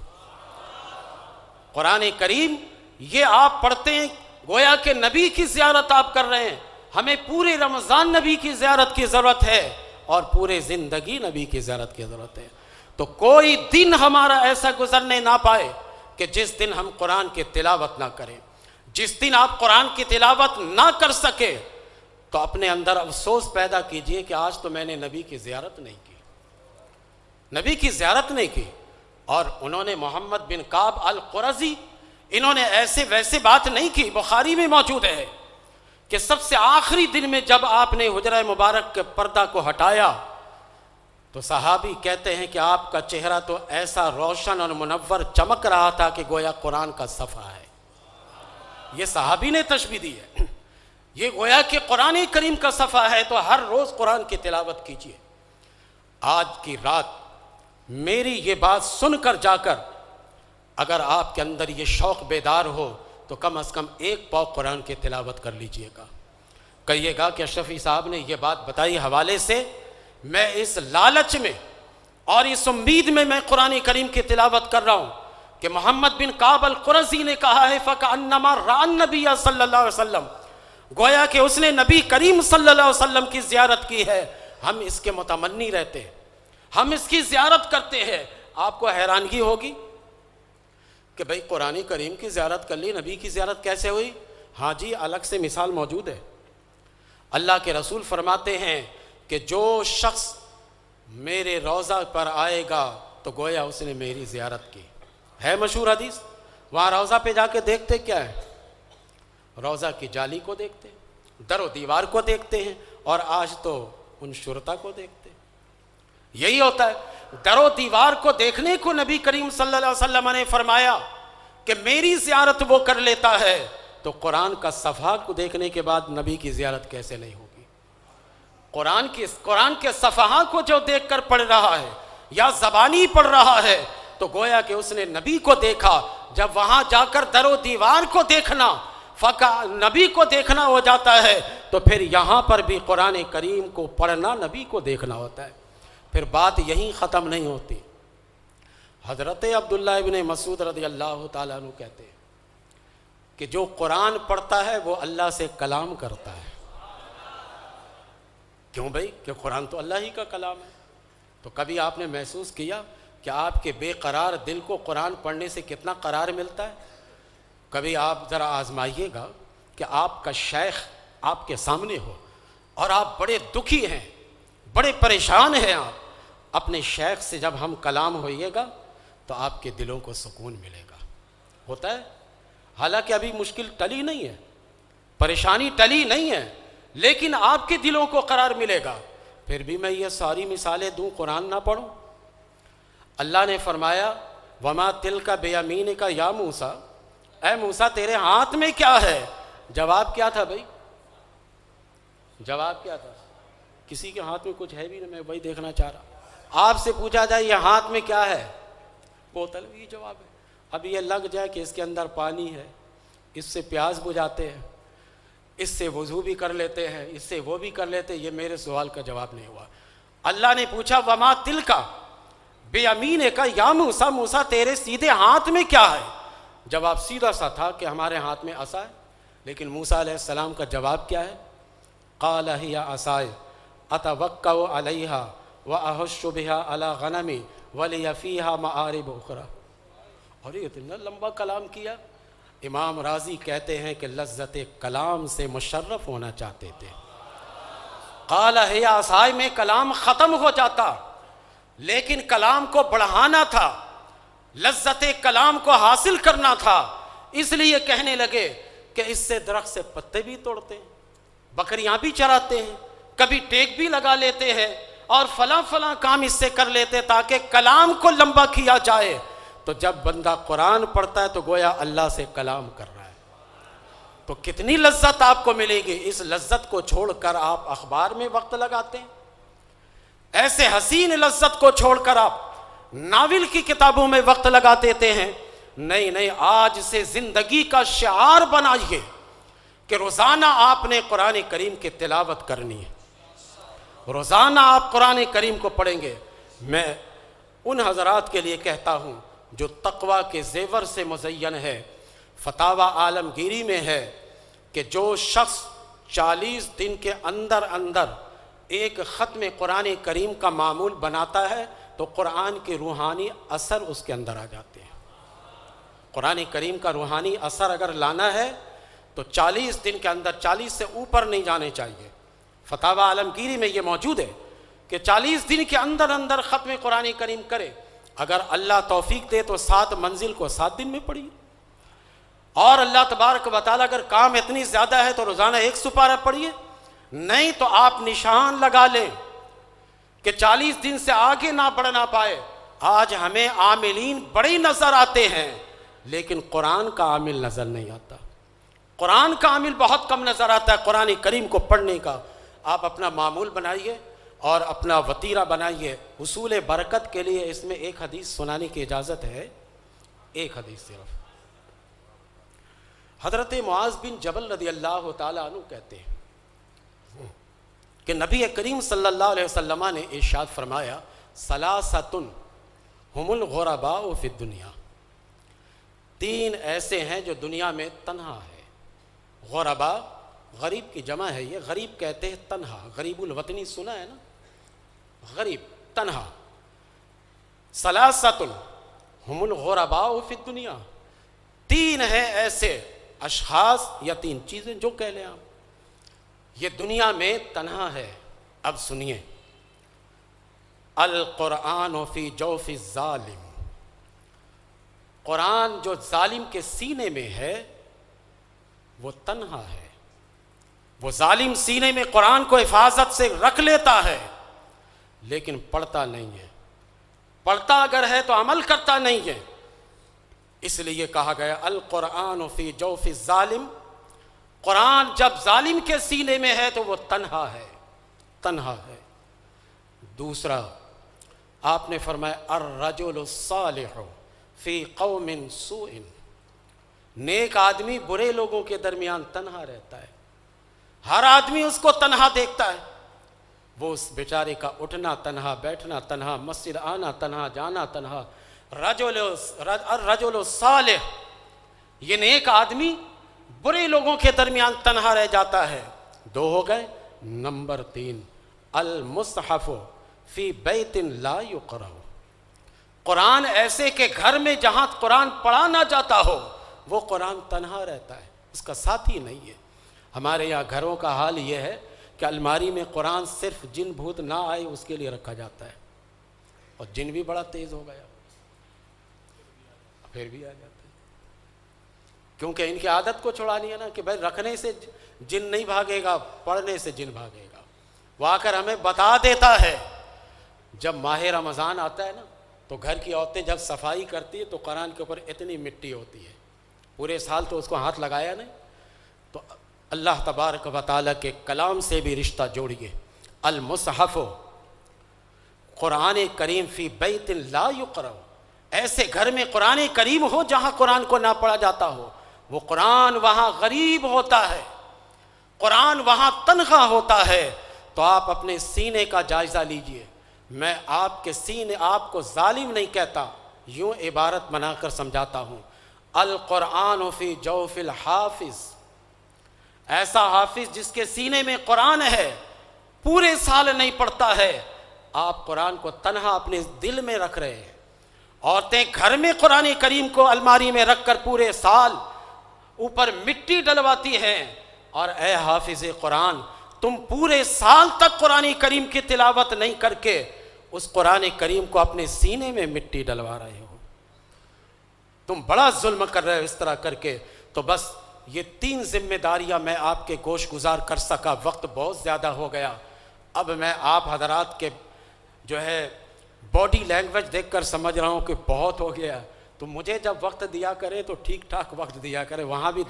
قرآن کریم یہ آپ پڑھتے ہیں گویا کہ نبی کی زیارت آپ کر رہے ہیں. ہمیں پورے رمضان نبی کی زیارت کی ضرورت ہے اور پورے زندگی نبی کی زیارت کی ضرورت ہے. تو کوئی دن ہمارا ایسا گزرنے نہ پائے کہ جس دن ہم قرآن کی تلاوت نہ کریں. جس دن آپ قرآن کی تلاوت نہ کر سکے تو اپنے اندر افسوس پیدا کیجئے کہ آج تو میں نے نبی کی زیارت نہیں کی, نبی کی زیارت نہیں کی. اور انہوں نے محمد بن کعب القرظی, انہوں نے ایسے ویسے بات نہیں کی. بخاری میں موجود ہے کہ سب سے آخری دن میں جب آپ نے حجرہ مبارک کے پردہ کو ہٹایا تو صحابی کہتے ہیں کہ آپ کا چہرہ تو ایسا روشن اور منور چمک رہا تھا کہ گویا قرآن کا صفحہ ہے. یہ صحابی نے تشبیہ دی ہے, یہ گویا کہ قرآن کریم کا صفحہ ہے. تو ہر روز قرآن کی تلاوت کیجیے. آج کی رات میری یہ بات سن کر جا کر اگر آپ کے اندر یہ شوق بیدار ہو تو کم از کم 1 پاؤ قرآن کی تلاوت کر لیجئے گا. کہیے گا کہ اشرفی صاحب نے یہ بات بتائی حوالے سے میں اس لالچ میں اور اس امید میں قرآن کریم کی تلاوت کر رہا ہوں کہ محمد بن کعب القرظی نے کہا ہے فَكَأَنَّمَا رَأَى النَّبِيَّ صلی اللہ علیہ وسلم, گویا کہ اس نے نبی کریم صلی اللہ علیہ وسلم کی زیارت کی ہے. ہم اس کے متمنی رہتے ہیں, ہم اس کی زیارت کرتے ہیں. آپ کو حیرانگی ہوگی کہ بھئی قرآن کریم کی زیارت کر لی, نبی کی زیارت کیسے ہوئی؟ ہاں جی, الگ سے مثال موجود ہے. اللہ کے رسول فرماتے ہیں کہ جو شخص میرے روضہ پر آئے گا تو گویا اس نے میری زیارت کی. ہے مشہور حدیث. وہاں روضہ پہ جا کے دیکھتے کیا ہے؟ روضہ کی جالی کو دیکھتے, در و دیوار کو دیکھتے ہیں, اور آج تو ان شرطا کو دیکھتے. یہی ہوتا ہے. در و دیوار کو دیکھنے کو نبی کریم صلی اللہ علیہ وسلم نے فرمایا کہ میری زیارت وہ کر لیتا ہے تو قرآن کا صفحہ کو دیکھنے کے بعد نبی کی زیارت کیسے نہیں ہوگی؟ قرآن کے صفحہ کو جو دیکھ کر پڑھ رہا ہے یا زبانی پڑھ رہا ہے تو گویا کہ اس نے نبی کو دیکھا. جب وہاں جا کر در و دیوار کو دیکھنا نبی کو دیکھنا ہو جاتا ہے تو پھر یہاں پر بھی قرآن کریم کو پڑھنا نبی کو دیکھنا ہوتا ہے. پھر بات یہیں ختم نہیں ہوتی. حضرت عبداللہ ابن مسعود رضی اللہ تعالیٰ عنہ کہتے ہیں کہ جو قرآن پڑھتا ہے وہ اللہ سے کلام کرتا ہے. کیوں بھائی؟ کہ قرآن تو اللہ ہی کا کلام ہے. تو کبھی آپ نے محسوس کیا کہ آپ کے بے قرار دل کو قرآن پڑھنے سے کتنا قرار ملتا ہے؟ کبھی آپ ذرا آزمائیے گا کہ آپ کا شیخ آپ کے سامنے ہو اور آپ بڑے دکھی ہیں، بڑے پریشان ہیں. آپ اپنے شیخ سے جب ہم کلام ہوئیے گا تو آپ کے دلوں کو سکون ملے گا. ہوتا ہے؟ حالانکہ ابھی مشکل ٹلی نہیں ہے، پریشانی ٹلی نہیں ہے، لیکن آپ کے دلوں کو قرار ملے گا. پھر بھی میں یہ ساری مثالیں دوں، قرآن نہ پڑھوں؟ اللہ نے فرمایا وما تلک بیمینک یا موسیٰ، اے موسیٰ تیرے ہاتھ میں کیا ہے؟ جواب کیا تھا بھائی؟ جواب کیا تھا؟ کسی کے ہاتھ میں کچھ ہے بھی نہیں، میں وہی دیکھنا چاہ رہا. آپ سے پوچھا جائے یہ ہاتھ میں کیا ہے؟ بوتل. بھی جواب ہے. اب یہ لگ جائے کہ اس کے اندر پانی ہے، اس سے پیاس بجھاتے ہیں، اس سے وضو بھی کر لیتے ہیں، اس سے وہ بھی کر لیتے ہیں. یہ میرے سوال کا جواب نہیں ہوا. اللہ نے پوچھا وما تلک بیمینک یا موسیٰ، موسیٰ تیرے سیدھے ہاتھ میں کیا ہے؟ جواب سیدھا سا تھا کہ ہمارے ہاتھ میں عصا ہے. لیکن موسیٰ علیہ السلام کا جواب کیا ہے؟ قال ہی عصای اتوکأ علیہا واہش بہا علی غنمی ولی فیہا مآرب اخری. اور یہ اتنا لمبا کلام کیا. امام راضی کہتے ہیں کہ لذت کلام سے مشرف ہونا چاہتے تھے. قال ہی عصای میں کلام ختم ہو جاتا، لیکن کلام کو بڑھانا تھا، لذت کلام کو حاصل کرنا تھا. اس لیے کہنے لگے کہ اس سے درخت سے پتے بھی توڑتے ہیں، بکریاں بھی چراتے ہیں، کبھی ٹیک بھی لگا لیتے ہیں اور فلاں فلاں کام اس سے کر لیتے تاکہ کلام کو لمبا کیا جائے. تو جب بندہ قرآن پڑھتا ہے تو گویا اللہ سے کلام کر رہا ہے. تو کتنی لذت آپ کو ملے گی. اس لذت کو چھوڑ کر آپ اخبار میں وقت لگاتے ہیں. ایسے حسین لذت کو چھوڑ کر آپ ناول کی کتابوں میں وقت لگا دیتے ہیں. نہیں، آج سے زندگی کا شعار بنائیے کہ روزانہ آپ نے قرآن کریم کی تلاوت کرنی ہے، روزانہ آپ قرآن کریم کو پڑھیں گے. میں ان حضرات کے لیے کہتا ہوں جو تقوی کے زیور سے مزین ہے، فتاوی عالمگیری میں ہے کہ جو شخص 40 دن کے اندر ایک ختم قرآن کریم کا معمول بناتا ہے تو قرآن کے روحانی اثر اس کے اندر آ جاتے ہیں. قرآن کریم کا روحانی اثر اگر لانا ہے تو 40 دن کے اندر، 40 سے اوپر نہیں جانے چاہیے. فتاوی عالمگیری میں یہ موجود ہے کہ 40 دن کے اندر ختم قرآن کریم کرے. اگر اللہ توفیق دے تو 7 منزل کو 7 دن میں پڑھیے. اور اللہ تبارک و تعالیٰ اگر کام اتنی زیادہ ہے تو روزانہ 1 سپارہ پڑھیے. نہیں تو آپ نشان لگا لیں کہ 40 دن سے آگے نہ بڑھ نہ پائے. آج ہمیں عاملین بڑے نظر آتے ہیں لیکن قرآن کا عامل نظر نہیں آتا. قرآن کا عامل بہت کم نظر آتا ہے. قرآن کریم کو پڑھنے کا آپ اپنا معمول بنائیے اور اپنا وتیرہ بنائیے. حصول برکت کے لیے اس میں ایک حدیث سنانے کی اجازت ہے، ایک حدیث صرف. حضرت معاذ بن جبل رضی اللہ تعالیٰ عنہ کہتے ہیں کہ نبی کریم صلی اللہ علیہ وسلم نے ارشاد فرمایا ثلاثۃ ہم الغرباء فی الدنیا. 3 ایسے ہیں جو دنیا میں تنہا ہے. غرباء غریب کی جمع ہے. یہ غریب کہتے ہیں تنہا. غریب الوطنی سنا ہے نا، غریب تنہا. ثلاثۃ ہم الغرباء فی الدنیا. 3 ہیں ایسے اشخاص یا 3 چیزیں جو کہہ لیں آپ، یہ دنیا میں تنہا ہے. اب سنیے، القرآن فی جوف الظالم. قرآن جو ظالم کے سینے میں ہے وہ تنہا ہے. وہ ظالم سینے میں قرآن کو حفاظت سے رکھ لیتا ہے لیکن پڑھتا نہیں ہے. پڑھتا اگر ہے تو عمل کرتا نہیں ہے. اس لیے کہا گیا القرآن فی جوف الظالم، قرآن جب ظالم کے سینے میں ہے تو وہ تنہا ہے، تنہا ہے۔ دوسرا آپ نے فرمایا الرجل الصالح فی قوم سوء، نیک آدمی برے لوگوں کے درمیان تنہا رہتا ہے، ہر آدمی اس کو تنہا دیکھتا ہے، وہ اس بیچارے کا اٹھنا تنہا، بیٹھنا تنہا، مسجد آنا تنہا، جانا تنہا۔ الرجل الصالح، یہ نیک آدمی برے لوگوں کے درمیان تنہا رہ جاتا ہے۔ دو ہو گئے۔ نمبر 3 المصحف فی بیت لا یقرأ، قرآن ایسے کہ گھر میں جہاں قرآن پڑھا نہ جاتا ہو وہ قرآن تنہا رہتا ہے، اس کا ساتھی نہیں ہے۔ ہمارے یہاں گھروں کا حال یہ ہے کہ الماری میں قرآن صرف جن بھوت نہ آئے اس کے لیے رکھا جاتا ہے، اور جن بھی بڑا تیز ہو گیا پھر بھی آ جاتا ہے، کیونکہ ان کی عادت کو چھڑانی ہے نا کہ بھائی رکھنے سے جن نہیں بھاگے گا، پڑھنے سے جن بھاگے گا۔ وہ آ کر ہمیں بتا دیتا ہے، جب ماہ رمضان آتا ہے نا تو گھر کی عورتیں جب صفائی کرتی ہے تو قرآن کے اوپر اتنی مٹی ہوتی ہے، پورے سال تو اس کو ہاتھ لگایا نہیں، تو اللہ تبارک و تعالیٰ کے کلام سے بھی رشتہ جوڑیے۔ المصحف، قرآن کریم فی بیت لا یقرأ، ایسے گھر میں قرآن کریم ہو جہاں قرآن کو نہ پڑھا جاتا ہو، وہ قرآن وہاں غریب ہوتا ہے، قرآن وہاں تنہا ہوتا ہے۔ تو آپ اپنے سینے کا جائزہ لیجئے۔ میں آپ کے سینے، آپ کو ظالم نہیں کہتا، یوں عبارت بنا کر سمجھاتا ہوں، القرآن فی جوف الحافظ، ایسا حافظ جس کے سینے میں قرآن ہے، پورے سال نہیں پڑھتا ہے، آپ قرآن کو تنہا اپنے دل میں رکھ رہے ہیں۔ عورتیں گھر میں قرآن کریم کو الماری میں رکھ کر پورے سال اوپر مٹی ڈلواتی ہیں، اور اے حافظ قرآن، تم پورے سال تک قرآن کریم کی تلاوت نہیں کر کے اس قرآن کریم کو اپنے سینے میں مٹی ڈلوا رہے ہو، تم بڑا ظلم کر رہے ہو اس طرح کر کے۔ تو بس یہ 3 ذمہ داریاں میں آپ کے گوش گزار کر سکا، وقت بہت زیادہ ہو گیا۔ اب میں آپ حضرات کے جو ہے باڈی لینگویج دیکھ کر سمجھ رہا ہوں کہ بہت ہو گیا، تو مجھے جب وقت دیا کرے تو ٹھیک ٹھاک وقت دیا کرے، وہاں بھی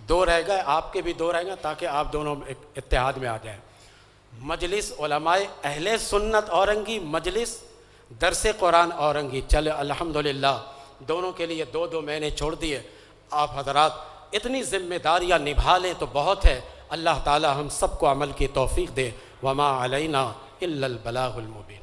2 رہ گئے، آپ کے بھی 2 رہ گئے، تاکہ آپ دونوں اتحاد میں آ جائیں۔ مجلس علماء اہل سنت اورنگی، مجلس درس قرآن اورنگی، چلے الحمدللہ دونوں کے لیے 2 میں نے چھوڑ دیے۔ آپ حضرات اتنی ذمہ داریاں نبھا لیں تو بہت ہے۔ اللہ تعالی ہم سب کو عمل کی توفیق دے۔ وما علینا الا البلاغ المبین۔